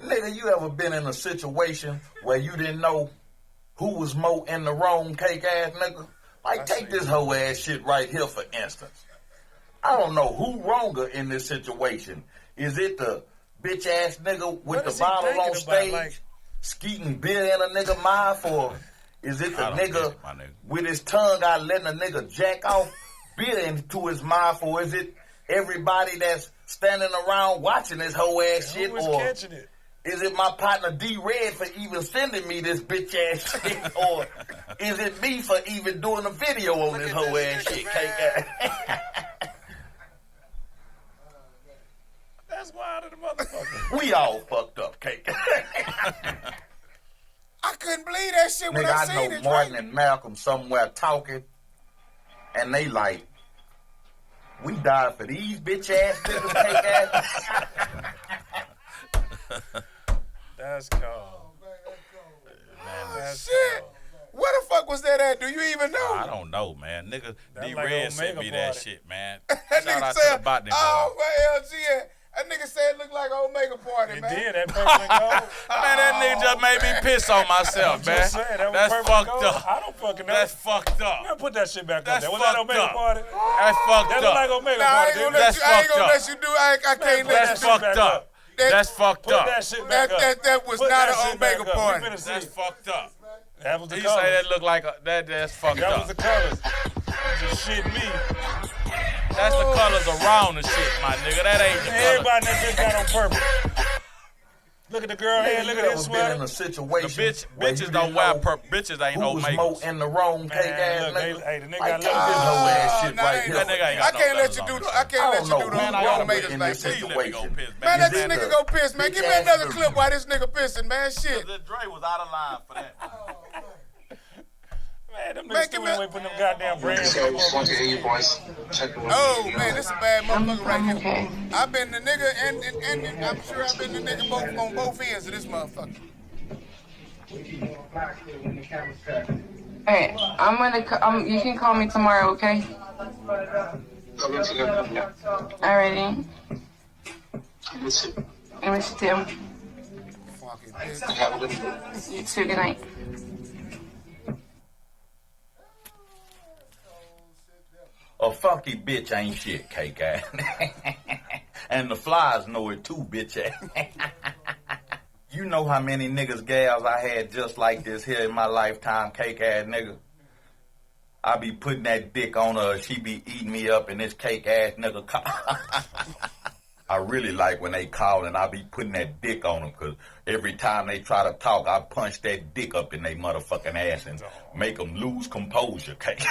Nigga, you ever been in a situation where you didn't know who was more in the wrong, cake ass nigga? Like, take this whole ass shit right here, for instance. I don't know who wronger in this situation. Is it the bitch ass nigga with the bottle on stage, skeeting beer in a nigga mouth, or is it the nigga with his tongue out letting a nigga jack off beer into his mouth, or is it everybody that's standing around watching this whole ass shit, or catching it? Is it my partner D-Red for even sending me this bitch ass shit? Or is it me for even doing a video on this whole ass shit? That's wild to the motherfucker. We all fucked up, Cake. I couldn't believe that shit when Nigga, I I seen know it. Martin and Malcolm somewhere talking, and they like, we died for these bitch ass niggas, Cake ass. That's cold. That's shit. Where the fuck was that at? Do you even know? I don't know, man. Nigga, D-Red like sent me that shit, man. That Shout nigga out said, to the Botany oh, boy. where LG at? That nigga said it looked like an Omega party, It man. did. That perfect gold. Man, that nigga just made me piss on myself, man. Just saying, that was That's perfect fucked gold. up. I don't fucking know. That's fucked up. Man, put that shit back That's up there. Was that fucked Omega up. party? That's fucked That look like up. Omega Nah, I party, ain't didn't gonna it? let you. I ain't gonna fucked let you do. I can't put let that That's you. shit fucked back up. up. That's fucked Put up. that shit back up. That was Put not that an shit back Omega up. party. We finna That's see. fucked up. That was the He colors. say that look like that's fucked That up. was the colors. Just shit me. That's the colors around the shit, my nigga. That ain't the color. Everybody in that bitch got on purple. Look at the girl head. Look at You his ever been in sweater. a situation where you Bitches didn't don't wear know purple. Bitches ain't who was more Omegas. in the wrong, Cake ass look, nigga? hey, the nigga Like, got take little this bitches. whole ass shit Nah, right ain't here. That nigga ain't I got no can't let colors you on do. his I shirt. can't I let don't you know do the Man, I who gotta Omegas put in like this that. Please let me go situation. piss, Man, let Is this it nigga the go piss, man. Give me bitch-ass another nigga? clip while this nigga pissing, man. Shit. The Dre was out of line for that. Man, them Man, niggas give still me ain't putting them goddamn brands. So just want to hear your voice. Check in with Oh you. man, this is a bad motherfucker right here. okay. I've been the nigga and I'm sure I've been the nigga both on both ends of this motherfucker. Alright, I'm gonna. You can call me tomorrow, okay? Come into the Alrighty. miss you. I miss you too. Fucking bitch. Have a good day. You too. Good night. A funky bitch ain't shit, Cake ass. And the flies know it too, bitch ass. You know how many niggas, gals I had just like this here in my lifetime, Cake ass nigga. I be putting that dick on her, she be eating me up in this cake ass nigga. I really like when they call and I be putting that dick on them, because every time they try to talk, I punch that dick up in their motherfucking ass and make them lose composure, Cake.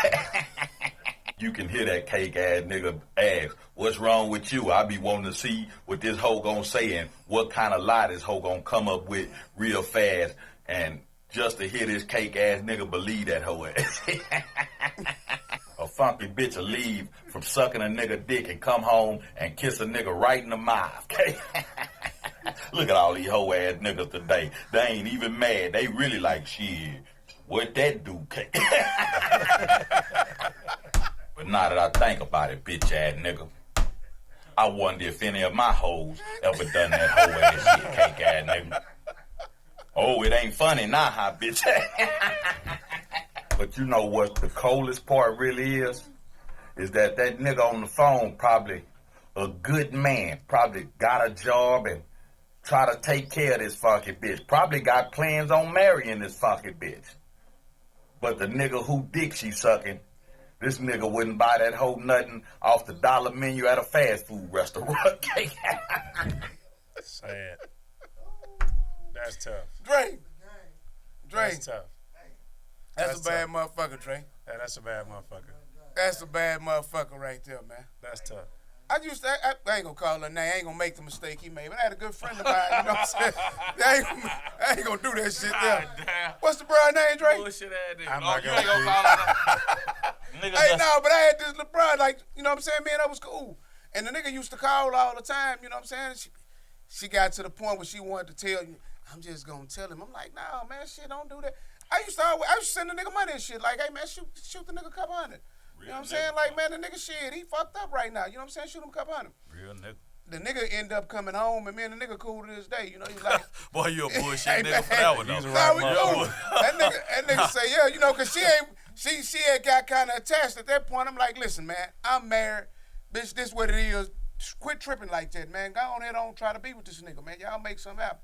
You can hear that cake ass nigga ask, what's wrong with you? I be wanting to see what this hoe gonna say and what kind of lie this hoe gonna come up with real fast, and just to hear this cake ass nigga believe that hoe ass. A funky bitch will leave from sucking a nigga dick and come home and kiss a nigga right in the mouth, okay? Look at all these hoe ass niggas today. They ain't even mad. They really like, shit, what that do, cake? But now that I think about it, bitch ass nigga, I wonder if any of my hoes ever done that hoe ass shit, cake ass nigga. Oh, it ain't funny now, huh, bitch? But you know what the coldest part really is? Is that nigga on the phone probably a good man, probably got a job and try to take care of this funky bitch. Probably got plans on marrying this funky bitch. But the nigga who dick she sucking, this nigga wouldn't buy that whole nothing off the dollar menu at a fast food restaurant. Sad. That's tough. Dre. That's tough. That's a bad motherfucker, Dre. Yeah, that's a bad motherfucker. That's a bad motherfucker right there, man. That's tough. I used to, I ain't gonna call her name. I ain't gonna make the mistake he made. But I had a good friend of mine, you know what I'm saying? I ain't gonna do that shit there. Damn. What's the broad name, Drake? Bullshit ass nigga. I'm Oh, not you gonna ain't gonna say. call her that. Nigga Hey, just- no, but I had this LeBron, like, you know what I'm saying? Man, that was cool. And the nigga used to call all the time, you know what I'm saying? She got to the point where she wanted to tell you, I'm just gonna tell him. I'm like, no, man, shit, don't do that. I used to send the nigga money and shit. Like, hey, man, shoot the nigga a couple hundred. You know what I'm saying? Like, man, the nigga shit, he fucked up right now. You know what I'm saying? Shoot him a couple hundred. Real nigga. The nigga end up coming home, and me and the nigga cool to this day. You know, he's like, Boy, you a bullshit Hey, nigga man, for that one, he's though. a nah, we right cool. motherfucker. That nigga say, yeah, you know, because she had got kind of attached at that point. I'm like, listen, man, I'm married. Bitch, this what it is. Quit tripping like that, man. Go on there, don't try to be with this nigga, man. Y'all make something happen.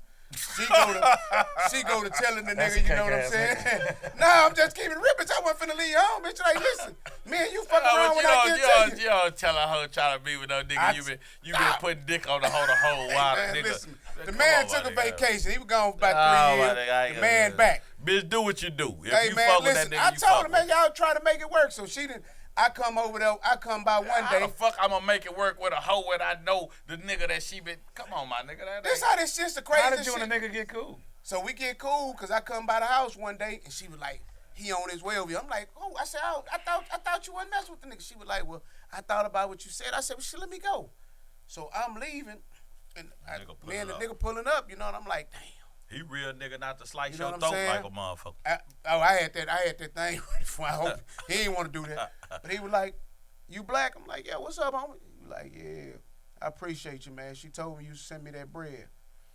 She go to telling the That's nigga, a you know what I'm cake-ass saying? Nah, I'm just keeping it real, bitch. I wasn't finna leave you home, bitch. Like, listen, man, you fuck around when I get to you. You don't tell a hoe trying to be with no nigga. You been putting dick on the whole while, Man, nigga. listen, the Come man on, took my a nigga. vacation. He was gone for about Oh, 3 my years. nigga, I ain't The gonna man do back. Bitch, do what you do. If Hey, you man, fuck with listen, that nigga, I you told fuck her, man, with y'all try to make it work. So she didn't. I come over there. I come by one How day. the fuck I'm gonna make it work with a hoe when I know the nigga that she been? Come on, my nigga. That This ain't- how this shit's the How craziest did you shit. and the nigga get cool? So we get cool because I come by the house one day and she was like, he on his way over here. I'm like, oh, I said, oh, I thought you wasn't messing with the nigga. She was like, well, I thought about what you said. I said, well, shit, let me go. So I'm leaving, and Nigga me and the pulling up. nigga pulling up, you know, and I'm like, damn. He real nigga not to slice You know your what I'm throat saying? like a motherfucker. I had that thing ready for. I hope he didn't want to do that, but he was like, "You black?" I'm like, "Yeah, what's up, homie?" He was like, "Yeah, I appreciate you, man." She told me you send me that bread.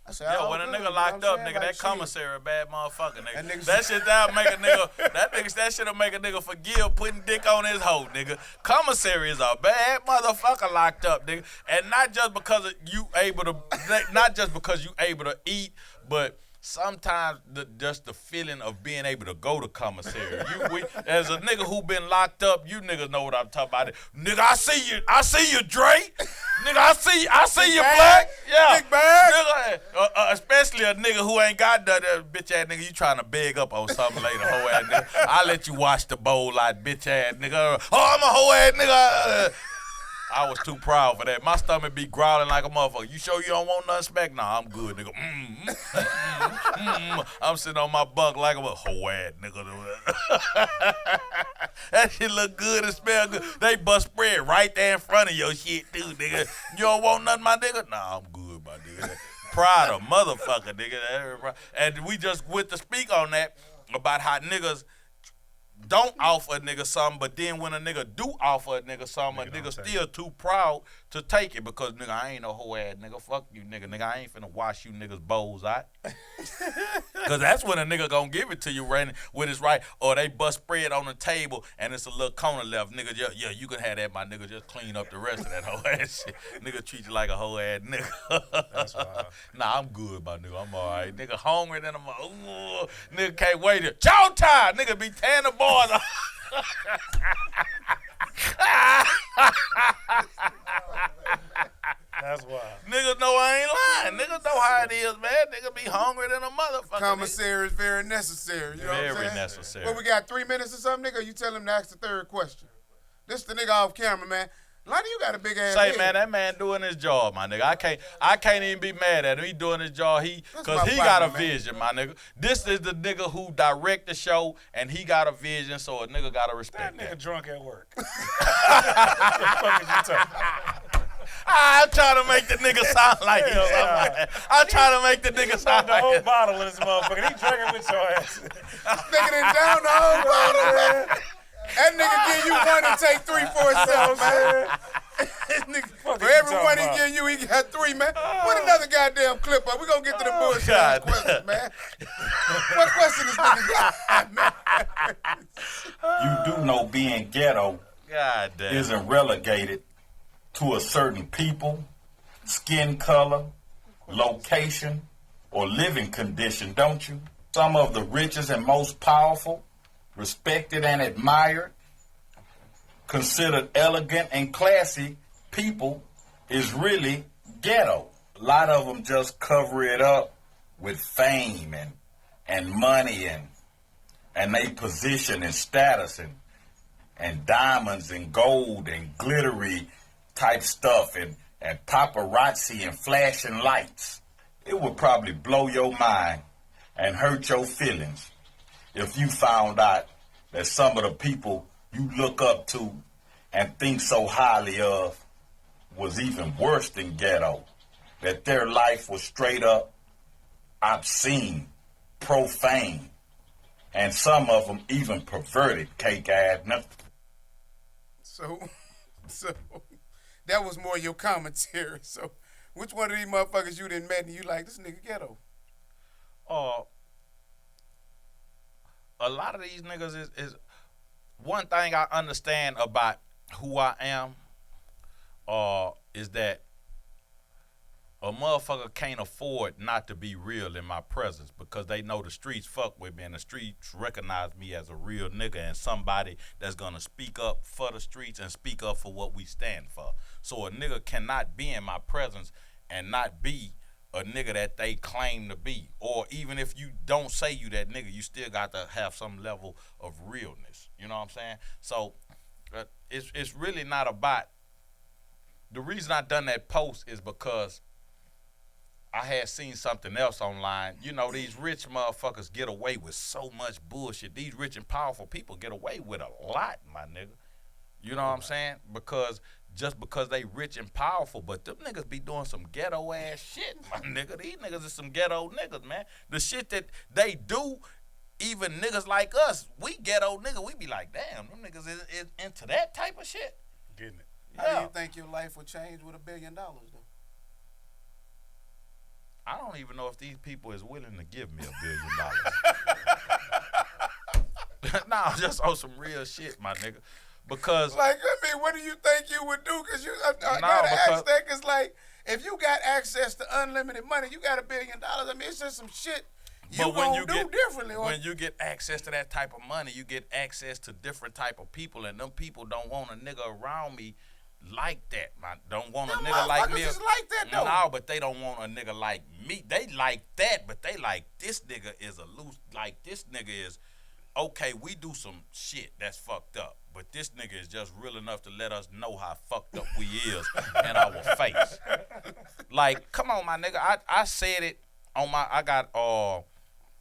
I said, Yeah, "Oh, when a good," nigga you know locked what I'm up, saying? nigga, Like, that shit. commissary a bad motherfucker, nigga. That nigga- That shit that'll make a nigga, that shit'll make a nigga forgive putting dick on his hoe, nigga. Commissary is a bad motherfucker locked up, nigga. And not just because you able to eat, but sometimes just the feeling of being able to go to commissary. As a nigga who been locked up, you niggas know what I'm talking about. Nigga, I see you, Dre. Nigga, I see you, bag, black. Yeah, big bag. Nigga, especially a nigga who ain't got that bitch ass nigga. You trying to beg up on something later, hoe ass nigga. I let you wash the bowl like bitch ass nigga. Oh, I'm a hoe ass nigga. I was too proud for that. My stomach be growling like a motherfucker. You sure you don't want nothing smack? Nah, I'm good, nigga. I'm sitting on my bunk like a hoe ass nigga. That shit look good and smell good. They bust spread right there in front of your shit, too, nigga. You don't want nothing, my nigga? Nah, I'm good, my nigga. Proud of motherfucker, nigga. And we just went to speak on that about how niggas don't offer a nigga something, but then when a nigga do offer a nigga something, a nigga still too proud to take it because, nigga, I ain't no hoe ass nigga. Fuck you, nigga. Nigga, I ain't finna wash you niggas' bowls out. Because that's when a nigga gonna give it to you right when it's right. Or they bust spread on the table and it's a little corner left. Nigga, yeah, you can have that, my nigga. Just clean up the rest of that hoe ass shit. Nigga treat you like a hoe ass nigga. That's wild. Nah, I'm good, my nigga. I'm all right. Nigga hungry, then I'm like, ooh. Nigga can't wait it. Chow time. Nigga be tearing the boys up. That's wild. Niggas know I ain't lying. Niggas know how it is, man. Nigga be hungry than a motherfucker. Commissary is very necessary. You know what I'm Very saying? necessary. What, we got 3 minutes or something, nigga? You tell him to ask the third question. This the nigga off camera, man. Lonnie, you got a big ass Say, head. man, that man doing his job, my nigga. I can't even be mad at him. He doing his job. That's Cause my he got a partner, man. vision, my nigga. This is the nigga who direct the show, and he got a vision, so a nigga gotta That respect nigga that. drunk at work. What the fuck is you talking? I'm trying to make the nigga sound like he's somebody. I'm trying to make the nigga sound The whole like bottle in this motherfucker. He drinking with your ass. Nigga done down the whole bottle, man. That nigga give you one and take 3 for himself, man. This nigga, Fuck for is you every talking one he about? give you, he got 3, man. Put another goddamn clip up. We gonna get to the bullshit God. questions, man. What question this nigga got, man? You do know being ghetto God damn. isn't relegated to a certain people, skin color, location, or living condition, don't you? Some of the richest and most powerful, respected and admired, considered elegant and classy people is really ghetto. A lot of them just cover it up with fame and money and they position and status and diamonds and gold and glittery type stuff and paparazzi and flashing lights. It would probably blow your mind and hurt your feelings if you found out that some of the people you look up to and think so highly of was even worse than ghetto, that their life was straight up obscene, profane, and some of them even perverted, cake ass. So that was more your commentary. So which one of these motherfuckers you didn't met and you like, this nigga ghetto? A lot of these niggas is one thing I understand about who I am, is that a motherfucker can't afford not to be real in my presence because they know the streets fuck with me and the streets recognize me as a real nigga and somebody that's gonna speak up for the streets and speak up for what we stand for. So a nigga cannot be in my presence and not be a nigga that they claim to be. Or even if you don't say you that nigga, you still got to have some level of realness. You know what I'm saying? So it's really not about, the reason I done that post is because I had seen something else online. You know, these rich motherfuckers get away with so much bullshit. These rich and powerful people get away with a lot, my nigga. You know what I'm saying? Just because they rich and powerful, but them niggas be doing some ghetto ass shit, my nigga. These niggas is some ghetto niggas, man. The shit that they do, even niggas like us, we ghetto niggas, we be like, damn, them niggas is into that type of shit. Getting it. How do you think your life would change with $1 billion, though? I don't even know if these people is willing to give me $1 billion. Nah, just on some real shit, my nigga. Because like, I mean, what do you think you would do? Cause I gotta ask that, cause like, if you got access to unlimited money, you got $1 billion. I mean, it's just some shit you gonna do differently. When you get access to that type of money, you get access to different type of people, and them people don't want a nigga around me like that. Don't want a nigga like me. Just like that, though. No, but they don't want a nigga like me. They like that, but they like, this nigga is a loose. Like, this nigga is, okay, we do some shit that's fucked up, but this nigga is just real enough to let us know how fucked up we is in our face. Like, come on, my nigga. I said it on I got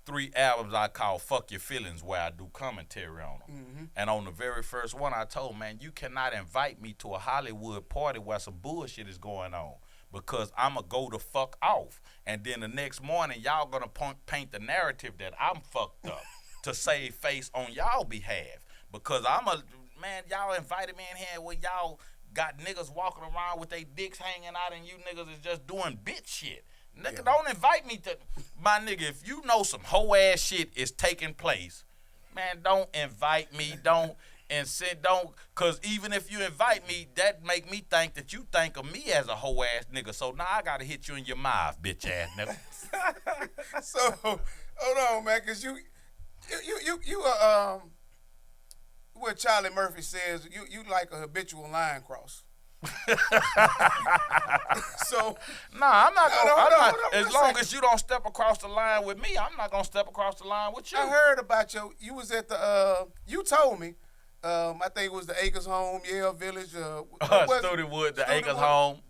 3 albums I call Fuck Your Feelings, where I do commentary on them. Mm-hmm. And on the very first one, I told, man, you cannot invite me to a Hollywood party where some bullshit is going on, because I'ma go the fuck off. And then the next morning, y'all gonna paint the narrative that I'm fucked up to save face on y'all behalf. Because man, y'all invited me in here where y'all got niggas walking around with their dicks hanging out and you niggas is just doing bitch shit. Nigga, don't invite me to, my nigga, if you know some hoe ass shit is taking place, man, don't invite me, cause even if you invite me, that make me think that you think of me as a hoe ass nigga. So now I gotta hit you in your mouth, bitch ass nigga. So, hold on, man, cause you what Charlie Murphy says, you like a habitual line cross. So nah, I'm not gonna. As long as you don't step across the line with me, I'm not gonna step across the line with you. I heard about you was at the. You told me. I think it was the Acres Home, Yale Village. Studewood, the Acres Home,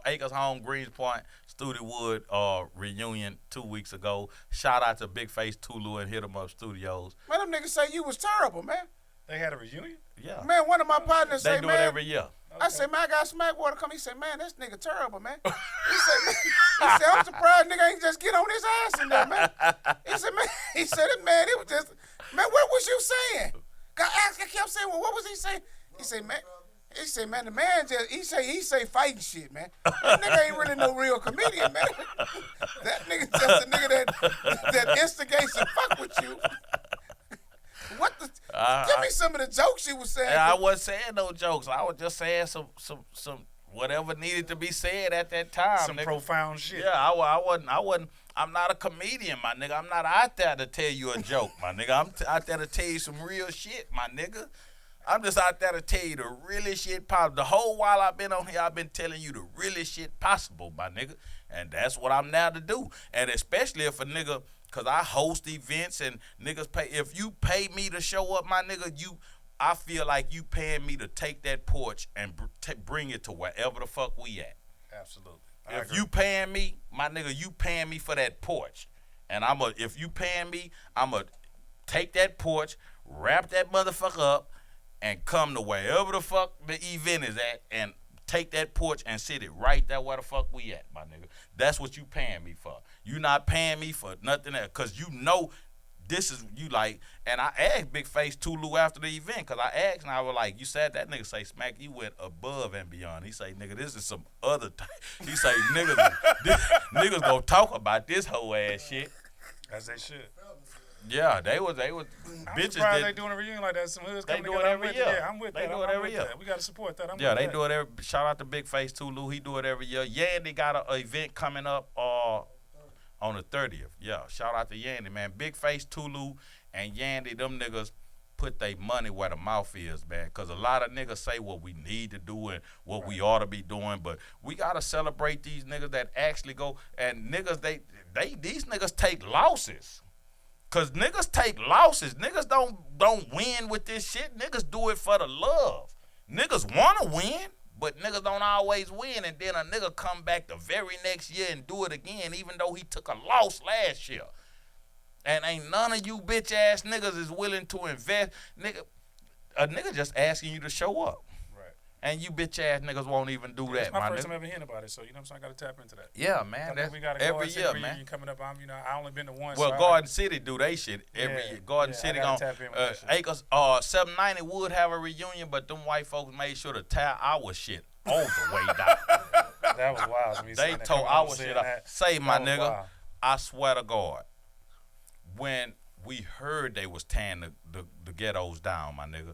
Acres Home, Greenspoint, Studewood reunion 2 weeks ago. Shout out to Big Face Tulu and Hit 'em Up Studios. Man, them niggas say you was terrible, man. They had a reunion? Yeah. Man, one of my partners they say, do man. it every year. I said, man, I got Smackwater come. He said, man, this nigga terrible, man. He said, I'm surprised nigga ain't just get on his ass in there, man. He said, man, it was just, man, what was you saying? I kept saying, well, what was he saying? He said, man, the man just, he say fighting shit, man. That nigga ain't really no real comedian, man. That nigga just a nigga that instigates and fuck with you. What the? Give me some of the jokes you was saying. I wasn't saying no jokes. I was just saying some whatever needed to be said at that time. Some nigga. Profound shit. Yeah, I wasn't. I'm not a comedian, my nigga. I'm not out there to tell you a joke, my nigga. I'm out there to tell you some real shit, my nigga. I'm just out there to tell you the realest shit possible. The whole while I've been on here, I've been telling you the realest shit possible, my nigga. And that's what I'm now to do. And especially if a nigga, because I host events and niggas pay. If you pay me to show up, my nigga, I feel like you paying me to take that porch and bring it to wherever the fuck we at. Absolutely. If you paying me, my nigga, you paying me for that porch. And if you paying me, I'ma take that porch, wrap that motherfucker up, and come to wherever the fuck the event is at and take that porch and sit it right there where the fuck we at, my nigga. That's what you paying me for. You not paying me for nothing else, cause you know this is you like. And I asked Big Face Tulu after the event, cause I asked and I was like, you said that nigga say Smack, you went above and beyond. He say, nigga, this is some other type. He say, niggas gonna talk about this whole ass shit. As they should. Yeah, they was I'm bitches. surprised they doing a reunion like that. Some hoods They coming do it together. every I'm with year. that. I'm with They that. do it I'm every with year. that. We gotta support that. Yeah, with they that. do it every. Shout out to Big Face Tulu. He do it every year. Yandy got an event coming up on the 30th. Yeah, shout out to Yandy, man. Big Face Tulu and Yandy, them niggas put their money where the mouth is, man. Because a lot of niggas say what we need to do and what we ought to be doing, but we got to celebrate these niggas that actually go. And niggas, these niggas take losses. Because niggas take losses. Niggas don't win with this shit. Niggas do it for the love. Niggas want to win, but niggas don't always win. And then a nigga come back the very next year and do it again, even though he took a loss last year. And ain't none of you bitch ass niggas is willing to invest. A nigga just asking you to show up. Right. And you bitch ass niggas won't even do that, It's my my first nigga. time ever hearing about it, so you know what I'm saying? I gotta tap into that. Yeah, man. I That's think we gotta every go year, man. coming up. I only been to one. Well, so Garden City do they shit every Yeah, year. Garden yeah, City I gon' gotta tap in with that shit. Acres 790 would have a reunion, but them white folks made sure to tie our shit all the way down. that was wild. To me They seeing that tore coming out our and shit seeing up. that. Say, my That was nigga, wild. I swear to God, when we heard they was tearing the ghettos down, my nigga,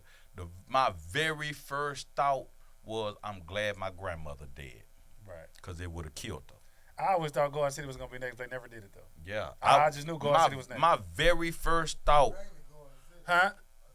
my very first thought was, I'm glad my grandmother dead. Right. Because it would have killed her. I always thought Garden City was gonna be next. They never did it though. Yeah. I just knew Garden City was next. My very first thought. Huh?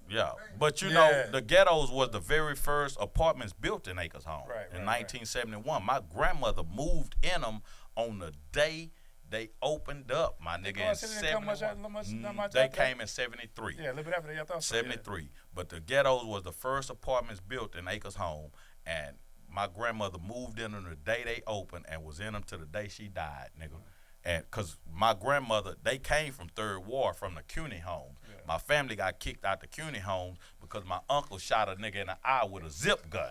Yeah, but you Yeah. know, the ghettos was the very first apartments built in Acres Home in 1971. My grandmother moved in them on the day they opened up, my nigga, in Garden City didn't come much 71. not much They after that? came in 73. Yeah, a little bit after that. I thought so, yeah. 73. But the ghettos was the first apartments built in Acres Home, and my grandmother moved in them the day they opened and was in them to the day she died, nigga. And because my grandmother, they came from Third Ward, from the CUNY homes. Yeah. My family got kicked out the CUNY homes because my uncle shot a nigga in the eye with a zip gun.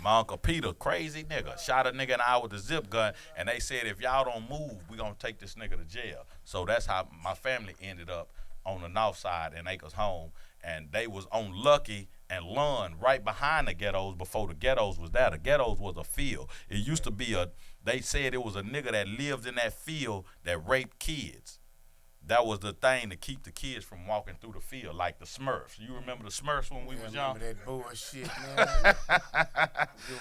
My Uncle Peter, crazy nigga, shot a nigga in the eye with a zip gun, and they said, if y'all don't move, we gonna take this nigga to jail. So that's how my family ended up on the north side in Acres Home, and they was on Lucky and Lund right behind the ghettos before the ghettos was there. The ghettos was a field. It used to be they said it was a nigga that lived in that field that raped kids. That was the thing to keep the kids from walking through the field, like the Smurfs. You remember the Smurfs when we was young? Remember that bullshit, man.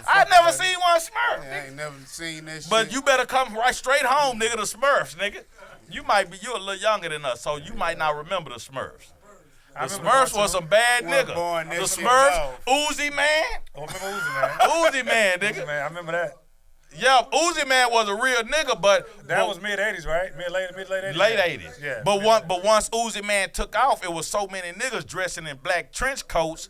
I never seen one Smurf. I ain't never seen that shit. But you better come right straight home, nigga, the Smurfs, nigga. You a little younger than us, so you might not remember the Smurfs. The Smurfs was some bad nigga. The Smurfs, Uzi Man. I remember Uzi Man. Uzi Man, nigga. Uzi Man, I remember that. Yeah, Uzi Man was a real nigga, but that was mid 80s, right? Late 80s. Late 80s. Yeah. But once Uzi Man took off, it was so many niggas dressing in black trench coats.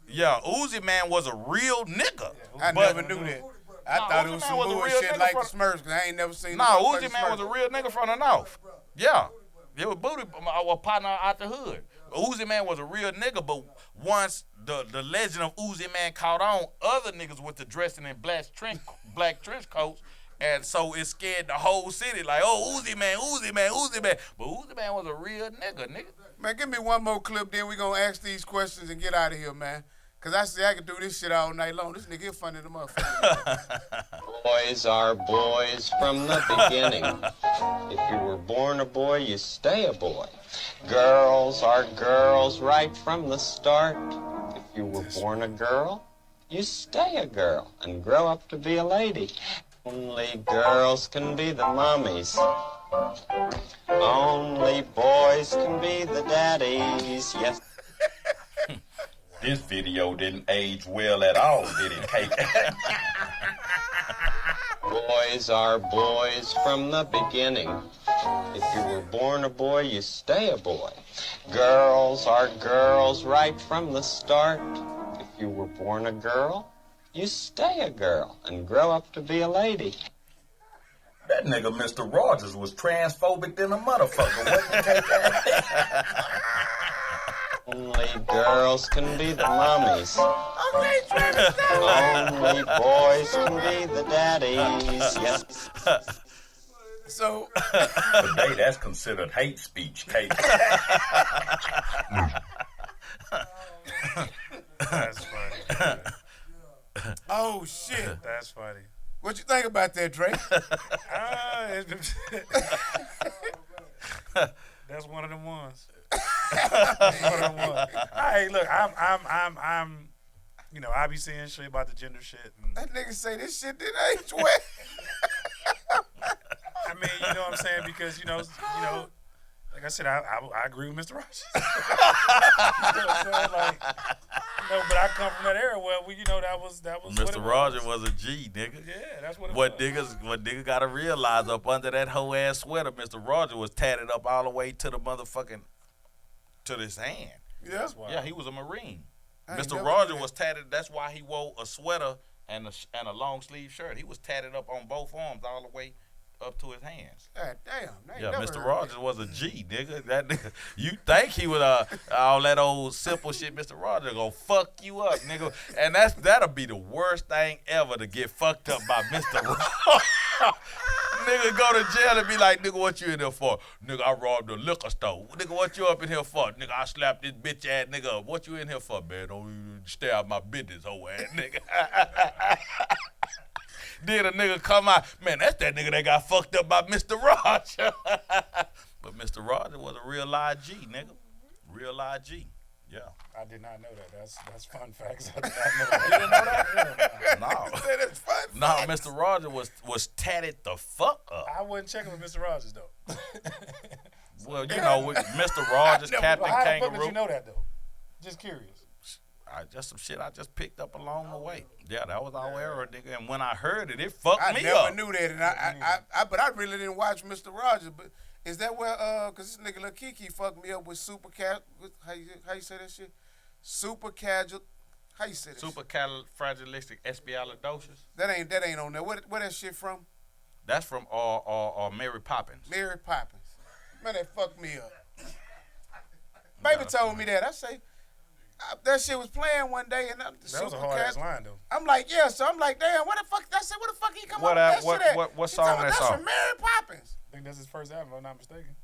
Yeah, Uzi Man was a real nigga. I never knew that. I thought it was some bullshit like the Smurfs, because I ain't never seen Uzi Man was a real nigga from the North. Yeah. It was Booty, our partner out the hood. Uzi Man was a real nigga, but once the legend of Uzi Man caught on, other niggas went to dressing in black trench coats, and so it scared the whole city. Like, oh, Uzi Man, Uzi Man, Uzi Man. But Uzi Man was a real nigga. Man, give me one more clip, then we gonna ask these questions and get out of here, man. Cause I see I can do this shit all night long. This nigga here funny the motherfucker. Boys are boys from the beginning. If you were born a boy, you stay a boy. Girls are girls right from the start. If you were born a girl, you stay a girl and grow up to be a lady. Only girls can be the mommies. Only boys can be the daddies. Yes. This video didn't age well at all, did it, Kate? Boys are boys from the beginning. If you were born a boy, you stay a boy. Girls are girls right from the start. If you were born a girl, you stay a girl and grow up to be a lady. That nigga Mr. Rogers was transphobic than a motherfucker. What you take that? Only girls can be the mummies. Okay, Travis, stop. Only boys can be the daddies. Yes. So, Today, that's considered hate speech, Kate. That's funny. oh shit. That's funny. What you think about that, Drake? That's one of them ones. That's one of them ones. Hey, look, I'm, you know, I be seeing shit about the gender shit. And, That nigga say this shit didn't age well. I mean, you know what I'm saying? Because, you know, like I said, I agree with Mr. Rogers. You know what I'm saying? Like, you know, but I come from that era where we, you know, that was Mr. Rogers was a G, nigga. Yeah, that's what it What was. niggas gotta realize up under that whole ass sweater, Mr. Rogers was tatted up all the way to the motherfucking to his hand. Yeah. Yeah, he was a Marine. I ain't Mr. never Rogers knew that. was tatted. That's why he wore a sweater and a long sleeve shirt. He was tatted up on both arms all the way up to his hands. God damn. I ain't Yeah, never Mr. heard Rogers that. was a G, nigga. That nigga, you think he was all that old simple shit? Mr. Rogers gonna fuck you up, nigga. And that'll be the worst thing ever to get fucked up by Mr. Rogers. Nigga go to jail and be like, nigga, what you in there for? Nigga, I robbed a liquor store. Nigga, what you up in here for? Nigga, I slapped this bitch ass nigga up. What you in here for, man? Don't even stay out my business, hoe ass nigga. Then a nigga come out, man, that's that nigga that got fucked up by Mr. Rogers. But Mr. Rogers was a real live G, nigga. Real live G. Yeah. I did not know that. That's fun facts. I did not know that. You didn't know that? No. Say that's fun. No, Mr. Rogers was tatted the fuck up. I wasn't checking with Mr. Rogers though. Well, you know, with Mr. Rogers, Captain How the fuck Kangaroo. did you know that though? Just curious. Just some shit I just picked up along the way. Yeah, that was our era, nigga. And when I heard it, it fucked I me never up. knew that, and but I really didn't watch Mr. Rogers. But is that where cause this nigga Lil Kiki fucked me up with super cat? How you say that shit? Super casual. How you say that? Supercalifragilisticexpialidocious. That ain't on there. Where that shit from? That's from Mary Poppins. Mary Poppins. Man, that fucked me up. Baby told me that. I say. That shit was playing one day, and That was a hard ass line though. I'm like, yeah. So I'm like, damn, what the fuck? I said, what the fuck he come What up with that shit at? what He song told me that that's song? from Mary Poppins. I think that's his first album, if I'm not mistaken.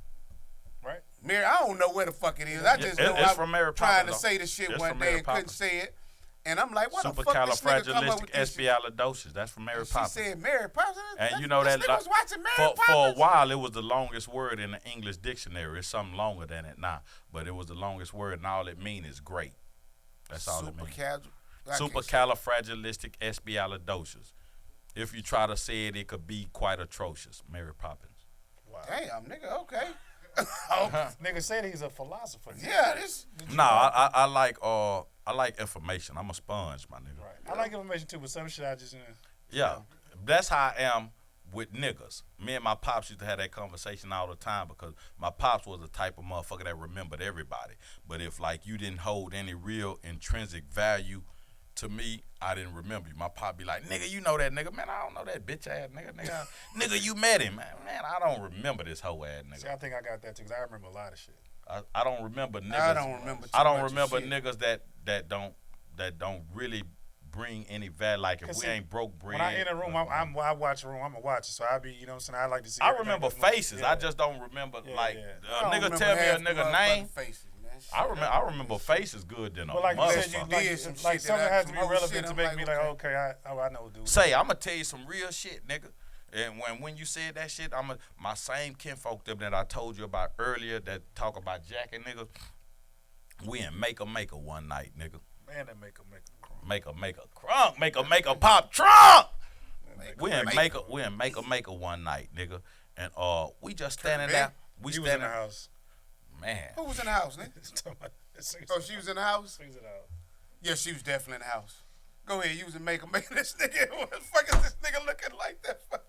Right? Mary, I don't know where the fuck it is. I just know it's I from Mary was trying to Poppins, say the shit It's one from day Mary and couldn't Poppins. say it. And I'm like, what the fuck this nigga come up with this shit? Supercalifragilisticexpialidocious. That's from Mary She Poppins. said Mary Poppins. And you know this that nigga was watching Mary for a Poppins. while it was the longest word in the English dictionary. It's something longer than it now, but it was the longest word, and all it means is great. That's all it means. Supercalifragilisticexpialidocious. If you try to say it, it could be quite atrocious. Mary Poppins. Wow. Damn, nigga, okay. Nigga said he's a philosopher. Yeah, this. No, I like information. I'm a sponge, my nigga. Right. I like information too, but some shit I just Yeah, that's how I am with niggas. Me and my pops used to have that conversation all the time because my pops was the type of motherfucker that remembered everybody. But if like you didn't hold any real intrinsic value to me, I didn't remember you. My pop be like, nigga, you know that nigga. Man, I don't know that bitch ass nigga. Nigga, you met him, man. Man, I don't remember this whole ass nigga. See, I think I got that too, because I remember a lot of shit. I don't remember niggas. I don't remember. I don't too much remember of shit. niggas that don't really bring any value. Like if we See, ain't broke bread. When I in a room, I watch a room, I'm a watcher. So I be, you know what I'm saying? I like to see. I everything remember that's moving. faces. Yeah. I just don't remember like I a don't nigga remember tell me a half the nigga motherfucking name. faces, man. Shit, I remember faces good than a But like you said, motherfucker. like Did some like shit something that has to be some old relevant shit, to I'm make like, me like, okay. okay, I know, dude. Say, I'm gonna tell you some real shit, nigga. And when you said that shit, my same kinfolk them that I told you about earlier that talk about jacking niggas. We in Make a one night, nigga. Man, that make a crunk. Make a pop trunk. We in Make Make a one night, nigga. And we just standing Big? there. We He was in standing the house. man. Who was in the house, nigga? Oh, she was in the house? Sings it out. Yeah, she was definitely in the house. Go ahead, you was in make this nigga. What the fuck is this nigga looking like that for?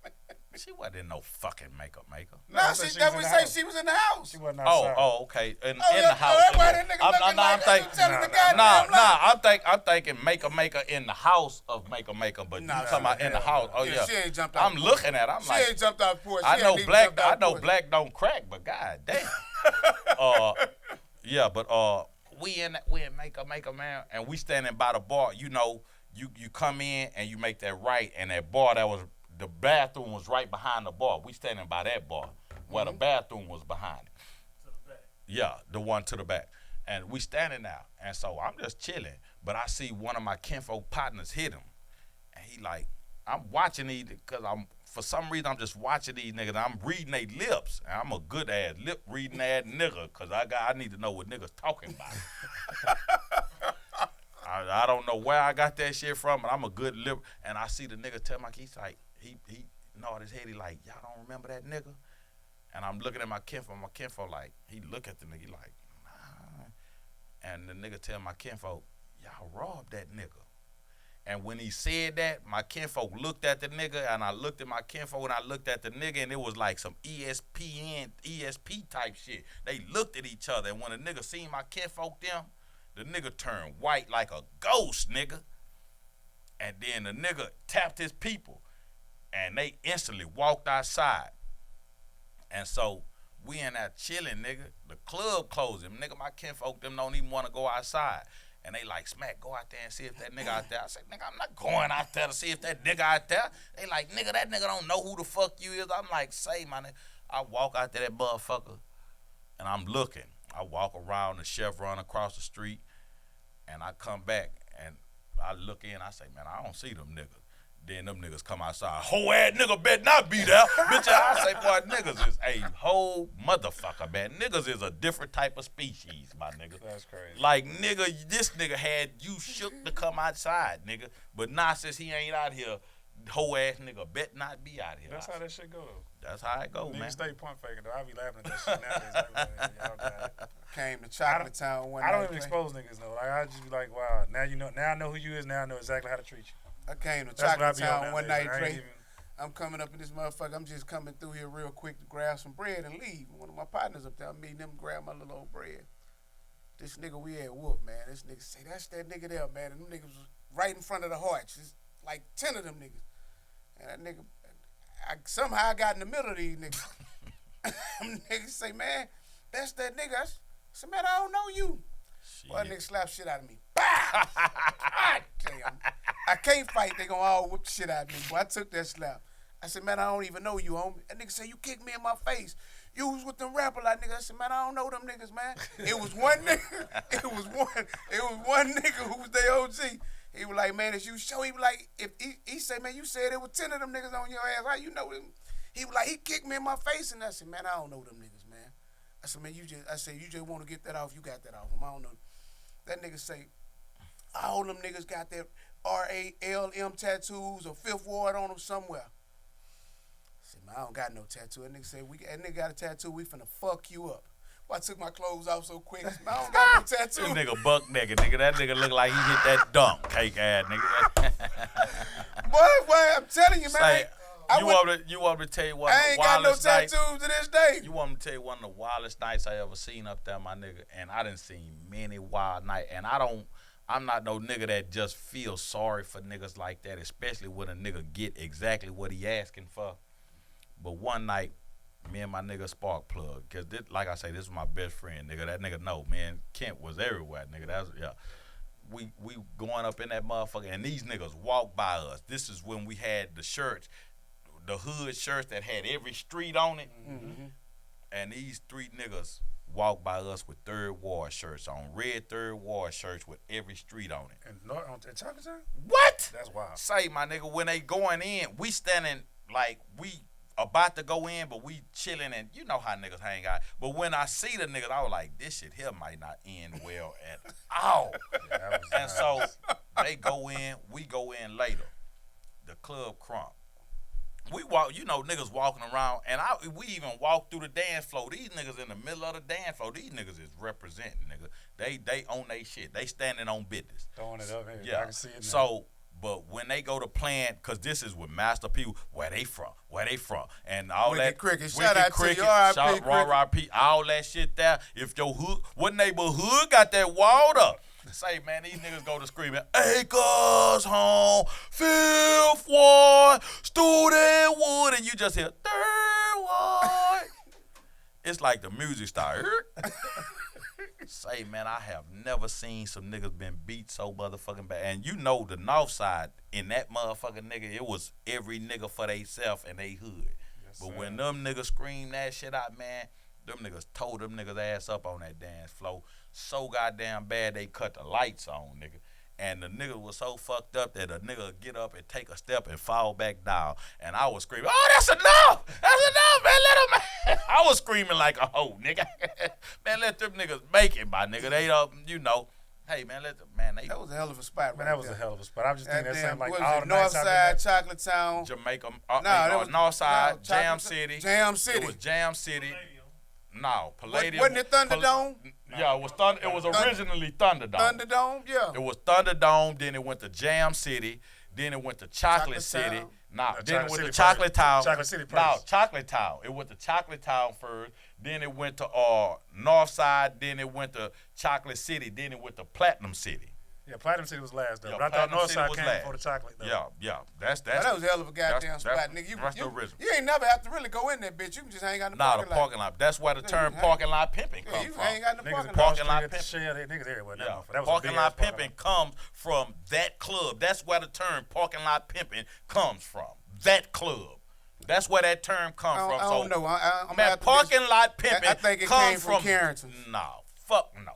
She wasn't in no fucking makeup maker. No, she definitely say she was in the house. She wasn't outside. Okay. In Oh, the yeah, house. that's why that nigga looking like that. You telling the goddamn lie. I'm thinking maker in the house of maker, but you talking about in the house. Oh yeah. She ain't jumped out. I'm looking at her. I'm She like, ain't jumped out porch. I know black don't crack, but god damn. Yeah, but we in maker, man, and we standing by the bar. You know, you come in and you make that right, and that bar the bathroom was right behind the bar. We standing by that bar where the bathroom was behind it. To the back. Yeah, the one to the back. And we standing now. And so I'm just chilling. But I see one of my kinfolk partners hit him. And he like, I'm watching these because for some reason I'm just watching these niggas. I'm reading their lips. And I'm a good ass lip reading ass nigga because I need to know what niggas talking about. I don't know where I got that shit from, but I'm a good lip. And I see the nigga tell my he's like, he nod his head, he like, y'all don't remember that nigga? And I'm looking at my kinfolk like, he look at the nigga, he like, nah. And the nigga tell my kinfolk, y'all robbed that nigga. And when he said that, my kinfolk looked at the nigga, and I looked at my kinfolk, and I looked at the nigga, and it was like some ESP type shit. They looked at each other, and when the nigga seen my kinfolk them, the nigga turned white like a ghost, nigga. And then the nigga tapped his people. And they instantly walked outside. And so we in there chilling, nigga. The club closing. Nigga, my kinfolk, them don't even want to go outside. And they like, Smack, go out there and see if that nigga out there. I said, nigga, I'm not going out there to see if that nigga out there. They like, nigga, that nigga don't know who the fuck you is. I'm like, say, my nigga. I walk out there, that motherfucker, and I'm looking. I walk around the Chevron across the street, and I come back, and I look in. I say, man, I don't see them niggas. Then them niggas come outside. Whole ass nigga better not be there. Bitch, I say, boy, niggas is a whole motherfucker, man. Niggas is a different type of species, my nigga. That's crazy. Like, nigga, this nigga had you shook to come outside, nigga. But now since he ain't out here, whole ass nigga bet not be out here. That's how that shit go, though. That's how it go, man. Niggas stay pump faking, though. I be laughing at that shit nowadays. Like, y'all got it. Came to Chocolate Town one night. I don't even expose niggas, though. Like, I just be like, wow, now you know. Now I know who you is. Now I know exactly how to treat you. I came to That's what I Chocolate be on Town one nowadays. night, I ain't Dre. I'm coming up in this motherfucker. I'm just coming through here real quick to grab some bread and leave. One of my partners up there, I'm meeting them, grab my little old bread. This nigga we had whooped, man. This nigga say, that's that nigga there, man. And them niggas was right in front of the Hearts. It's like 10 of them niggas. And that nigga, somehow I got in the middle of these niggas. Them niggas say, man, that's that nigga. I said, man, I don't know you. Boy, that nigga slap shit out of me. Bah! God damn. I can't fight. They gonna all whoop the shit out of me. Boy, I took that slap. I said, man, I don't even know you, homie. That nigga said, you kicked me in my face. You was with them rapper like niggas. I said, man, I don't know them niggas, man. It was one nigga. It was one nigga who was their OG. He was like, man, as you show, he was like, if he said, man, you said there was 10 of them niggas on your ass. How you know them? He was like, he kicked me in my face, and I said, man, I don't know them niggas, man. I said, man, you just want to get that off. You got that off him. I don't know. That nigga say, all them niggas got their RALM tattoos or Fifth Ward on them somewhere. I said, man, I don't got no tattoo. That nigga say, that nigga got a tattoo. We finna fuck you up. Well, I took my clothes off so quick. I said, man, I don't got no tattoo. This nigga buck nigga. That nigga look like he hit that dunk. Cake ass nigga. Boy, I'm telling you, man. Say, you want me to tell you one of I the ain't got no wildest nights? tattoos to this day. You want me to tell you one of the wildest nights I ever seen up there, my nigga? And I done seen many wild nights. And I'm not no nigga that just feels sorry for niggas like that, especially when a nigga get exactly what he asking for. But one night, me and my nigga Spark Plug, because like I say, this was my best friend, nigga. That nigga know, man. Kent was everywhere, nigga. That's, yeah. We going up in that motherfucker, and these niggas walk by us. This is when we had the shirts, the hood shirts that had every street on it. Mm-hmm. And these three niggas walk by us with Third Ward shirts on, red Third Ward shirts with every street on it. And on Chocolate Town? What? That's wild. Say, my nigga, when they going in, we standing like we about to go in, but we chilling, and you know how niggas hang out. But when I see the niggas, I was like, this shit here might not end well at all. Yeah, and so they go in, we go in later. The club crunk. We walk, you know, niggas walking around, and we even walk through the dance floor. These niggas in the middle of the dance floor. These niggas is representing, nigga. They own they shit. They standing on business. Throwing it up here. Yeah. I can see it now. So, But when they go to playing, because this is with master people, where they from, and all Wicked that. Cricket. Wicked Shout out to Cricket, you, R.I.P. shout Cricket. R.I.P. All that shit there. If your hood, what neighborhood got that walled up? Say, man, these niggas go to screaming, Acres home, Fifth Ward, Student Wood, and you just hear, Third Ward. It's like the music started. Say, man, I have never seen some niggas been beat so motherfucking bad. And you know the north side, in that motherfucking nigga, it was every nigga for they self and they hood. Yes, but when them niggas scream that shit out, man, them niggas tore them niggas ass up on that dance floor so goddamn bad they cut the lights on, nigga. And the nigga was so fucked up that a nigga would get up and take a step and fall back down. And I was screaming, oh, that's enough! That's enough, man, let him. I was screaming like a hoe, nigga. Man, let them niggas make it, my nigga. They, you know, hey, man, let them, man, they. That was a hell of a spot, Man, right that was there. a hell of a spot. I'm just thinking that Damn, sound like what all was the it, North nights I've Side, been Chocolate Town. Jamaica, that was- North Side, no, Jam Chocolate- City. Jam City. It was Jam City. No, Palladium. Wasn't it Thunderdome? Yeah, it was Thunder. It was originally Thunderdome. Thunderdome, yeah. It was Thunderdome. Then it went to Jam City. Then it went to Chocolate Chocolate City. Town. No, then it Chocolate went City to Chocolate first. Town. Chocolate City No, first. Chocolate Town. It went to Chocolate Town first. Then it went to North Side. Then it went to Chocolate City. Then it went to Platinum City. Yeah, Platinum City was last though. Yeah, but I thought Platinum City Northside was came last. before the chocolate though. Yeah. That's Oh, that was a hell of a goddamn that's- spot, that's- nigga. that's the original. You ain't never have to really go in that bitch. You can just hang out in the Nah, parking the lot. parking lot. That's where the term you parking lot pimping Yeah, comes you from. hang out in the Niggas parking in lot. Parking lot Street at the pimping. Shell, they niggas everywhere. Yeah, That was parking a big lot ass parking pimping comes from that club. That's where the term parking lot pimping comes from. That club. That's where that term comes I from. don't know. I'm gonna Man, have to parking dis- lot pimping I think it comes came from Carrington's. No, fuck no.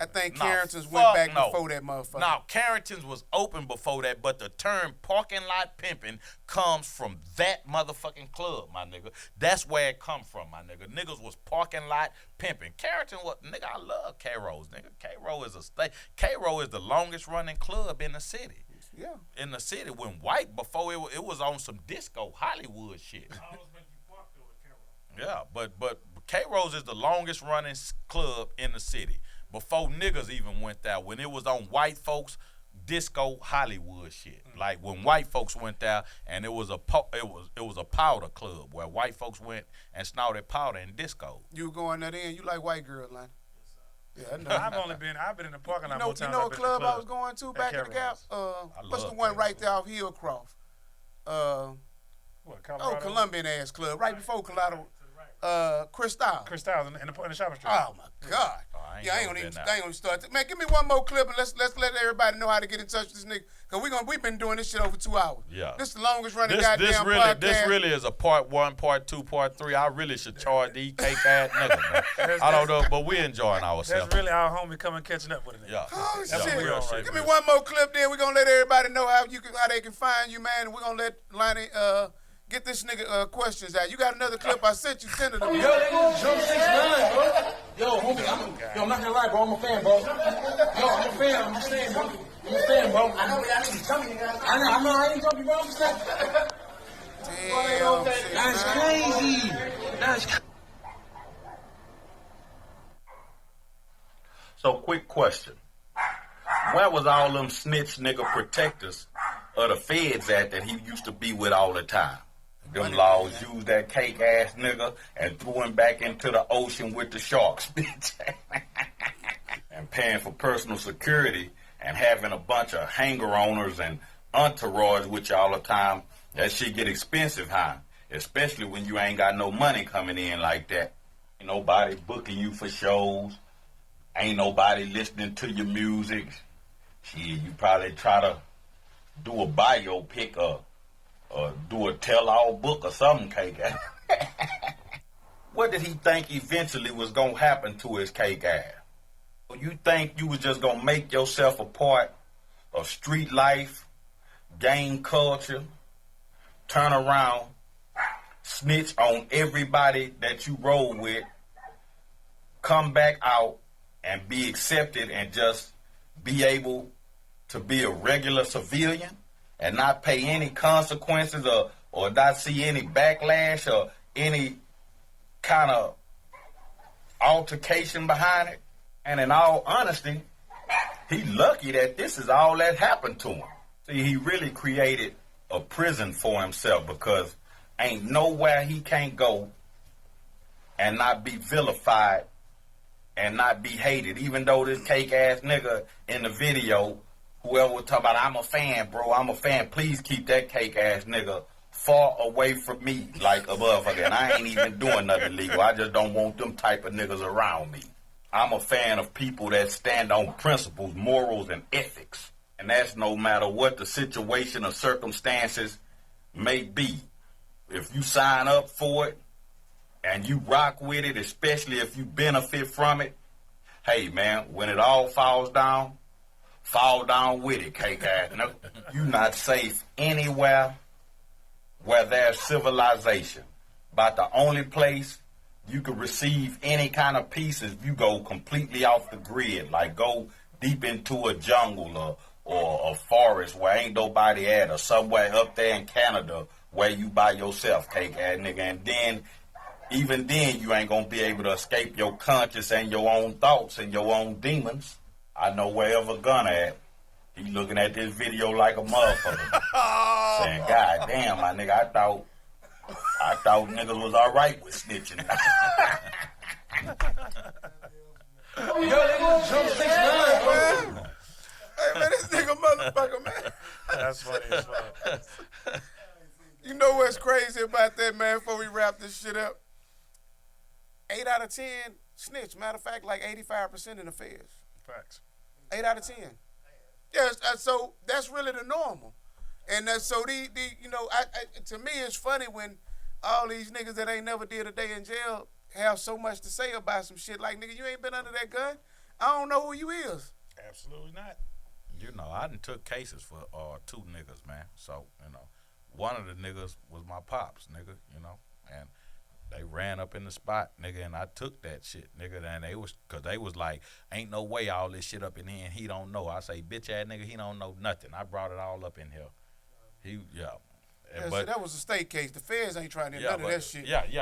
I think No, Carrington's fuck went back no. before that motherfucker. No, Carrington's was open before that, but the term parking lot pimping comes from that motherfucking club, my nigga. That's where it come from, my nigga. Niggas was parking lot pimping. Carrington was, nigga, I love K-Rose, nigga. K-Rose is a state. K-Rose is the longest running club in the city. Yeah. In the city, when white, before it was on some disco Hollywood shit. Yeah, but K-Rose is the longest running club in the city. Before niggas even went there, when it was on white folks disco Hollywood shit. Like when white folks went there and it was a powder club where white folks went and snorted powder and disco. You going there then? You like white girls, Lana? Yeah, I know. I've been in the parking lot You know, more times. a I've been in the club I was going to back in the Gap? Carrier's. What's the love one right Carrier's. there off Hillcroft? What, Colorado? Colombian ass club, right before Colorado. Cristal. Crystals in the shopping street. Oh my God! I ain't I ain't never gonna even. been I ain't gonna start. Man, give me one more clip and let's let everybody know how to get in touch with this nigga. Cause we've been doing this shit over 2 hours. Yeah. This is the longest running This goddamn this podcast. really is a part 1, part 2, part 3. I really should charge these cake ass niggas, man. I don't know, but we enjoying ourselves. That's really our homie coming catching up with it. Yeah. Oh Yeah, shit! real shit, Give me real one more clip, then we're gonna let everybody know how they can find you, man. And we're gonna let Lonnie get this nigga questions out. You got another clip I sent you 10 of them. Yo, Jump 6ix9ine, bro. Yo, homie, I'm not gonna lie, bro. I'm a fan, bro. Yo, I'm a fan, bro. I'm a fan, bro. I know, I need to tell me, nigga. I know, I ain't jumping, bro. I'm just saying. Damn, That's crazy. That's crazy. So, quick question. Where was all them snitch nigga protectors of the feds at that he used to be with all the time? Them laws used that cake ass nigga and threw him back into the ocean with the sharks, bitch. And paying for personal security and having a bunch of hanger owners and entourage with you all the time, that shit get expensive, huh? Especially when you ain't got no money coming in like that. Ain't nobody booking you for shows. Ain't nobody listening to your music. Shit, you probably try to do a biopic or do a tell-all book or something, cake ass. What did he think eventually was gonna happen to his cake ass? You think you was just gonna make yourself a part of street life, gang culture, turn around, snitch on everybody that you roll with, come back out and be accepted and just be able to be a regular civilian and not pay any consequences or not see any backlash or any kind of altercation behind it? And in all honesty, he lucky that this is all that happened to him. See, he really created a prison for himself because ain't nowhere he can't go and not be vilified and not be hated. Even though this cake ass nigga in the video, whoever was talking about, I'm a fan, bro, I'm a fan, please keep that cake ass nigga far away from me like a motherfucker. And I ain't even doing nothing legal. I just don't want them type of niggas around me. I'm a fan of people that stand on principles, morals, and ethics. And that's no matter what the situation or circumstances may be. If you sign up for it and you rock with it, especially if you benefit from it, hey, man, when it all falls down with it, cake ass. No, you not safe anywhere where there's civilization. About the only place you can receive any kind of peace is if you go completely off the grid, like go deep into a jungle or a forest where ain't nobody at, or somewhere up there in Canada where you by yourself, cake ass nigga. And then, even then, you ain't gonna be able to escape your conscience and your own thoughts and your own demons. I know wherever Gunna at, he looking at this video like a motherfucker, saying, God damn, my nigga, I thought niggas was all right with snitching. Hey, man, this nigga motherfucker, man. That's funny as fuck. You know what's crazy about that, man, before we wrap this shit up? 8 out of 10 snitch. Matter of fact, like 85% in the feds. Facts. 8 out of 10. Yeah, so that's really the normal. And so you know, to me, it's funny when all these niggas that ain't never did a day in jail have so much to say about some shit. Like, nigga, you ain't been under that gun. I don't know who you is. Absolutely not. You know, I done took cases for 2 niggas, man. So, you know, one of the niggas was my pops, nigga, you know, and they ran up in the spot, nigga, and I took that shit, nigga, and cause they was like, ain't no way all this shit up in here and he don't know. I say, bitch ass nigga, he don't know nothing. I brought it all up in here. Yeah, so that was a state case. The feds ain't trying to hear none of that shit. Yeah, the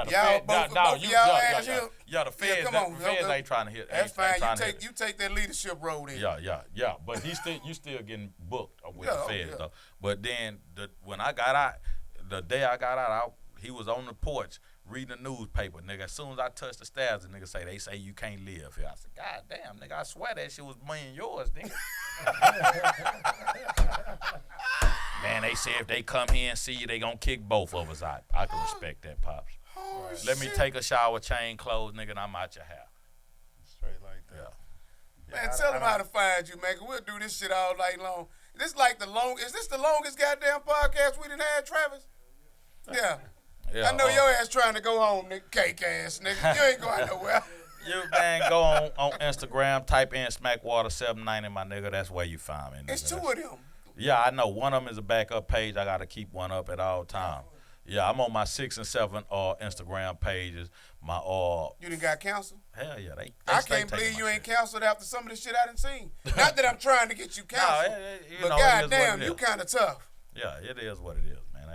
y'all the feds, come on, the feds ain't trying to hear. That's fine. You take that leadership role in. Yeah. But you still getting booked with the feds though. But then when I got out, the day I got out, he was on the porch reading the newspaper, nigga. As soon as I touched the stairs, the nigga they say you can't live here. I said, God damn, nigga, I swear that shit was me and yours, nigga. Man, they say if they come here and see you, they gonna kick both of us out. I can respect that, Pops. Let me take a shower, change clothes, nigga, and I'm out your house. Straight like that. Yeah. Man, tell them how to find you, man. We'll do this shit all night long. Is this the longest goddamn podcast we done had, Travis? Yeah. I know your ass trying to go home, nigga. Cake ass, nigga. You ain't going nowhere. You man, go on Instagram, type in Smackwater 790, my nigga. That's where you find me. Nigga. It's 2 of them. Yeah, I know. One of them is a backup page. I got to keep one up at all times. Yeah, I'm on my 6 and 7 Instagram pages. My You done got canceled? Hell yeah, they I can't believe you ain't canceled after some of the shit I done seen. Not that I'm trying to get you canceled, but goddamn, you kind of tough. Yeah, it is what it is, man.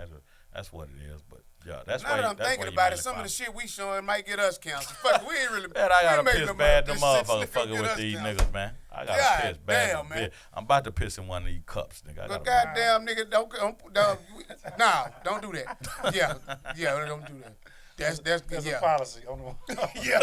That's what it is. But yeah, that's now why. That I'm thinking about it, some of the shit we showing might get us canceled. Fuck, we ain't really. Man, I gotta piss bad the motherfucker fucking with these niggas, man. I gotta piss bad. Damn, man. I'm about to piss in one of these cups, nigga. But goddamn, nigga, don't do that. Yeah, don't do that. That's a policy on the yeah.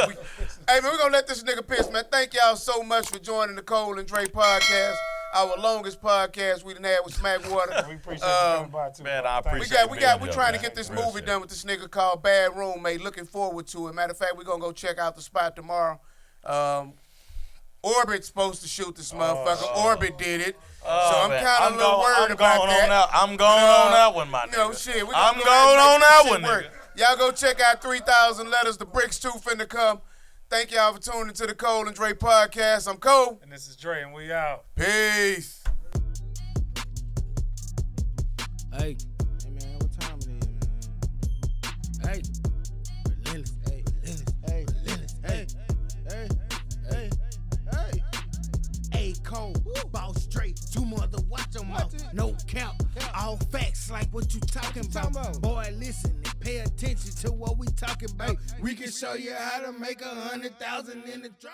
Hey, man, we're gonna let this nigga piss, man. Thank y'all so much for joining the Cole and Dre podcast. Our longest podcast we done had with Smackwater. We appreciate you coming by too. Man, I appreciate we trying to get this movie done with this nigga called Bad Roommate. Looking forward to it. Matter of fact, we're gonna go check out the spot tomorrow. Orbit's supposed to shoot this motherfucker. Orbit did it. So I'm kind of a little worried about that. I'm going on that one, my nigga. You know, shit. I'm going on that one, nigga. Y'all go check out 3,000 Letters. The Bricks 2 finna come. Thank y'all for tuning to the Cole and Dre podcast. I'm Cole. And this is Dre, and we out. Peace. Hey. Hey, man, what time it is, man? Hey. Relentless. Hey. Hey. Hey. Hey. Hey. Hey. Hey, Cole. Boss straight. 2 mother watch them out. No count. All facts like what you talking about. Boy, listen and pay attention to what we talking about. We can show you how to make 100,000 in the drop.